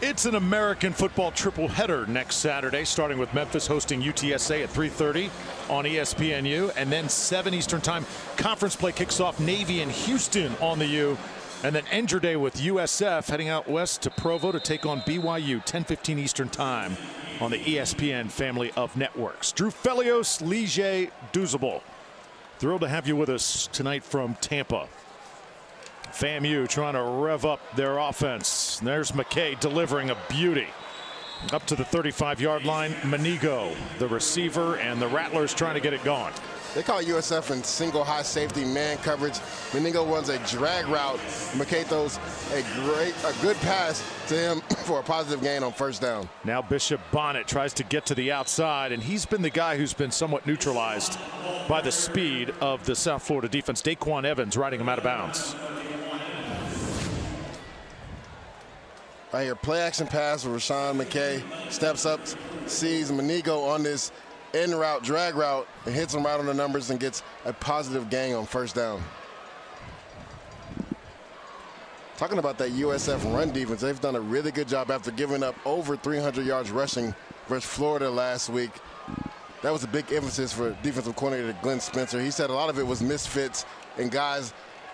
It's an American football triple header next Saturday, starting with Memphis hosting UTSA at 3:30 on ESPNU, and then 7 Eastern time. Conference play kicks off Navy and Houston on the U, and then Ender Day with USF heading out west to Provo to take on BYU 10:15 Eastern time on the ESPN family of networks. Drew Felios, Lige Duzable. Thrilled to have you with us tonight from Tampa. FAMU trying to rev up their offense. There's McKay delivering a beauty. Up to the 35-yard line, Manigo, the receiver, and the Rattlers trying to get it going. They call USF in single high safety man coverage. Manigo runs a drag route. McKay throws a good pass to him for a positive gain on 1st down. Now Bishop Bonnet tries to get to the outside, and he's been the guy who's been somewhat neutralized by the speed of the South Florida defense. Daquan Evans riding him out of bounds. Right here, play action pass with Rashawn McKay. Steps up, sees Manigo on this in route, drag route, and hits him right on the numbers and gets a positive gain on 1st down. Talking about that USF run defense, they've done a really good job after giving up over 300 yards rushing versus Florida last week. That was a big emphasis for defensive coordinator Glenn Spencer. He said a lot of it was misfits and guys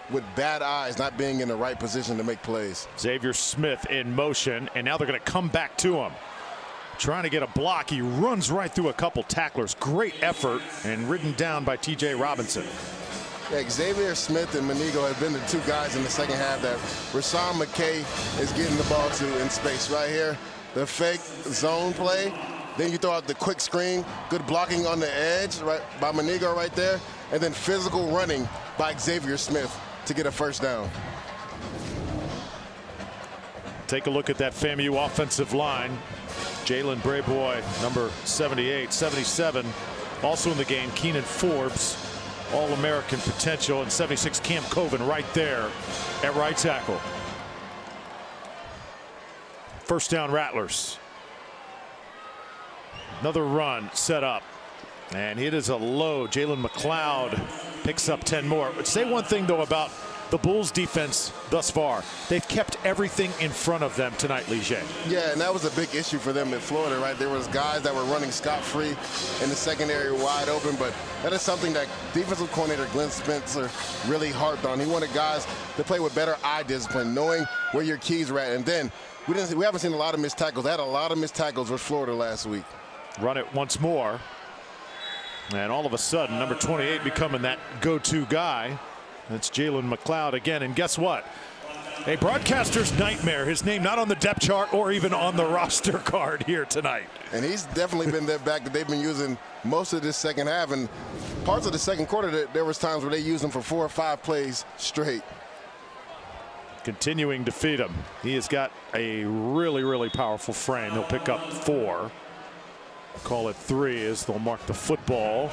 with bad eyes not being in the right position to make plays. Xavier Smith in motion, and now they're going to come back to him. Trying to get a block. He runs right through a couple tacklers. Great effort, and ridden down by TJ Robinson. Yeah, Xavier Smith and Manigo have been the two guys in the second half that Rashawn McKay is getting the ball to in space. Right here, the fake zone play. Then you throw out the quick screen. Good blocking on the edge right by Manigo right there. And then physical running by Xavier Smith to get a 1st down. Take a look at that FAMU offensive line. Jalen Brayboy, number 78, 77. Also in the game, Keenan Forbes, All-American potential, and 76, Cam Coven right there at right tackle. 1st down Rattlers. Another run set up, and it is a low. Jalen McLeod picks up 10 more. Say one thing though about the Bulls defense thus far. They've kept everything in front of them tonight, Lige. Yeah, and that was a big issue for them in Florida, right? There was guys that were running scot-free in the secondary wide open, but that is something that defensive coordinator Glenn Spencer really harped on. He wanted guys to play with better eye discipline, knowing where your keys were at. And then we haven't seen a lot of missed tackles. They had a lot of missed tackles with Florida last week. Run it once more. And all of a sudden, number 28 becoming that go-to guy. That's Jalen McLeod again. And guess what? A broadcaster's nightmare. His name not on the depth chart or even on the roster card here tonight. And he's definitely been that back that they've been using most of this second half. And parts of the second quarter, there was times where they used him for 4 or 5 plays straight. Continuing to feed him. He has got a really, really powerful frame. He'll pick up 4. Call it 3 as they'll mark the football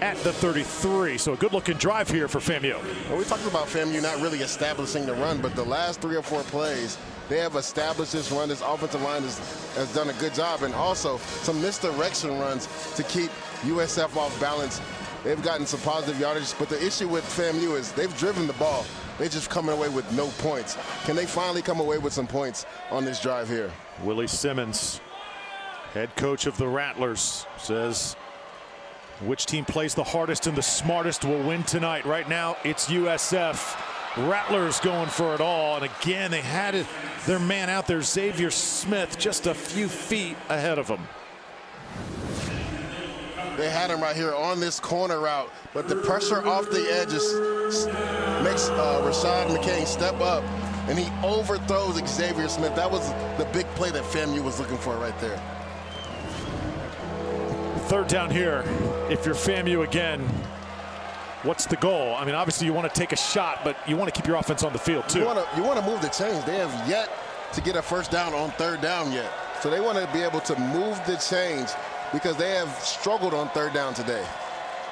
at the 33. So a good-looking drive here for FAMU. Well, we talked about FAMU not really establishing the run, but the last 3 or 4 plays, they have established this run. This offensive line has done a good job, and also some misdirection runs to keep USF off balance. They've gotten some positive yardage, but the issue with FAMU is they've driven the ball. They're just coming away with no points. Can they finally come away with some points on this drive here? Willie Simmons, head coach of the Rattlers, says which team plays the hardest and the smartest will win tonight. Right now, it's USF. Rattlers going for it all. And again, they had their man out there, Xavier Smith, just a few feet ahead of him. They had him right here on this corner route, but the pressure off the edges makes Rashad McCain step up, and he overthrows Xavier Smith. That was the big play that FAMU was looking for right there. Third down here. If you're FAMU again, what's the goal? I mean, obviously you want to take a shot, but you want to keep your offense on the field too. You want to move the chains. They have yet to get a first down on third down yet. So they want to be able to move the chains because they have struggled on third down today.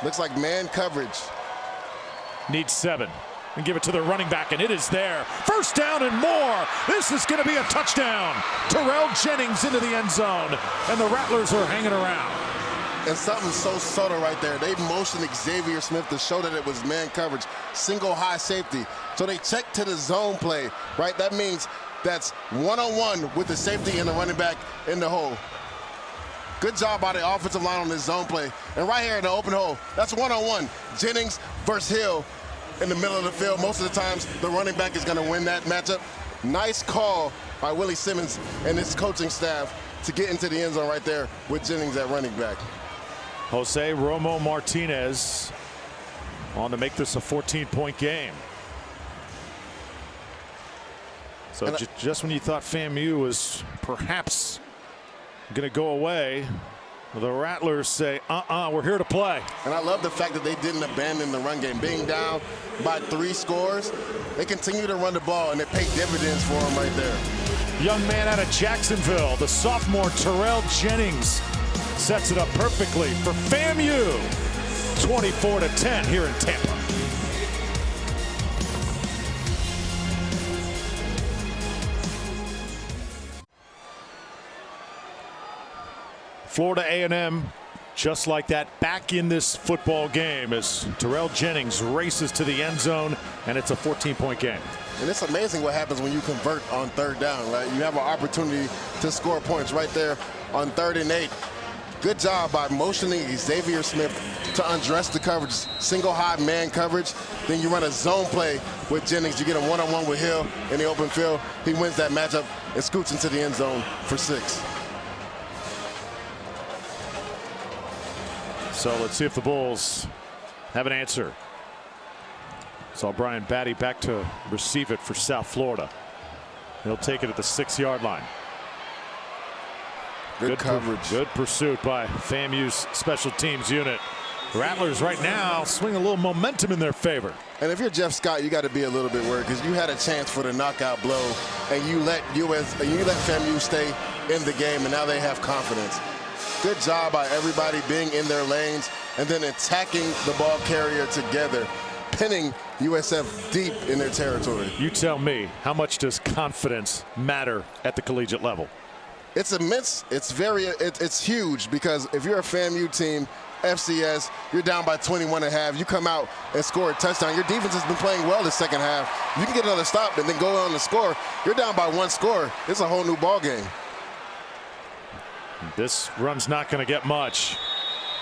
Looks like man coverage. Needs 7. And give it to the running back, and it is there. First down and more. This is going to be a touchdown. Terrell Jennings into the end zone, and the Rattlers are hanging around. And something so subtle right there. They motioned Xavier Smith to show that it was man coverage, single high safety. So they checked to the zone play, right? That means that's one-on-one with the safety and the running back in the hole. Good job by the offensive line on this zone play. And right here in the open hole, that's one-on-one. Jennings versus Hill in the middle of the field. Most of the times, the running back is going to win that matchup. Nice call by Willie Simmons and his coaching staff to get into the end zone right there with Jennings at running back. Jose Romo Martinez on to make this a 14-point game. So just when you thought FAMU was perhaps going to go away, the Rattlers say, we're here to play. And I love the fact that they didn't abandon the run game. Being down by 3 scores, they continue to run the ball, and it paid dividends for them right there. Young man out of Jacksonville, the sophomore Terrell Jennings, sets it up perfectly for FAMU. 24-10 here in Tampa. Florida A&M, just like that, back in this football game as Terrell Jennings races to the end zone, and it's a 14-point game. And it's amazing what happens when you convert on third down, right? You have an opportunity to score points right there on 3rd and 8. Good job by motioning Xavier Smith to undress the coverage, single high man coverage. Then you run a zone play with Jennings. You get a one-on-one with Hill in the open field. He wins that matchup and scoots into the end zone for 6. So let's see if the Bulls have an answer. Saw Brian Batty back to receive it for South Florida. He'll take it at the 6-yard line. Good coverage. Good pursuit by FAMU's special teams unit. Rattlers right now swing a little momentum in their favor. And if you're Jeff Scott, you got to be a little bit worried because you had a chance for the knockout blow, and you let FAMU stay in the game, and now they have confidence. Good job by everybody being in their lanes and then attacking the ball carrier together, pinning USF deep in their territory. You tell me, how much does confidence matter at the collegiate level? It's immense. It's huge because if you're a FAMU team, FCS, you're down by 21 and a half. You come out and score a touchdown. Your defense has been playing well this second half. You can get another stop and then go on to score. You're down by 1 score. It's a whole new ball game. This run's not going to get much,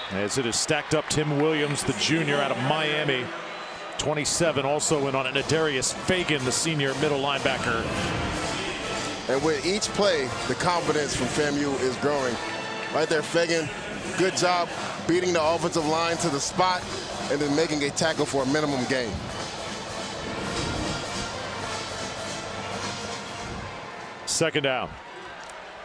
as it is stacked up. Tim Williams, the junior out of Miami, 27, also in on it. Adarius Fagan, the senior middle linebacker. And with each play, the confidence from FAMU is growing. Right there, Fagan, good job beating the offensive line to the spot and then making a tackle for a minimum gain. Second down.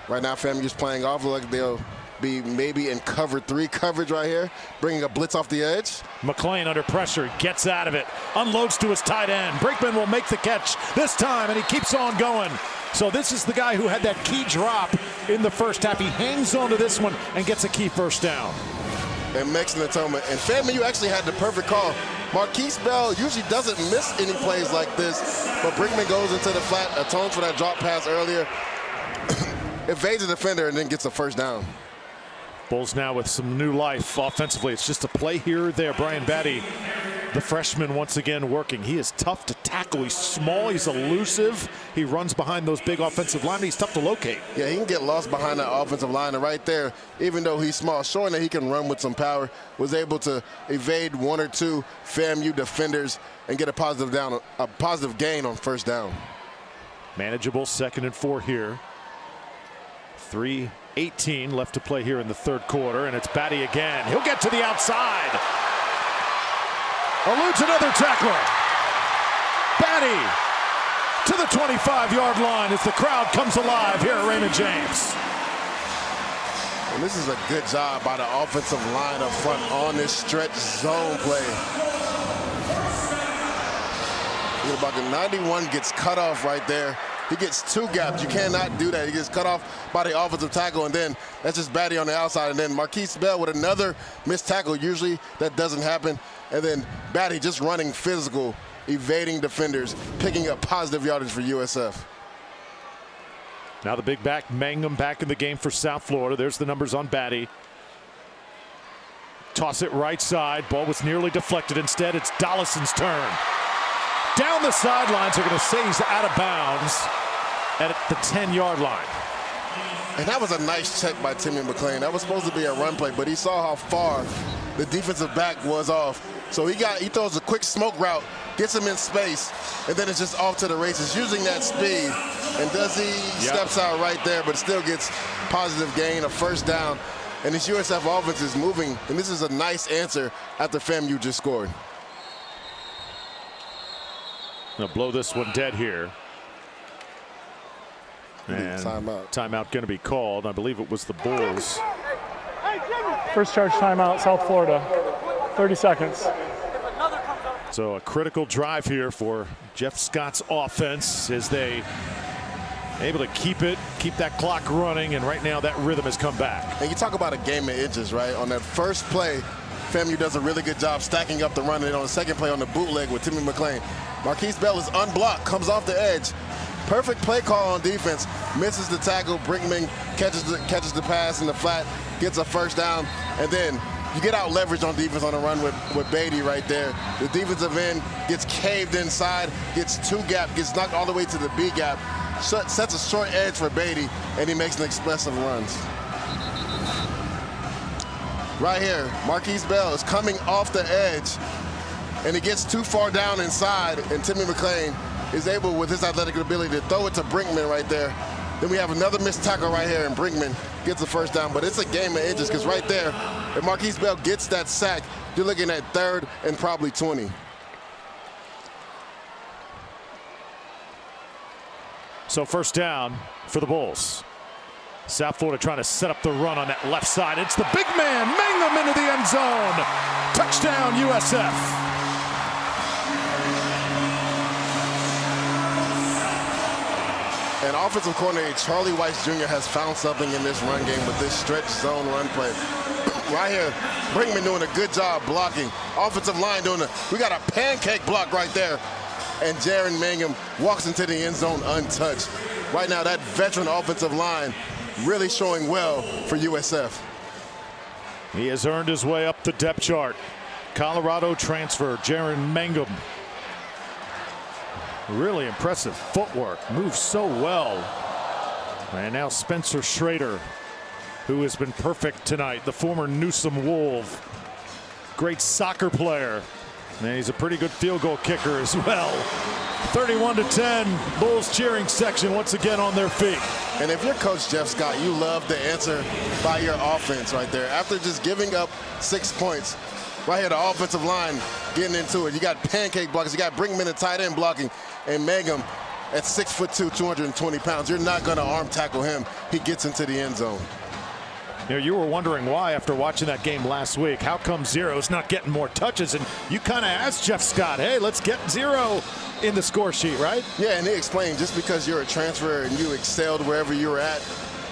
Right now, FAMU's playing off like they'll be maybe in cover 3 coverage right here, bringing a blitz off the edge. McClain under pressure, gets out of it, unloads to his tight end. Brinkman will make the catch this time, and he keeps on going. So this is the guy who had that key drop in the first half. He hangs on to this one and gets a key first down. And makes an atonement. And FAMU actually had the perfect call. Marquise Bell usually doesn't miss any plays like this, but Brinkman goes into the flat, atones for that drop pass earlier, evades the defender, and then gets a first down. Bulls now with some new life offensively. It's just a play here or there. Brian Batty, the freshman, once again working. He is tough to tackle. He's small. He's elusive. He runs behind those big offensive linemen. He's tough to locate. Yeah, he can get lost behind that offensive line. And right there, even though he's small, showing that he can run with some power, was able to evade 1 or 2 FAMU defenders and get a positive gain on first down. Manageable 2nd and 4 here. 3:18 left to play here in the third quarter, and it's Batty again. He'll get to the outside. Eludes another tackler. Batty to the 25-yard line as the crowd comes alive here at Raymond James. And this is a good job by the offensive line up front on this stretch zone play. About 91 gets cut off right there. He gets 2 gaps. You cannot do that. He gets cut off by the offensive tackle, and then that's just Batty on the outside. And then Marquise Bell with another missed tackle. Usually that doesn't happen. And then Batty just running physical, evading defenders, picking up positive yardage for USF. Now the big back, Mangum, back in the game for South Florida. There's the numbers on Batty. Toss it right side. Ball was nearly deflected. Instead, it's Dollison's turn. Down the sidelines, they're going to say he's out of bounds at the 10-yard line. And that was a nice check by Timmy McClain. That was supposed to be a run play, but he saw how far the defensive back was off. So he throws a quick smoke route, gets him in space, and then it's just off to the races, using that speed. And steps out right there, but still gets positive gain, a first down. And this USF offense is moving, and this is a nice answer after FAMU just scored. Gonna blow this one dead here. And timeout going to be called. I believe it was the Bulls. First charge timeout, South Florida. 30 seconds. So a critical drive here for Jeff Scott's offense as they able to keep that clock running, and right now that rhythm has come back. And you talk about a game of inches, right? On that first play, FAMU does a really good job stacking up the run, and on the second play on the bootleg with Timmy McClain, Marquise Bell is unblocked, comes off the edge. Perfect play call on defense, misses the tackle. Brinkman catches the pass in the flat, gets a first down, and then you get out leverage on defense on the run with Beatty right there. The defensive end gets caved inside, gets 2 gap, gets knocked all the way to the B gap, sets a short edge for Beatty, and he makes an explosive runs. Right here, Marquise Bell is coming off the edge, and he gets too far down inside, and Timmy McClain is able, with his athletic ability, to throw it to Brinkman right there. Then we have another missed tackle right here, and Brinkman gets the first down. But it's a game of inches, because right there, if Marquise Bell gets that sack, you're looking at 3rd and probably 20. So first down for the Bulls. South Florida trying to set up the run on that left side. It's the big man, Mangum, into the end zone. Touchdown, USF. And offensive coordinator Charlie Weiss Jr. has found something in this run game with this stretch zone run play. Right here, Brinkman doing a good job blocking. Offensive line we got a pancake block right there. And Jaron Mangum walks into the end zone untouched. Right now, that veteran offensive line really showing well for USF. He has earned his way up the depth chart. Colorado transfer Jaron Mangum. Really impressive footwork, moves so well. And now Spencer Schrader, who has been perfect tonight, the former Newsom Wolf. Great soccer player. And he's a pretty good field goal kicker as well. 31-10, Bulls cheering section once again on their feet. And if you're Coach Jeff Scott, you love the answer by your offense right there. After just giving up 6 points, right here, the offensive line getting into it. You got pancake blockers, you got Brinkman and tight end blocking, and Mangum at 6'2", 220 pounds. You're not going to arm tackle him. He gets into the end zone. You know, you were wondering why after watching that game last week. How come Zero's not getting more touches? And you kind of asked Jeff Scott, hey, let's get Zero in the score sheet, right? Yeah, and he explained just because you're a transfer and you excelled wherever you were at,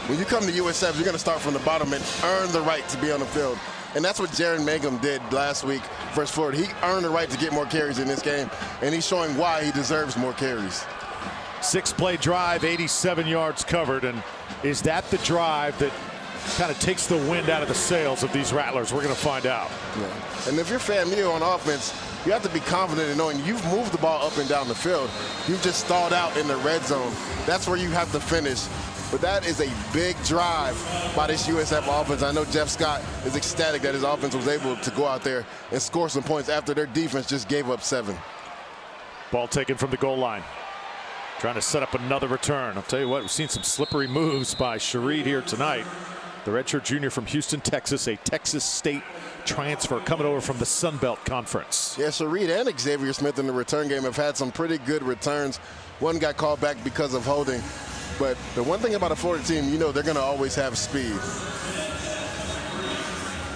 when you come to USF, you're going to start from the bottom and earn the right to be on the field. And that's what Jaron Mangum did last week versus Florida. He earned the right to get more carries in this game, and he's showing why he deserves more carries. 6-play drive, 87 yards covered. And is that the drive that kind of takes the wind out of the sails of these Rattlers? We're going to find out. Yeah. And if you're FAMU on offense, you have to be confident in knowing you've moved the ball up and down the field. You've just stalled out in the red zone. That's where you have to finish. But that is a big drive by this USF offense. I know Jeff Scott is ecstatic that his offense was able to go out there and score some points after their defense just gave up 7. Ball taken from the goal line. Trying to set up another return. I'll tell you what, we've seen some slippery moves by Shareed here tonight. The redshirt junior from Houston, Texas, a Texas State transfer coming over from the Sun Belt Conference. Yeah, Shareed and Xavier Smith in the return game have had some pretty good returns. One got called back because of holding. But the one thing about a Florida team, you know they're going to always have speed.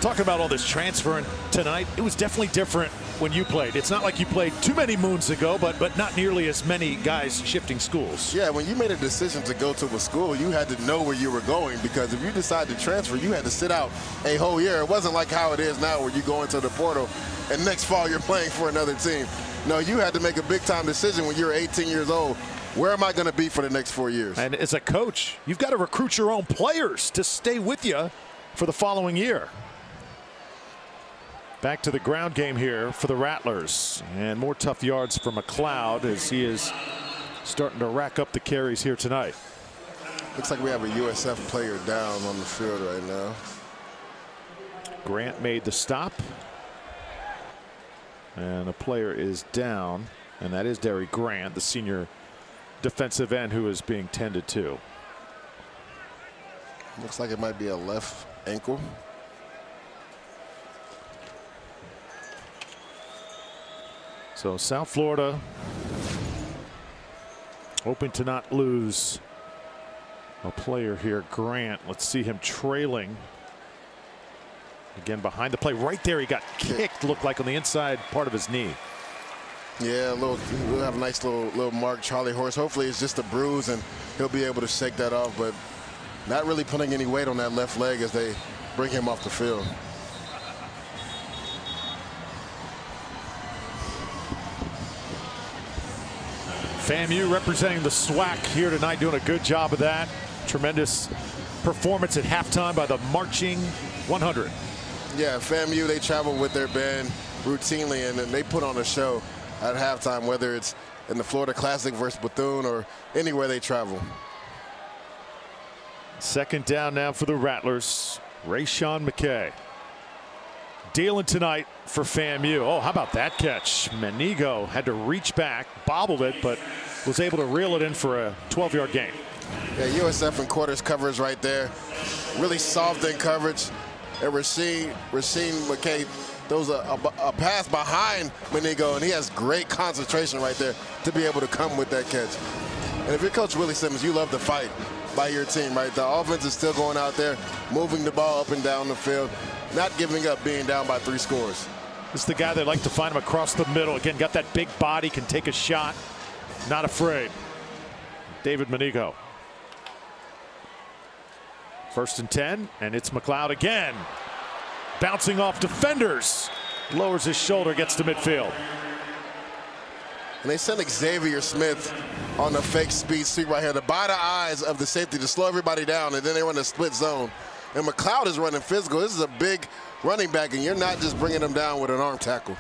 Talking about all this transferring tonight, it was definitely different when you played. It's not like you played too many moons ago, but not nearly as many guys shifting schools. Yeah, when you made a decision to go to a school, you had to know where you were going, because if you decided to transfer, you had to sit out a whole year. It wasn't like how it is now where you go into the portal and next fall you're playing for another team. No, you had to make a big-time decision when you were 18 years old. Where am I going to be for the next 4 years? And as a coach, you've got to recruit your own players to stay with you for the following year. Back to the ground game here for the Rattlers. And more tough yards for McLeod as he is starting to rack up the carries here tonight. Looks like we have a USF player down on the field right now. Grant made the stop. And a player is down. And that is Derry Grant, the senior defensive end who is being tended to. Looks like it might be a left ankle. So South Florida hoping to not lose a player here. Grant, let's see him trailing. Again behind the play. Right there he got kicked, looked like on the inside part of his knee. Yeah, we'll have a nice little mark, Charlie Horse. Hopefully it's just a bruise and he'll be able to shake that off, but not really putting any weight on that left leg as they bring him off the field. FAMU representing the SWAC here tonight, doing a good job of that. Tremendous performance at halftime by the Marching 100. Yeah, FAMU, they travel with their band routinely, and they put on a show at halftime, whether it's in the Florida Classic versus Bethune or anywhere they travel. Second down now for the Rattlers. Rayshawn McKay dealing tonight for FAMU. Oh, how about that catch? Menigo had to reach back, bobbled it, but was able to reel it in for a 12-yard gain. Yeah, USF in quarters coverage right there. Really soft in coverage. And Rasheen McKay throws a pass behind Menigo, and he has great concentration right there to be able to come with that catch. And if you're Coach Willie Simmons, you love the fight by your team, right? The offense is still going out there, moving the ball up and down the field, not giving up being down by 3 scores. This is the guy they like to find him across the middle. Again, got that big body, can take a shot, not afraid. David Menigo. 1st and 10, and it's McLeod again. Bouncing off defenders. Lowers his shoulder, gets to midfield. And they sent Xavier Smith on the fake speed sweep right here to buy the eyes of the safety to slow everybody down, and then they run a split zone. And McLeod is running physical. This is a big running back, and you're not just bringing him down with an arm tackle.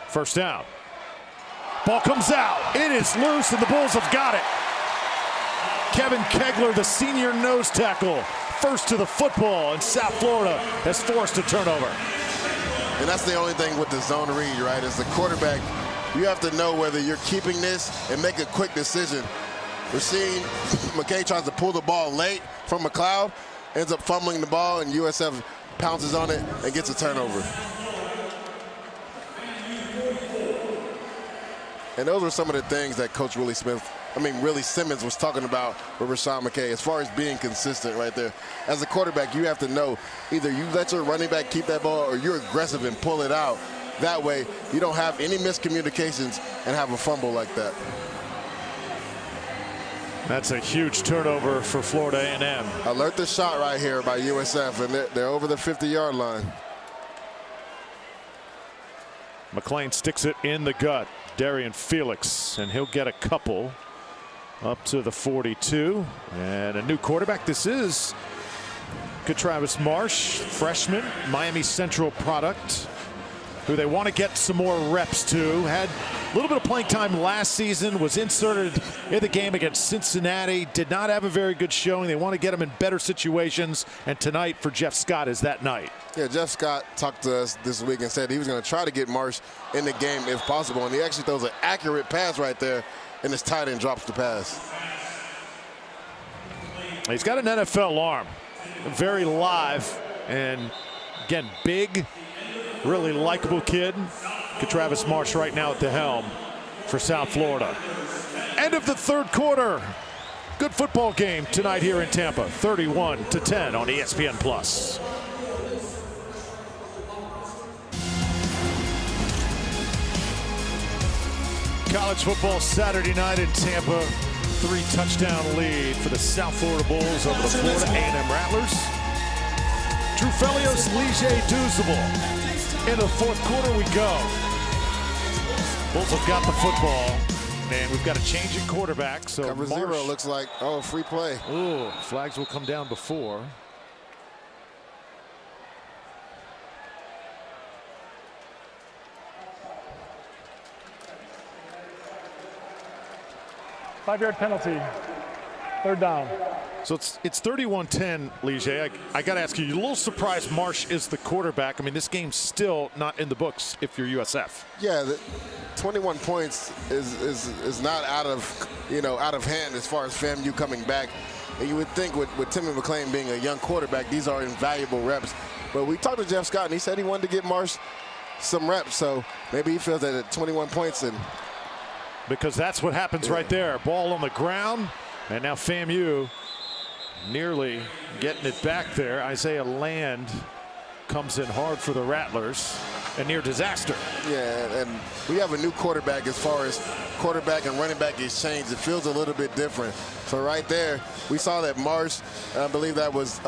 First down. Ball comes out. It is loose, and the Bulls have got it. Kevin Kegler, the senior nose tackle, first to the football, and South Florida has forced a turnover. And that's the only thing with the zone read, right? As the quarterback, you have to know whether you're keeping this and make a quick decision. We're seeing McKay tries to pull the ball late from McLeod, ends up fumbling the ball, and USF pounces on it and gets a turnover. And those were some of the things that Coach Willie Simmons was talking about with Rashawn McKay as far as being consistent right there. As a quarterback, you have to know either you let your running back keep that ball or you're aggressive and pull it out. That way, you don't have any miscommunications and have a fumble like that. That's a huge turnover for Florida A&M. Alert the shot right here by USF, and they're over the 50-yard line. McLean sticks it in the gut. Darian Felix, and he'll get a couple up to the 42. And a new quarterback. This is Travis Marsh, freshman, Miami Central product, who they want to get some more reps to. Had a little bit of playing time last season, was inserted in the game against Cincinnati, did not have a very good showing. They want to get him in better situations, and tonight for Jeff Scott is that night. Yeah, Jeff Scott talked to us this week and said he was going to try to get Marsh in the game if possible, and he actually throws an accurate pass right there, and his tight end drops the pass. He's got an NFL arm, very live, and again, big, really likable kid. Travis Marsh right now at the helm for South Florida. End of the third quarter. Good football game tonight here in Tampa. 31-10 on ESPN+. College football Saturday night in Tampa. 3-touchdown lead for the South Florida Bulls over the Florida A&M Rattlers. Trufelios Lige-Duzable. In the fourth quarter we go. Bulls have got the football, and we've got a change at quarterback. So Cover zero looks like, oh, free play. Ooh, flags will come down before. Five-yard penalty. Third down. So it's 31-10, Lige. I got to ask you, you're a little surprised Marsh is the quarterback. I mean, this game's still not in the books if you're USF. Yeah, 21 points is not out of hand as far as FAMU coming back. And you would think with Timmy McLean being a young quarterback, these are invaluable reps. But we talked to Jeff Scott, and he said he wanted to get Marsh some reps. So maybe he feels that at 21 points. Because that's what happens right there. Ball on the ground, and now FAMU nearly getting it back there. Isaiah Land comes in hard for the Rattlers. A near disaster. Yeah, and we have a new quarterback as far as quarterback and running back exchange. It feels a little bit different. So right there, we saw that Marsh, I believe that was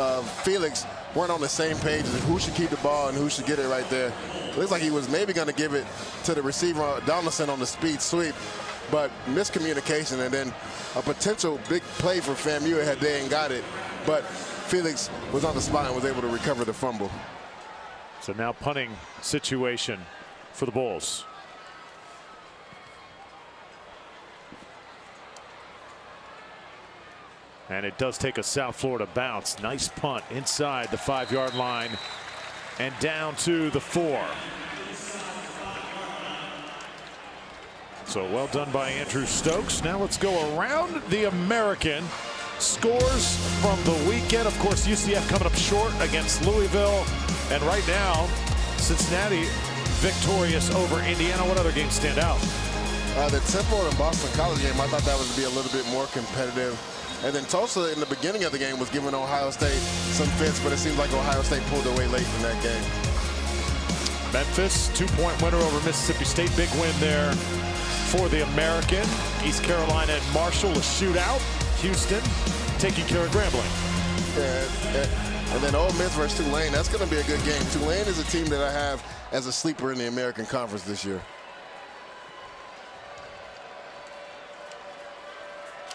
Felix, weren't on the same page as who should keep the ball and who should get it right there. It looks like he was maybe going to give it to the receiver, Donaldson, on the speed sweep, but miscommunication, and then a potential big play for FAMU had they ain't got it. But Felix was on the spot and was able to recover the fumble. So now punting situation for the Bulls. And it does take a South Florida bounce. Nice punt inside the 5-yard line and down to the 4. So well done by Andrew Stokes. Now let's go around the American. Scores from the weekend. Of course, UCF coming up short against Louisville. And right now, Cincinnati victorious over Indiana. What other games stand out? The Temple and Boston College game, I thought that would be a little bit more competitive. And then Tulsa in the beginning of the game was giving Ohio State some fits, but it seems like Ohio State pulled away late in that game. Memphis, 2-point winner over Mississippi State. Big win there for the American. East Carolina and Marshall, a shootout. Houston taking care of Grambling. Yeah, and then Ole Miss versus Tulane. That's going to be a good game. Tulane is a team that I have as a sleeper in the American Conference this year.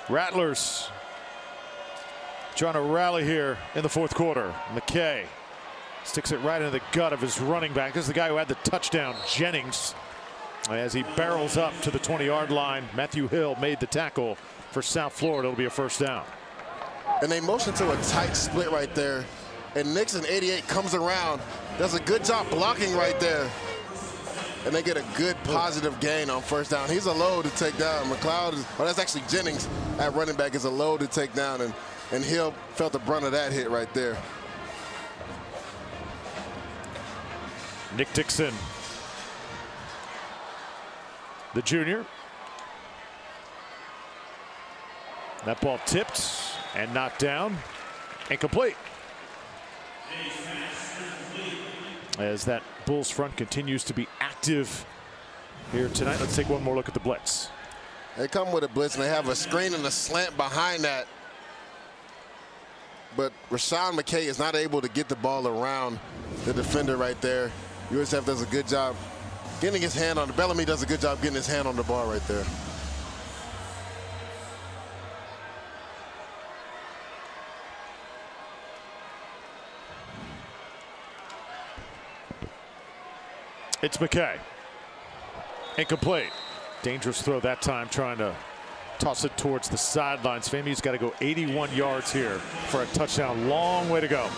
Rattlers trying to rally here in the fourth quarter. McKay sticks it right into the gut of his running back. This is the guy who had the touchdown, Jennings. As he barrels up to the 20-yard line, Matthew Hill made the tackle for South Florida. It'll be a first down. And they motion to a tight split right there. And Nixon, 88, comes around, does a good job blocking right there. And they get a good positive gain on first down. He's a load to take down. McLeod is, well, that's actually Jennings at running back, is a load to take down. And Hill felt the brunt of that hit right there. Nick Dixon, the junior. That ball tipped and knocked down. Incomplete. As that Bulls front continues to be active here tonight. Let's take one more look at the blitz. They come with a blitz and they have a screen and a slant behind that. But Rashawn McKay is not able to get the ball around the defender right there. USF does a good job getting his hand on the Bellamy does a good job getting his hand on the ball right there. It's McKay. Incomplete. Dangerous throw that time, trying to toss it towards the sidelines. FAMU's got to go 81 yards here for a touchdown. Long way to go.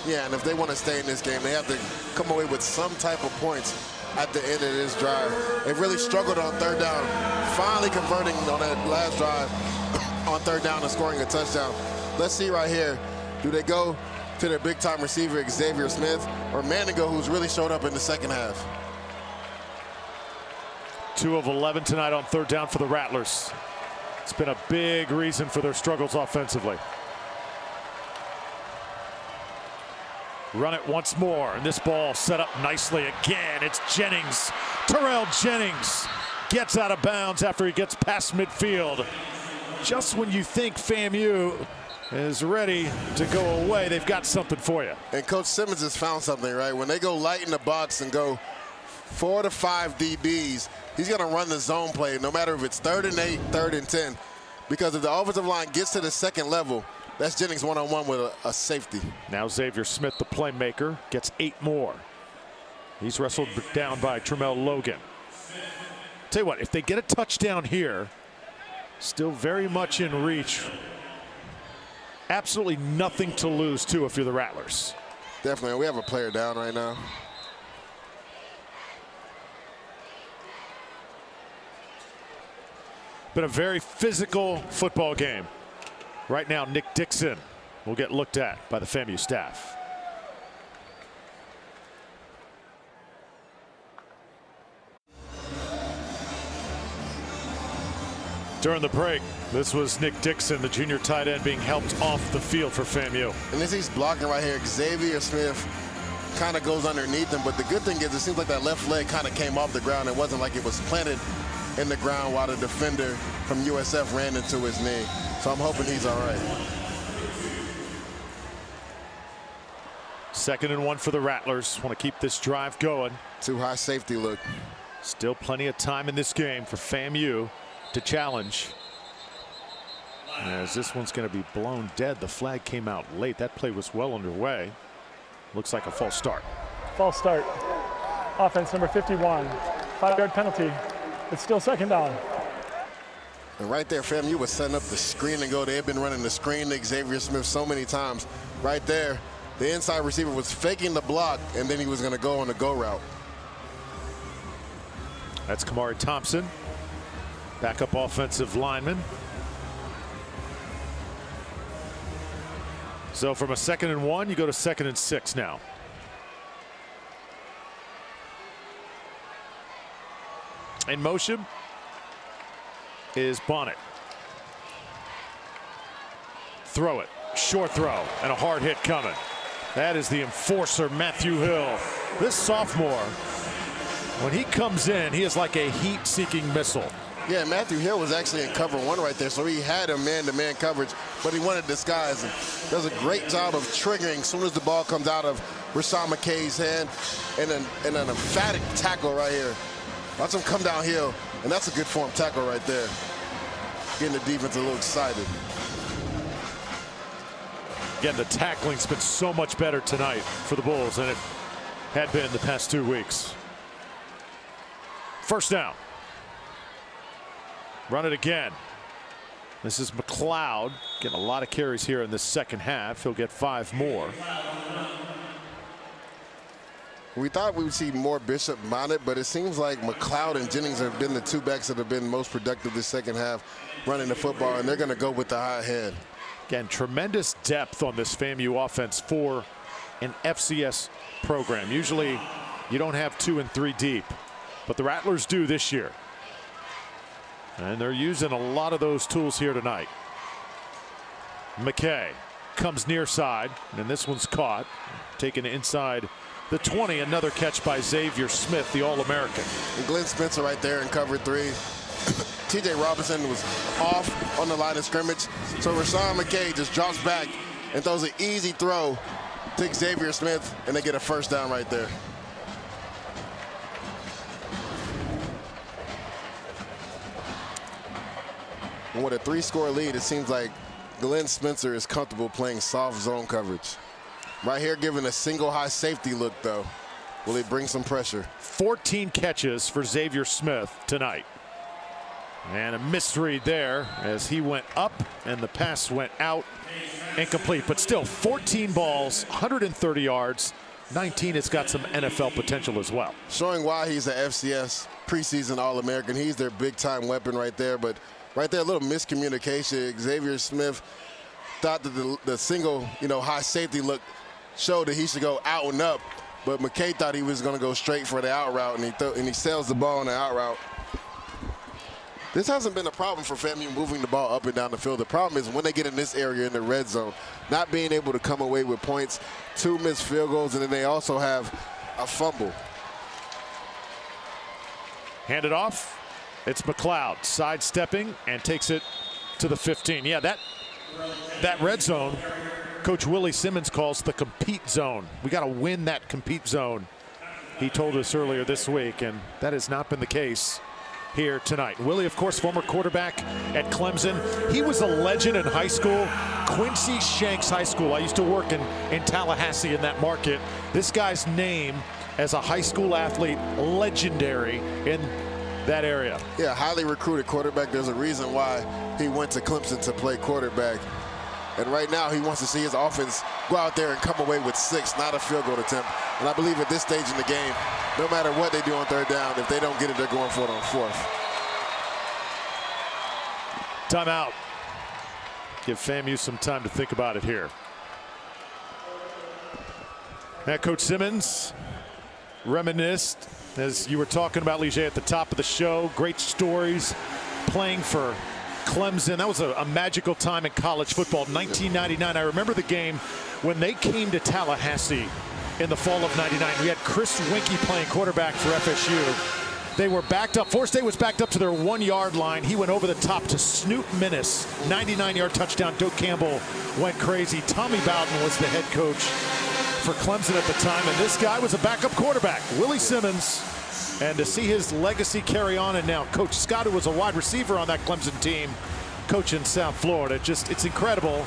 Yeah, and if they want to stay in this game, they have to come away with some type of points at the end of this drive. They've really struggled on third down, finally converting on that last drive on third down and scoring a touchdown. Let's see right here. Do they go to their big-time receiver, Xavier Smith, or Manigo, who's really showed up in the second half? 2 of 11 tonight on third down for the Rattlers. It's been a big reason for their struggles offensively. Run it once more, and this ball set up nicely again. It's Jennings. Terrell Jennings gets out of bounds after he gets past midfield. Just when you think FAMU is ready to go away, they've got something for you. And Coach Simmons has found something, right? When they go light in the box and go 4 to 5 DBs, he's going to run the zone play, no matter if it's 3rd and 8, 3rd and 10. Because if the offensive line gets to the second level, that's Jennings one-on-one with a safety. Now Xavier Smith, the playmaker, gets 8 more. He's wrestled down by Tramel Logan. Tell you what, if they get a touchdown here, still very much in reach. Absolutely nothing to lose, too, if you're the Rattlers. Definitely. We have a player down right now. Been a very physical football game. Right now, Nick Dixon will get looked at by the FAMU staff. During the break, this was Nick Dixon, the junior tight end, being helped off the field for FAMU. And as he's blocking right here, Xavier Smith kind of goes underneath him. But the good thing is it seems like that left leg kind of came off the ground. It wasn't like it was planted in the ground while the defender from USF ran into his knee. So I'm hoping he's all right. 2nd and 1 for the Rattlers. Want to keep this drive going. Too high safety look. Still plenty of time in this game for FAMU to challenge. As this one's going to be blown dead. The flag came out late. That play was well underway. Looks like a false start. False start. Offense number 51. 5-yard penalty. It's still 2nd down. And right there, FAMU was setting up the screen and go. They had been running the screen to Xavier Smith so many times. Right there, the inside receiver was faking the block, and then he was going to go on the go route. That's Kamari Thompson, backup offensive lineman. So from a 2nd and 1, you go to 2nd and 6 now. In motion is Bonnet. Throw it. Short throw and a hard hit coming. That is the enforcer, Matthew Hill. This sophomore, when he comes in, he is like a heat-seeking missile. Yeah, Matthew Hill was actually in cover 1 right there, so he had a man-to-man coverage, but he wanted disguise. And does a great job of triggering as soon as the ball comes out of Rashawn McKay's hand, and an emphatic tackle right here. Watch him come downhill, and that's a good form tackle right there. getting the defense a little excited. Again, the tackling's been so much better tonight for the Bulls than it had been the past 2 weeks. First down. Run it again. This is McLeod getting a lot of carries here in the second half. He'll get 5 more. We thought we would see more Bishop mounted, but it seems like McLeod and Jennings have been the 2 backs that have been most productive this second half running the football, and they're going to go with the high head. Again, tremendous depth on this FAMU offense for an FCS program. Usually you don't have 2 and 3 deep, but the Rattlers do this year. And they're using a lot of those tools here tonight. McKay comes near side, and this one's caught. Taken inside the 20. Another catch by Xavier Smith, the All-American. And Glenn Spencer right there in cover 3. TJ Robinson was off on the line of scrimmage. So Rashawn McKay just drops back and throws an easy throw to Xavier Smith, and they get a first down right there. And with a 3-score lead, it seems like Glenn Spencer is comfortable playing soft zone coverage. Right here, giving a single high safety look, though. Will he bring some pressure? 14 catches for Xavier Smith tonight. And a misread there as he went up and the pass went out. Incomplete, but still 14 balls, 130 yards. 19, it's got some NFL potential as well. Showing why he's an FCS preseason All-American. He's their big-time weapon right there, but right there, a little miscommunication. Xavier Smith thought that the single, high safety look showed that he should go out and up, but McKay thought he was going to go straight for the out route, and he sails the ball on the out route. This hasn't been a problem for FAMU moving the ball up and down the field. The problem is when they get in this area in the red zone, not being able to come away with points, 2 missed field goals, and then they also have a fumble. Hand it off. It's McLeod sidestepping and takes it to the 15. Yeah, that red zone, Coach Willie Simmons calls the compete zone. We got to win that compete zone, he told us earlier this week, and that has not been the case here tonight. Willie, of course, former quarterback at Clemson. He was a legend in high school. Quincy Shanks High School. I used to work in Tallahassee in that market. This guy's name as a high school athlete, legendary in that area. Yeah, highly recruited quarterback. There's a reason why he went to Clemson to play quarterback. And right now he wants to see his offense go out there and come away with 6, not a field goal attempt. And I believe at this stage in the game, no matter what they do on 3rd down, if they don't get it, they're going for it on 4th. Timeout. Give FAMU some time to think about it here. Now, Coach Simmons reminisced, as you were talking about, Lige, at the top of the show. Great stories playing for Clemson. That was a magical time in college football. 1999. I remember the game when they came to Tallahassee in the fall of '99. We had Chris Winkie playing quarterback for FSU. They were backed up. Florida State was backed up to their 1-yard line. He went over the top to Snoop Minnis. 99-yard touchdown. Doak Campbell went crazy. Tommy Bowden was the head coach for Clemson at the time, and this guy was a backup quarterback, Willie Simmons. And to see his legacy carry on, and now Coach Scott, who was a wide receiver on that Clemson team, coaching South Florida. It's incredible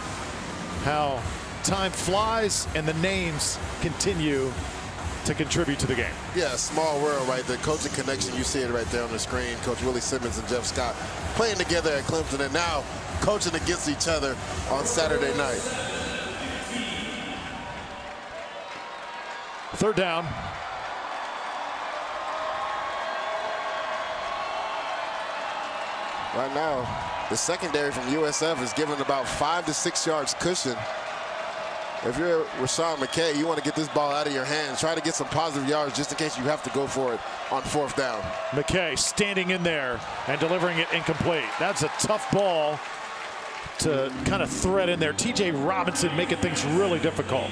how time flies and the names continue to contribute to the game. Yeah, small world, right? The coaching connection, you see it right there on the screen. Coach Willie Simmons and Jeff Scott playing together at Clemson and now coaching against each other on Saturday night. 3rd down. Right now, the secondary from USF is giving about 5 to 6 yards cushion. If you're Rashawn McKay, you want to get this ball out of your hands. Try to get some positive yards just in case you have to go for it on 4th down. McKay standing in there and delivering it incomplete. That's a tough ball to kind of thread in there. TJ Robinson making things really difficult.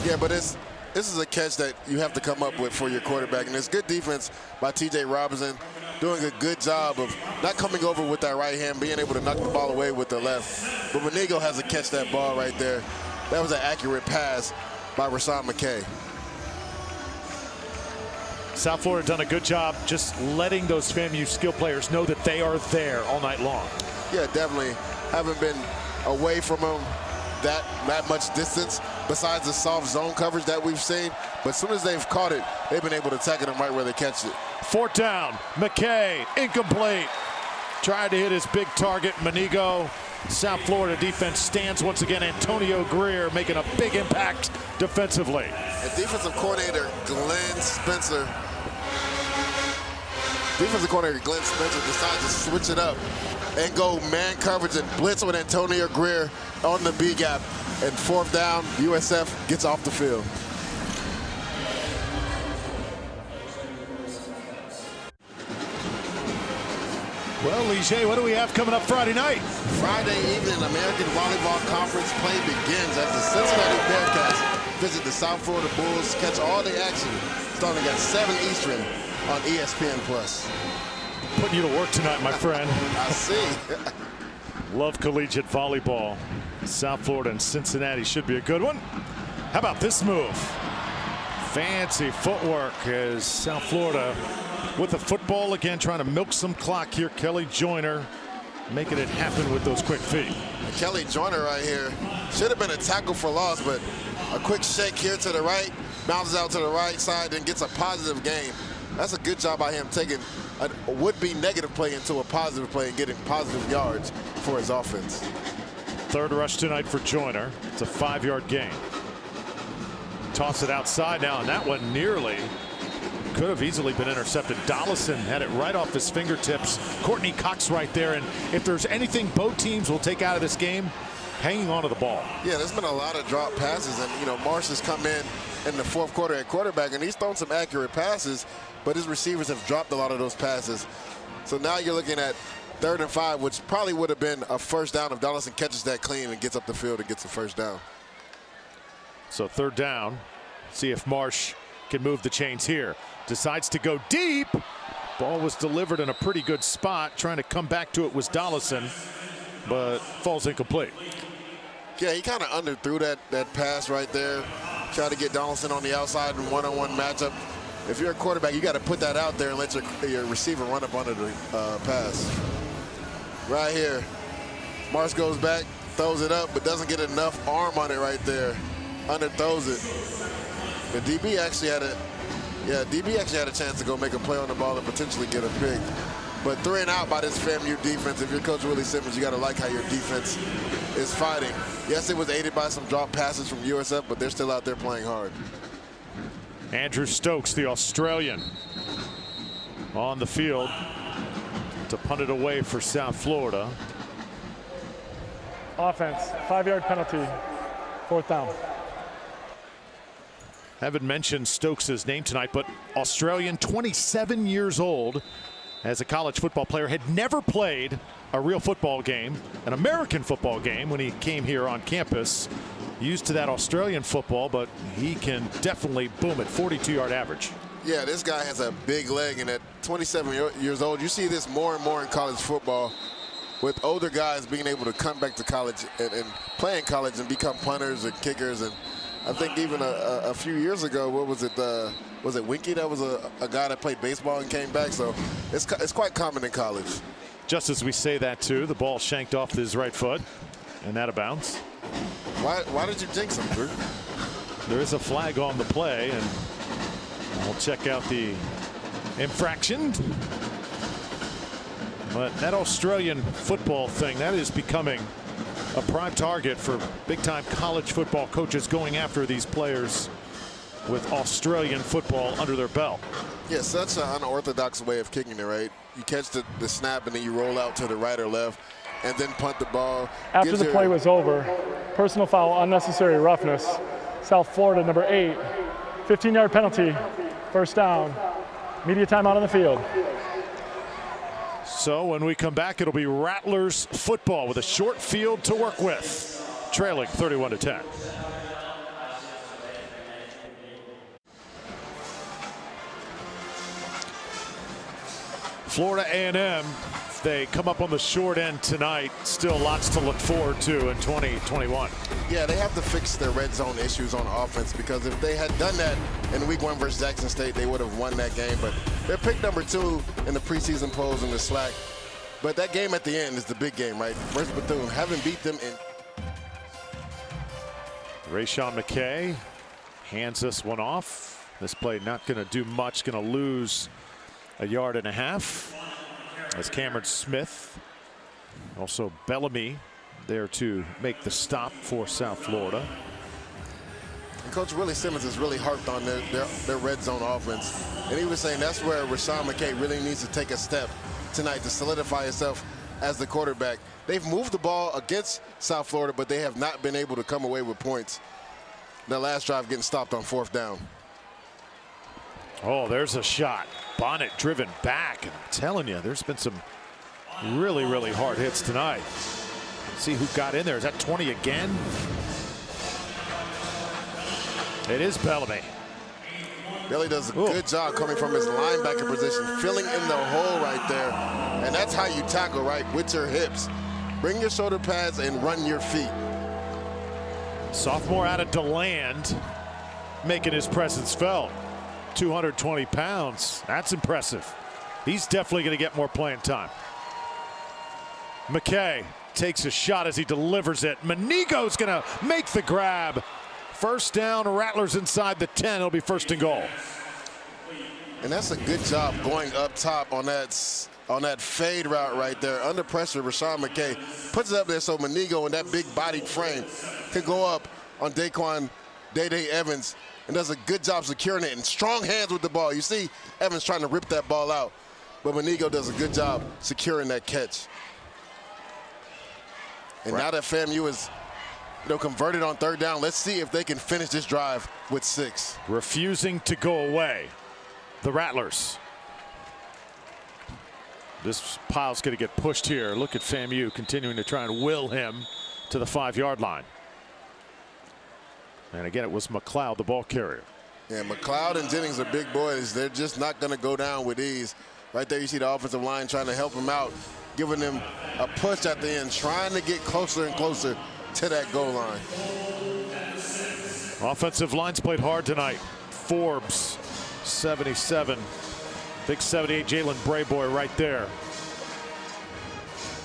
Yeah, but this is a catch that you have to come up with for your quarterback. And it's good defense by TJ Robinson, doing a good job of not coming over with that right hand, being able to knock the ball away with the left. But Monigo has to catch that ball right there. That was an accurate pass by Rashawn McKay. South Florida done a good job just letting those FAMU skill players know that they are there all night long. Yeah, definitely. Haven't been away from them that much distance besides the soft zone coverage that we've seen. But as soon as they've caught it, they've been able to tackle them right where they catch it. 4th down, McKay, incomplete. Tried to hit his big target, Manigo. South Florida defense stands once again. Antonio Greer making a big impact defensively. And defensive coordinator Glenn Spencer decides to switch it up and go man coverage and blitz with Antonio Greer on the B gap. And 4th down, USF gets off the field. Well, Ligier, what do we have coming up Friday night? Friday evening, American Volleyball Conference play begins as the Cincinnati Bearcats visit the South Florida Bulls. Catch all the action starting at 7 Eastern on ESPN+. Putting you to work tonight, my friend. I see. Love collegiate volleyball. South Florida and Cincinnati should be a good one. How about this move? Fancy footwork as South Florida with the football again, trying to milk some clock here. Kelly Joyner making it happen with those quick feet. Kelly Joyner right here. Should have been a tackle for loss, but a quick shake here to the right, bounces out to the right side, and gets a positive gain. That's a good job by him, taking a would-be negative play into a positive play and getting positive yards for his offense. 3rd rush tonight for Joyner. It's a 5-yard gain. Toss it outside now, and that one nearly could have easily been intercepted. Dollison had it right off his fingertips. Courtney Cox right there, and if there's anything both teams will take out of this game, hanging on to the ball. Yeah, there's been a lot of drop passes, and Marsh has come in the 4th quarter at quarterback, and he's thrown some accurate passes, but his receivers have dropped a lot of those passes. So now you're looking at 3rd and 5, which probably would have been a 1st down if Dollison catches that clean and gets up the field and gets a 1st down. So 3rd down. See if Marsh can move the chains here. Decides to go deep. Ball was delivered in a pretty good spot. Trying to come back to it was Dollison, but falls incomplete. Yeah, he kind of underthrew that pass right there. Tried to get Dollison on the outside in one-on-one matchup. If you're a quarterback, you got to put that out there and let your receiver run up under the pass. Right here, Marsh goes back, throws it up, but doesn't get enough arm on it right there. Underthrows it. The DB actually had a chance to go make a play on the ball and potentially get a pick. But 3 and out by this FAMU defense. If you're Coach Willie Simmons, you got to like how your defense is fighting. Yes, it was aided by some drop passes from USF, but they're still out there playing hard. Andrew Stokes, the Australian, on the field to punt it away for South Florida. Offense, 5-yard penalty, 4th down. Haven't mentioned Stokes' name tonight, but Australian, 27 years old, as a college football player, had never played a real football game, an American football game, when he came here on campus. Used to that Australian football, but he can definitely boom at 42-yard average. Yeah, this guy has a big leg, and at 27 years old, you see this more and more in college football, with older guys being able to come back to college and play in college and become punters and kickers. And I think even a few years ago, what was it? Was it Winky that was a guy that played baseball and came back? So it's quite common in college. Just as we say that, too, the ball shanked off his right foot, and out of bounds. Why did you jinx him, Drew? There is a flag on the play, and we'll check out the infraction. But that Australian football thing, that is becoming a prime target for big-time college football coaches going after these players with Australian football under their belt. Yeah, such an unorthodox way of kicking it, right? You catch the snap and then you roll out to the right or left and then punt the ball. After the play was over, personal foul, unnecessary roughness. South Florida, number 8, 15-yard penalty, 1st down. Media timeout on the field. So when we come back, it'll be Rattlers football with a short field to work with, trailing 31-10. Florida A&M, they come up on the short end tonight, still lots to look forward to in 2021. Yeah, they have to fix their red zone issues on offense, because if they had done that in week 1 versus Jackson State, they would have won that game. But they're picked number 2 in the preseason polls in the SWAC. But that game at the end is the big game, right? Versus Bethune, haven't beat them in. Rayshawn McKay hands this one off. This play not going to do much, going to lose a yard and a half. As Cameron Smith, also Bellamy, there to make the stop for South Florida. And Coach Willie Simmons has really harped on their red zone offense. And he was saying that's where Rayshawn McKay really needs to take a step tonight to solidify himself as the quarterback. They've moved the ball against South Florida, but they have not been able to come away with points. The last drive getting stopped on 4th down. Oh, there's a shot. Bonnet driven back. And I'm telling you, there's been some really, really hard hits tonight. Let's see who got in there. Is that 20 again? It is Bellamy. Billy does a good job coming from his linebacker position, filling in the hole right there. And that's how you tackle, right? With your hips. Bring your shoulder pads and run your feet. Sophomore out of DeLand, making his presence felt. 220 pounds. That's impressive. He's definitely going to get more playing time. McKay takes a shot as he delivers it. Manigo's going to make the grab. First down, Rattlers inside the 10. It'll be 1st and goal. And that's a good job going up top on that fade route right there. Under pressure, Rayshawn McKay puts it up there so Manigo in that big-bodied frame can go up on Daquan Day-Day Evans and does a good job securing it, and strong hands with the ball. You see Evans trying to rip that ball out, but Manigo does a good job securing that catch. And now that FAMU is converted on 3rd down, let's see if they can finish this drive with 6. Refusing to go away, the Rattlers. This pile's going to get pushed here. Look at FAMU continuing to try and will him to the 5-yard line. And again, it was McLeod, the ball carrier. Yeah, McLeod and Jennings are big boys. They're just not going to go down with ease. Right there, you see the offensive line trying to help him out, giving them a push at the end, trying to get closer and closer to that goal line. Offensive line's played hard tonight. Forbes, 77. Big 78, Jalen Brayboy right there.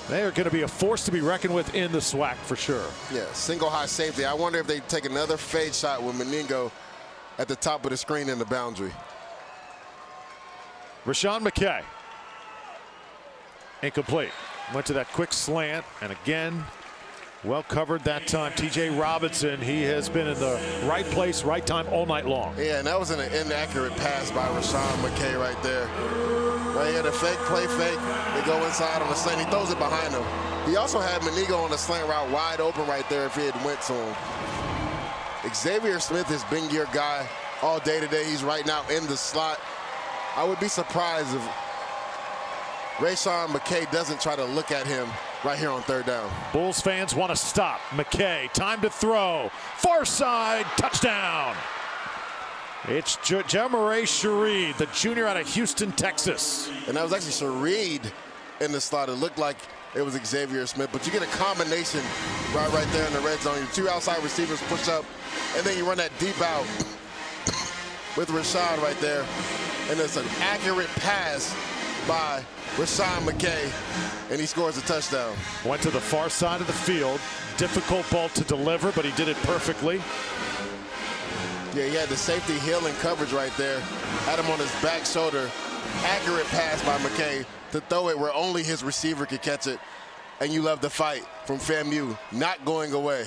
They are going to be a force to be reckoned with in the SWAC for sure. Yeah, single high safety. I wonder if they take another fade shot with Manigo at the top of the screen in the boundary. Rayshawn McKay. Incomplete. Went to that quick slant, and again, well covered that time. TJ Robinson, he has been in the right place, right time all night long. Yeah, and that was an inaccurate pass by Rayshawn McKay right there. Right here, the fake, play fake. They go inside on the slant. He throws it behind him. He also had Manigo on the slant route wide open right there if he had went to him. Xavier Smith has been your guy all day today. He's right now in the slot. I would be surprised if Rayshawn McKay doesn't try to look at him right here on 3rd down. Bulls fans want to stop. McKay, time to throw. Far side, touchdown. It's Jamaray Shareed, the junior out of Houston, Texas. And that was actually Shareed in the slot. It looked like it was Xavier Smith, but you get a combination right there in the red zone. Your 2 outside receivers push up, and then you run that deep out with Rashad right there. And it's an accurate pass by Rayshawn McKay, and he scores a touchdown. Went to the far side of the field. Difficult ball to deliver, but he did it perfectly. Yeah, he had the safety healing coverage right there. Had him on his back shoulder. Accurate pass by McKay to throw it where only his receiver could catch it. And you love the fight from FAMU, not going away.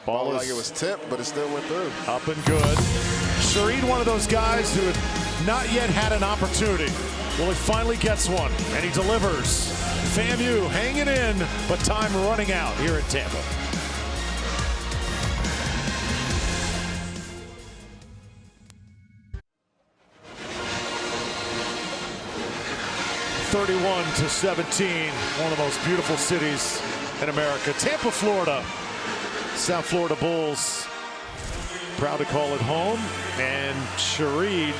Ball like it was tipped, but it still went through. Up and good. Shareed, one of those guys who had not yet had an opportunity. Well, he finally gets one, and he delivers. FAMU hanging in, but time running out here in Tampa. (31-17), one of the most beautiful cities in America. Tampa, Florida. South Florida Bulls proud to call it home, and Shareed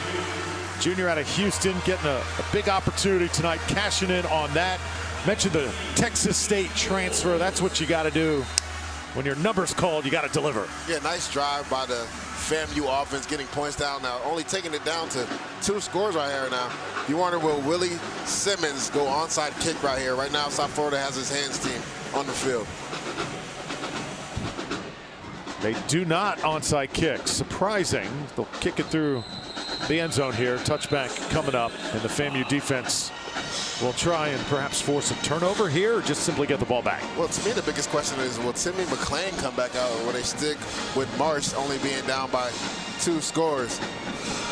Junior out of Houston, getting a big opportunity tonight, cashing in on that. Mentioned the Texas State transfer. That's what you got to do. When your number's called, you got to deliver. Yeah, nice drive by the FAMU offense, getting points down now. Only taking it down to 2 scores right here now. You wonder, will Willie Simmons go onside kick right here? Right now, South Florida has his hands team on the field. They do not onside kick. Surprising. They'll kick it through the end zone here. Touchback coming up, and the FAMU defense will try and perhaps force a turnover here or just simply get the ball back. Well, to me, the biggest question is, will Timmy McClain come back out, or will they stick with Marsh only being down by 2 scores?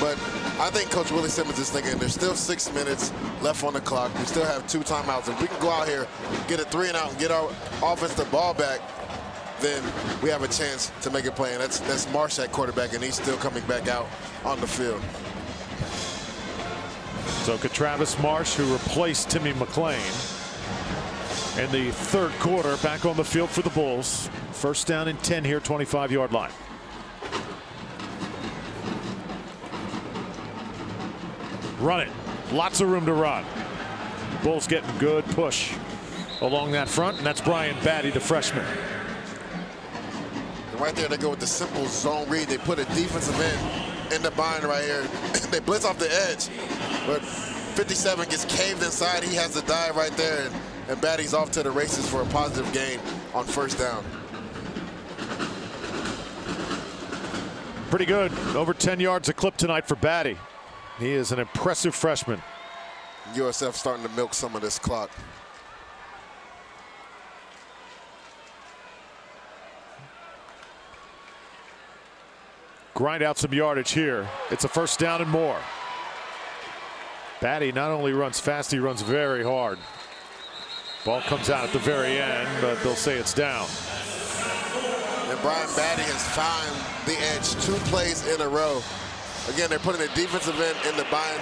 But I think Coach Willie Simmons is thinking there's still 6 minutes left on the clock. We still have 2 timeouts. If we can go out here, get a 3 and out, and get our offense the ball back, then we have a chance to make a play. And that's Marsh at quarterback, and he's still coming back out on the field. So Travis Marsh, who replaced Timmy McClain in the 3rd quarter, back on the field for the Bulls. First down and 10 here, 25-yard line. Run it. Lots of room to run. Bulls getting good push along that front, and that's Brian Batty, the freshman. And right there, they go with the simple zone read. They put a defensive end in the bind right here. They blitz off the edge, but 57 gets caved inside. He has the dive right there, and Batty's off to the races for a positive gain on first down. Pretty good. Over 10 yards a clip tonight for Batty. He is an impressive freshman. USF starting to milk some of this clock. Grind out some yardage here. It's a first down and more. Batty not only runs fast, he runs very hard. Ball comes out at the very end, but they'll say it's down. And Brian Batty has found the edge 2 plays in a row. Again, they're putting a defensive end in the bind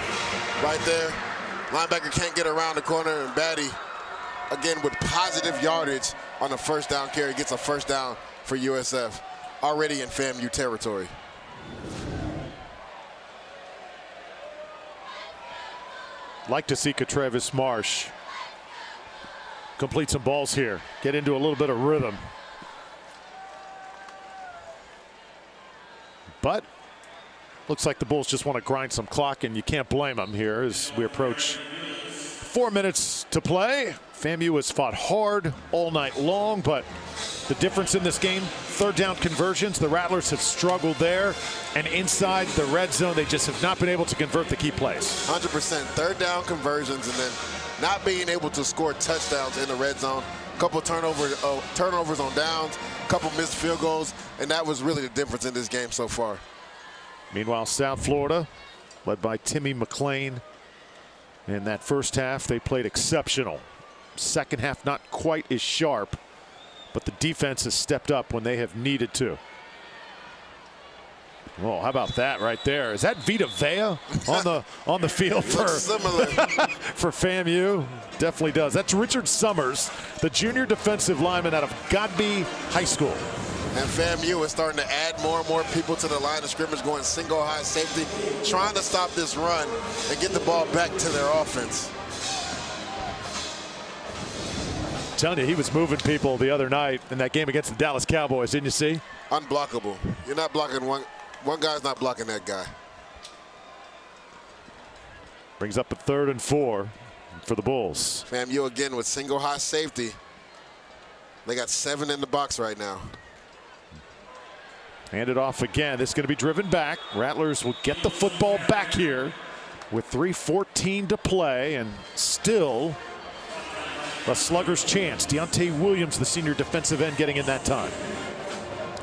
right there. Linebacker can't get around the corner, and Batty, again, with positive yardage on the first down carry, gets a first down for USF, already in FAMU territory. Like to see Travis Marsh complete some balls here, get into a little bit of rhythm. But looks like the Bulls just want to grind some clock, and you can't blame them here as we approach 4 minutes to play. FAMU has fought hard all night long, but the difference in this game, 3rd down conversions. The Rattlers have struggled there, and inside the red zone, they just have not been able to convert the key plays. 100% 3rd down conversions, and then not being able to score touchdowns in the red zone. A couple turnovers on downs, a couple missed field goals, and that was really the difference in this game so far. Meanwhile, South Florida, led by Timmy McClain. In that first half, they played exceptional. Second half, not quite as sharp, but the defense has stepped up when they have needed to. Oh, how about that right there? Is that Vita Vea on the field for for FAMU? Definitely does. That's Richard Summers, the junior defensive lineman out of Godby High School. And FAMU is starting to add more and more people to the line of scrimmage, going single high safety, trying to stop this run and get the ball back to their offense. I'm telling you, he was moving people the other night in that game against the Dallas Cowboys, didn't you see? Unblockable. You're not blocking one guy's not blocking that guy. Brings up a 3rd and 4 for the Bulls. FAMU again with single high safety. They got 7 in the box right now. Hand it off again. This is going to be driven back. Rattlers will get the football back here with 3:14 to play, and still a slugger's chance. Deontay Williams, the senior defensive end, getting in that time.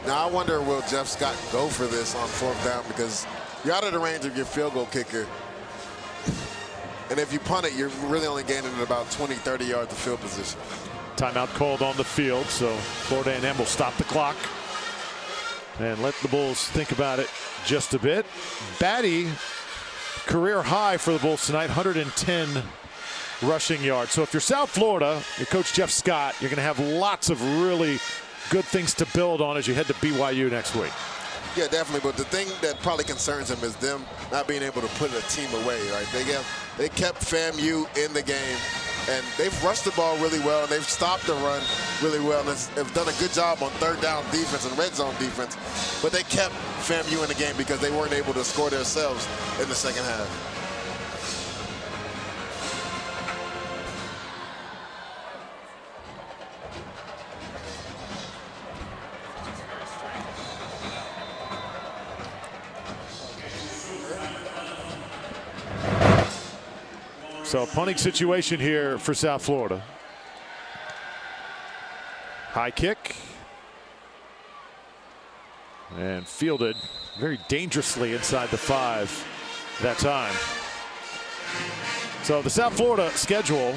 Now I wonder, will Jeff Scott go for this on 4th down, because you're out of the range of your field goal kicker. And if you punt it, you're really only gaining about 20, 30 yards of field position. Timeout called on the field, so Florida A&M will stop the clock and let the Bulls think about it just a bit. Batty, career high for the Bulls tonight, 110 rushing yards. So if you're South Florida, your coach Jeff Scott, you're going to have lots of really good things to build on as you head to BYU next week. Yeah, definitely. But the thing that probably concerns him is them not being able to put a team away. Right? They kept FAMU in the game, and they've rushed the ball really well, and they've stopped the run really well, and they've done a good job on third down defense and red zone defense. But they kept FAMU in the game because they weren't able to score themselves in the second half. So punting situation here for South Florida. High kick. And fielded very dangerously inside the 5 that time. So the South Florida schedule,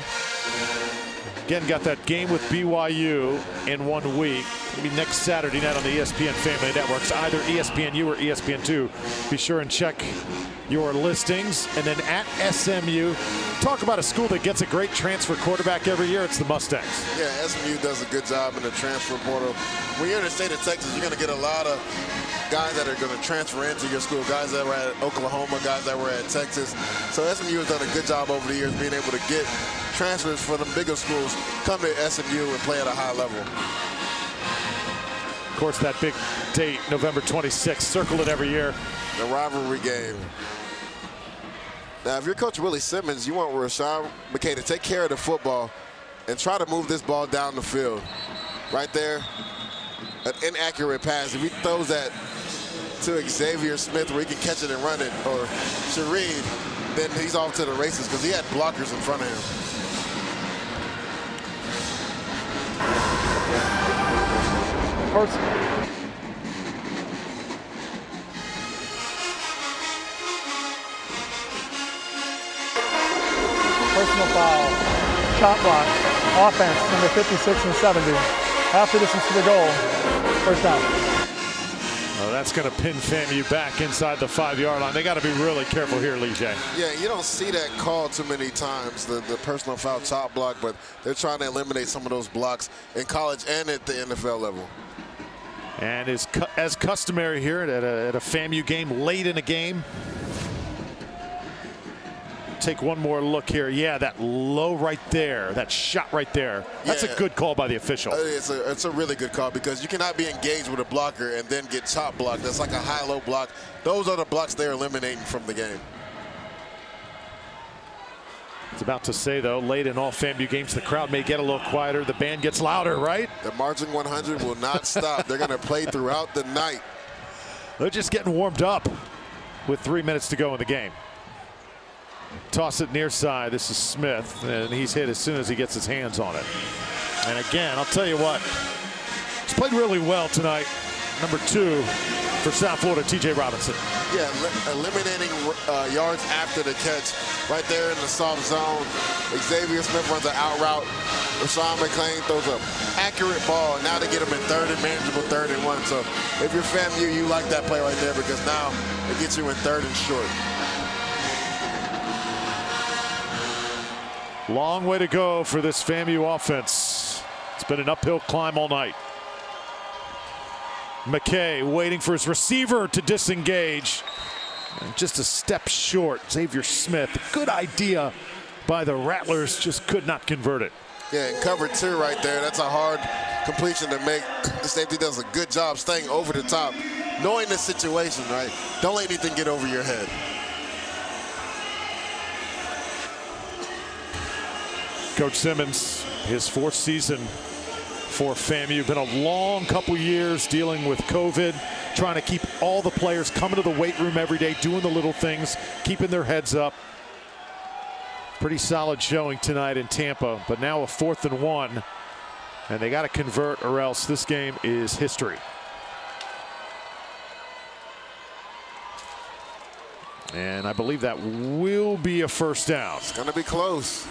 again, got that game with BYU in 1 week. Maybe next Saturday night on the ESPN Family Networks, either ESPNU or ESPN2. Be sure and check your listings. And then at SMU, talk about a school that gets a great transfer quarterback every year. It's the Mustangs. Yeah, SMU does a good job in the transfer portal. When you're in the state of Texas, you're going to get a lot of guys that are going to transfer into your school, guys that were at Oklahoma, guys that were at Texas. So SMU has done a good job over the years being able to get transfers for the bigger schools, come to SMU and play at a high level. Of course, that big date, November 26th, circle it every year. The rivalry game. Now, if you're Coach Willie Simmons, you want Rashawn McKay to take care of the football and try to move this ball down the field. Right there, an inaccurate pass. If he throws that to Xavier Smith where he can catch it and run it, or Shareed, then he's off to the races because he had blockers in front of him. Personal foul, shot block, offense, number 56 and 70. Half the distance to the goal, first down. Oh, that's going to pin FAMU back inside the 5-yard line. They got to be really careful here, Lee J. Yeah, you don't see that call too many times, the personal foul chop block, but they're trying to eliminate some of those blocks in college and at the NFL level. And as customary here at a FAMU game, late in a game. Take one more look here. Yeah, that low right there, that shot right there. That's a good call by the official. It's a really good call because you cannot be engaged with a blocker and then get chop blocked. That's like a high-low block. Those are the blocks they're eliminating from the game. It's about to say, though, late in all FAMU games, the crowd may get a little quieter. The band gets louder, right? The Marching 100 will not stop. They're going to play throughout the night. They're just getting warmed up with 3 minutes to go in the game. Toss it near side. This is Smith, and he's hit as soon as he gets his hands on it. And again, I'll tell you what, he's played really well tonight. Number 2 for South Florida, TJ Robinson. Yeah, eliminating yards after the catch. Right there in the soft zone. Xavier Smith runs an out route. Rashawn McClain throws an accurate ball. Now they get him in third and manageable 3rd and 1. So if you're FAMU, you like that play right there because now it gets you in 3rd and short. Long way to go for this FAMU offense. It's been an uphill climb all night. McKay waiting for his receiver to disengage. And just a step short. Xavier Smith, good idea by the Rattlers, just could not convert it. Yeah, and cover 2 right there. That's a hard completion to make. The safety does a good job staying over the top, knowing the situation, right? Don't let anything get over your head. Coach Simmons, his 4th season for FAMU. Been a long couple years dealing with COVID, trying to keep all the players coming to the weight room every day, doing the little things, keeping their heads up. Pretty solid showing tonight in Tampa, but now a 4th and 1, and they got to convert or else this game is history. And I believe that will be a first down. It's going to be close.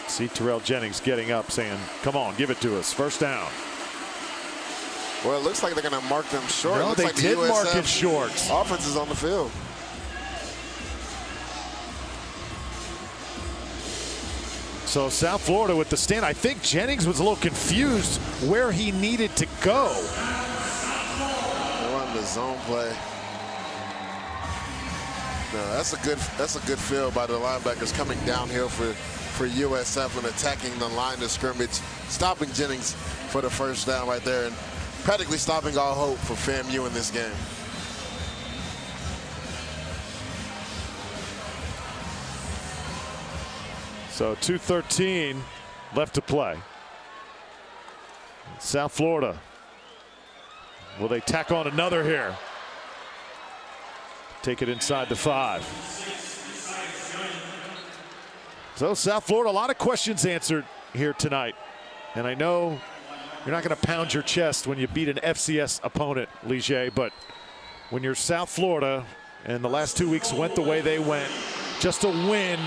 See Terrell Jennings getting up saying, come on, give it to us. First down. Well, it looks like they're going to mark them short. No, it looks they like did the mark it short. Offense is on the field. So South Florida with the stand. I think Jennings was a little confused where he needed to go. They run the zone play. No, that's a good field by the linebackers coming downhill for USF and attacking the line of scrimmage, stopping Jennings for the first down right there, and practically stopping all hope for FAMU in this game. So 2:13 left to play. South Florida. Will they tack on another here? Take it inside the 5. So South Florida, a lot of questions answered here tonight. And I know you're not going to pound your chest when you beat an FCS opponent, Lige, but when you're South Florida and the last 2 weeks went the way they went, just a win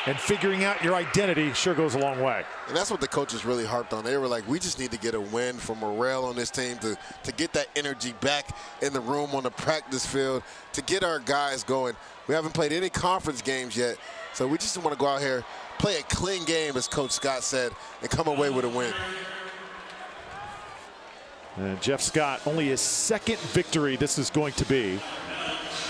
and figuring out your identity sure goes a long way. And that's what the coaches really harped on. They were like, we just need to get a win for morale on this team to get that energy back in the room on the practice field, to get our guys going. We haven't played any conference games yet, so we just want to go out here, play a clean game, as Coach Scott said, and come away with a win. And Jeff Scott, only his second victory this is going to be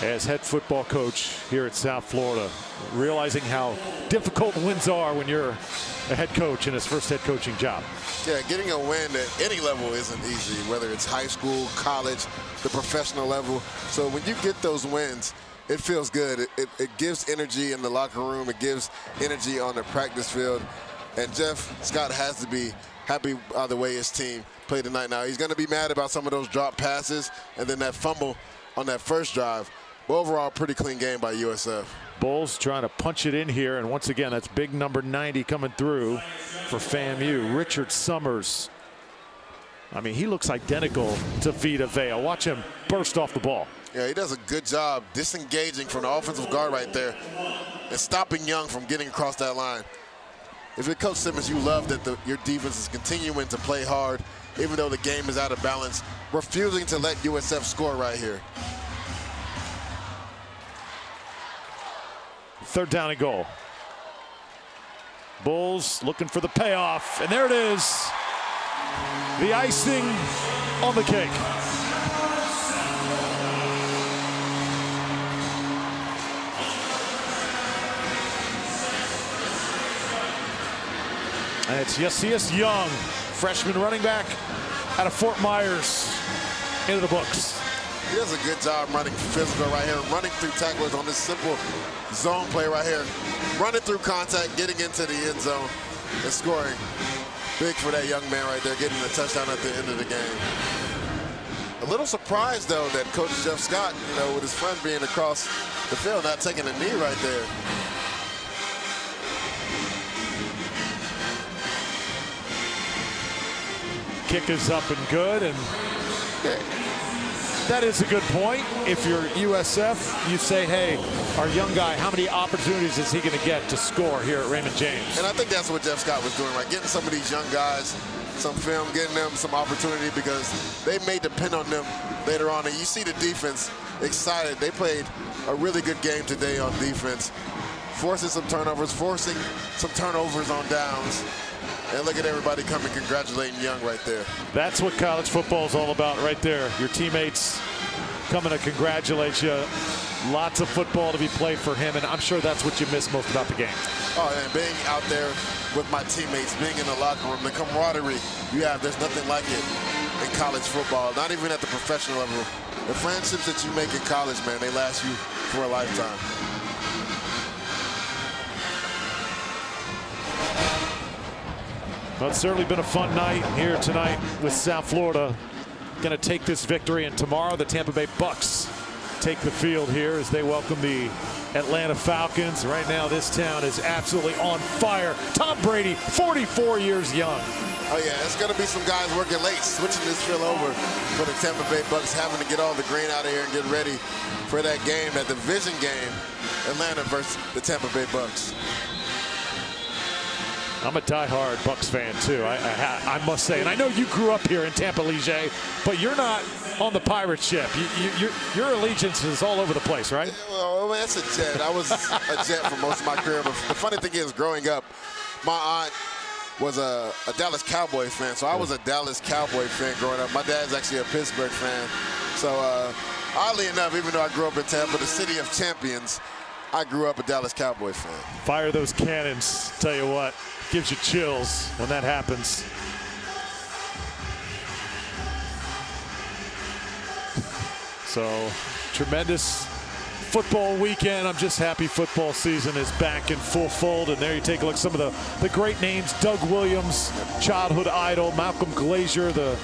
as head football coach here at South Florida, realizing how difficult wins are when you're a head coach in his first head coaching job. Yeah, getting a win at any level isn't easy, whether it's high school, college, the professional level. So when you get those wins, it feels good. It gives energy in the locker room. It gives energy on the practice field. And Jeff Scott has to be happy by the way his team played tonight. Now, he's going to be mad about some of those drop passes and then that fumble on that first drive. But overall, pretty clean game by USF. Bulls trying to punch it in here, and once again, that's big number 90 coming through for FAMU. Richard Summers. I mean, he looks identical to Vita Vea. Watch him burst off the ball. Yeah, he does a good job disengaging from the offensive guard right there and stopping Young from getting across that line. If you're Coach Simmons, you love that your defense is continuing to play hard, even though the game is out of balance, refusing to let USF score right here. 3rd down and goal. Bulls looking for the payoff, and there it is. The icing on the cake. And it's Yasius Young, freshman running back out of Fort Myers, into the books. He does a good job running physical right here, running through tacklers on this simple zone play right here. Running through contact, getting into the end zone, and scoring. Big for that young man right there, getting the touchdown at the end of the game. A little surprised, though, that Coach Jeff Scott, with his friend being across the field, not taking a knee right there. Kick is up and good, and that is a good point. If you're USF, you say, hey, our young guy, how many opportunities is he going to get to score here at Raymond James? And I think that's what Jeff Scott was doing, right? Getting some of these young guys some film, getting them some opportunity, because they may depend on them later on. And you see the defense excited. They played a really good game today on defense, forcing some turnovers, forcing some turnovers on downs. And look at everybody coming congratulating Young right there. That's what college football is all about right there. Your teammates coming to congratulate you. Lots of football to be played for him, and I'm sure that's what you miss most about the game. Oh, and being out there with my teammates, being in the locker room, the camaraderie you have, there's nothing like it in college football, not even at the professional level. The friendships that you make in college, man, they last you for a lifetime. Well, it's certainly been a fun night here tonight with South Florida. Going to take this victory, and tomorrow the Tampa Bay Bucks take the field here as they welcome the Atlanta Falcons. Right now, this town is absolutely on fire. Tom Brady, 44 years young. Oh, yeah, it's going to be some guys working late, switching this field over for the Tampa Bay Bucks, having to get all the green out of here and get ready for that game, that division game, Atlanta versus the Tampa Bay Bucks. I'm a diehard Bucks fan, too, I must say. And I know you grew up here in Tampa, Lige, but you're not on the pirate ship. Your allegiance is all over the place, right? Well, that's a Jet. I was a Jet for most of my career. But the funny thing is, growing up, my aunt was a Dallas Cowboy fan, so I was a Dallas Cowboy fan growing up. My dad's actually a Pittsburgh fan. So oddly enough, even though I grew up in Tampa, the city of champions, I grew up a Dallas Cowboy fan. Fire those cannons, tell you what, gives you chills when that happens. So tremendous football weekend. I'm just happy football season is back in full fold. And there you take a look at some of the great names. Doug Williams, childhood idol. Malcolm Glazier, the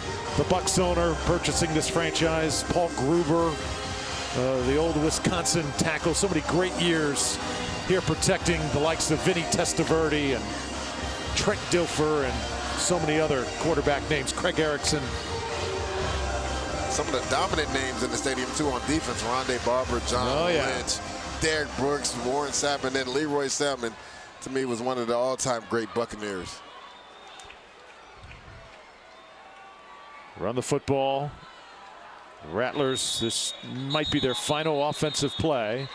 Bucs owner, purchasing this franchise. Paul Gruber, the old Wisconsin tackle. So many great years here protecting the likes of Vinny Testaverde and Trent Dilfer and so many other quarterback names. Craig Erickson. Some of the dominant names in the stadium, too, on defense. Rondé Barber, John Lynch, Derek Brooks, Warren Sapp, and then Leroy Selmon, to me, was one of the all-time great Buccaneers. Run the football. Rattlers, this might be their final offensive play.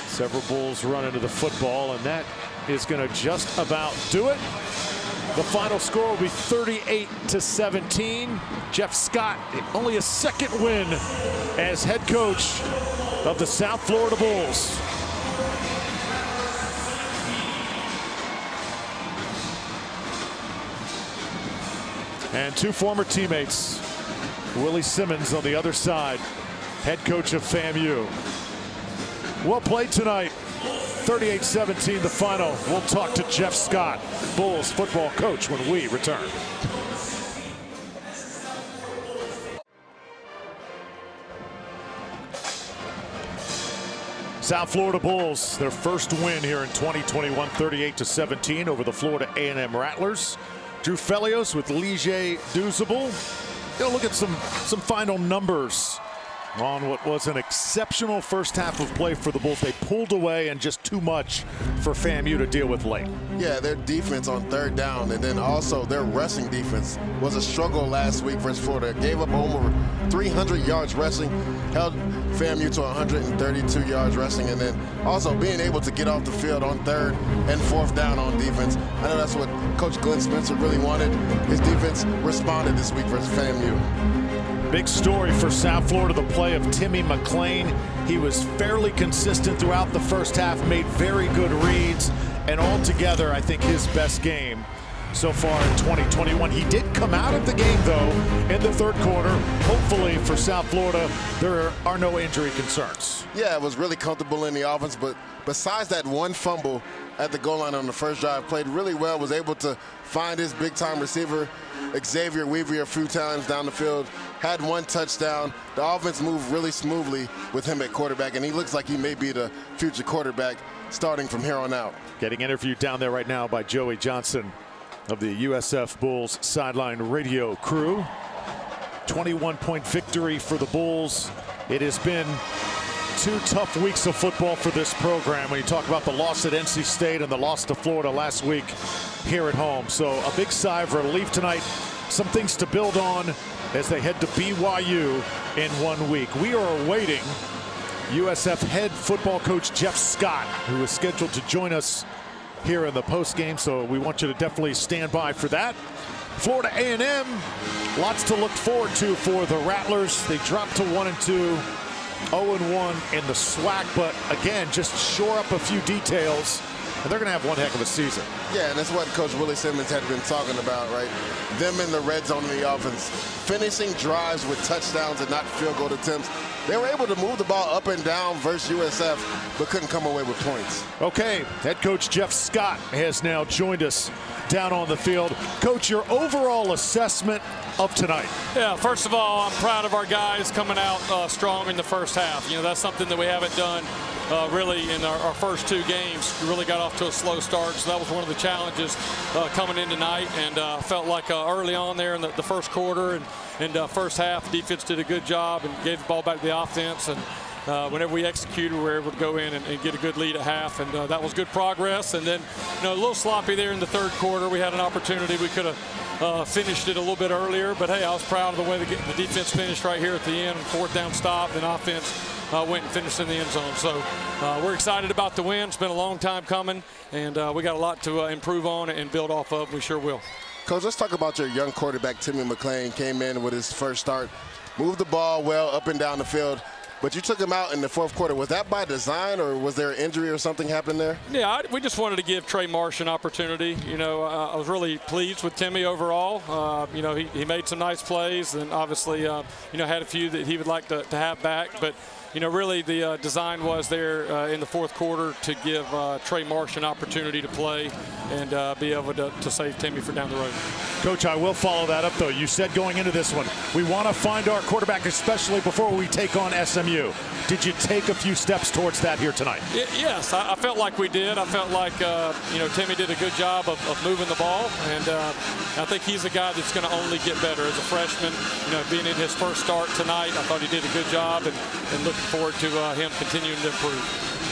Several Bulls run into the football, and that is going to just about do it. The final score will be 38-17. Jeff Scott, only a second win as head coach of the South Florida Bulls. And two former teammates, Willie Simmons on the other side, head coach of FAMU. Well played tonight. 38-17 the final. We'll talk to Jeff Scott, Bulls football coach, when we return. South Florida Bulls, their first win here in 2021, 38-17 over the Florida A&M Rattlers. Drew Felios with Lige Duzable. Gonna look at some final numbers on what was an exceptional first half of play for the Bulls. They pulled away and just too much for FAMU to deal with late. Yeah, their defense on third down, and then also their rushing defense was a struggle last week versus Florida. Gave up over 300 yards rushing, held FAMU to 132 yards rushing, and then also being able to get off the field on third and fourth down on defense. I know that's what Coach Glenn Spencer really wanted. His defense responded this week versus FAMU. Big story for South Florida, the play of Timmy McClain. He was fairly consistent throughout the first half, made very good reads, and altogether, I think his best game so far in 2021. He did come out of the game, though, in the third quarter. Hopefully for South Florida, there are no injury concerns. Yeah, it was really comfortable in the offense, but besides that one fumble at the goal line on the first drive, played really well, was able to find his big-time receiver, Xavier Weaver, a few times down the field, had one touchdown. The offense moved really smoothly with him at quarterback, and he looks like he may be the future quarterback starting from here on out. Getting interviewed down there right now by Joey Johnson of the USF Bulls sideline radio crew. 21-point victory for the Bulls. It has been 2 tough weeks of football for this program when you talk about the loss at NC State and the loss to Florida last week here at home. So a big sigh of relief tonight. Some things to build on as they head to BYU in 1 week. We are awaiting USF head football coach Jeff Scott, who is scheduled to join us here in the post game, so we want you to definitely stand by for that. Florida A&M, lots to look forward to for the Rattlers. They dropped to 1-2, 0-1 in the SWAC, but again, just shore up a few details, and they're going to have one heck of a season. Yeah, and that's what Coach Willie Simmons had been talking about, right? Them in the red zone in the offense, finishing drives with touchdowns and not field goal attempts. They were able to move the ball up and down versus USF, but couldn't come away with points. Okay, head coach Jeff Scott has now joined us down on the field. Coach, your overall assessment of tonight? Yeah, first of all, I'm proud of our guys coming out strong in the first half. You know, that's something that we haven't done really in our first 2 games. We really got off to a slow start, so that was one of the challenges coming in tonight. And felt like early on there in the first quarter and first half, the defense did a good job and gave the ball back to the offense. And whenever we executed, we were able to go in and get a good lead at half, and that was good progress. And then, you know, a little sloppy there in the third quarter. We had an opportunity. We could have finished it a little bit earlier. But, hey, I was proud of the way the defense finished right here at the end. Fourth down stop, and offense went and finished in the end zone. So we're excited about the win. It's been a long time coming, and we got a lot to improve on and build off of. We sure will. Coach, let's talk about your young quarterback, Timmy McClain. Came in with his first start, moved the ball well up and down the field, but you took him out in the fourth quarter. Was that by design, or was there an injury or something happened there? Yeah, we just wanted to give Trey Marsh an opportunity. You know, I was really pleased with Timmy overall. You know, he made some nice plays, and obviously, you know, had a few that he would like to have back. But, you know, really the design was there in the fourth quarter to give Trey Marsh an opportunity to play and be able to save Timmy for down the road. Coach, I will follow that up, though. You said going into this one, we want to find our quarterback, especially before we take on SMU. Did you take a few steps towards that here tonight? Yes, I felt like we did. I felt like, you know, Timmy did a good job of moving the ball, and I think he's a guy that's going to only get better as a freshman. You know, being in his first start tonight, I thought he did a good job, and looking forward to him continuing to improve.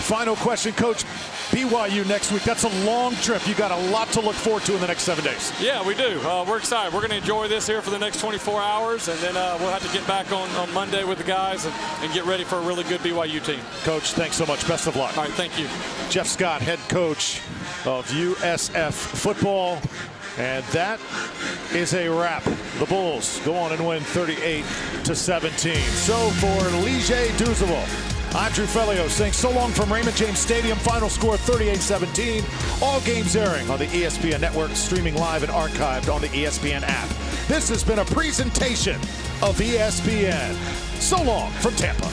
Final question, Coach. BYU next week. That's a long trip. You got a lot to look forward to in the next 7 days. Yeah, we do. We're excited. We're going to enjoy this here for the next 24 hours, and then we'll have to get back on Monday with the guys and get ready for a really good BYU team. Coach, thanks so much. Best of luck. All right, thank you. Jeff Scott, head coach of USF football. And that is a wrap. The Bulls go on and win 38-17. So for Lige Douzable, I'm Drew Fellio saying so long from Raymond James Stadium. Final score 38-17. All games airing on the ESPN network, streaming live and archived on the ESPN app. This has been a presentation of ESPN. So long from Tampa.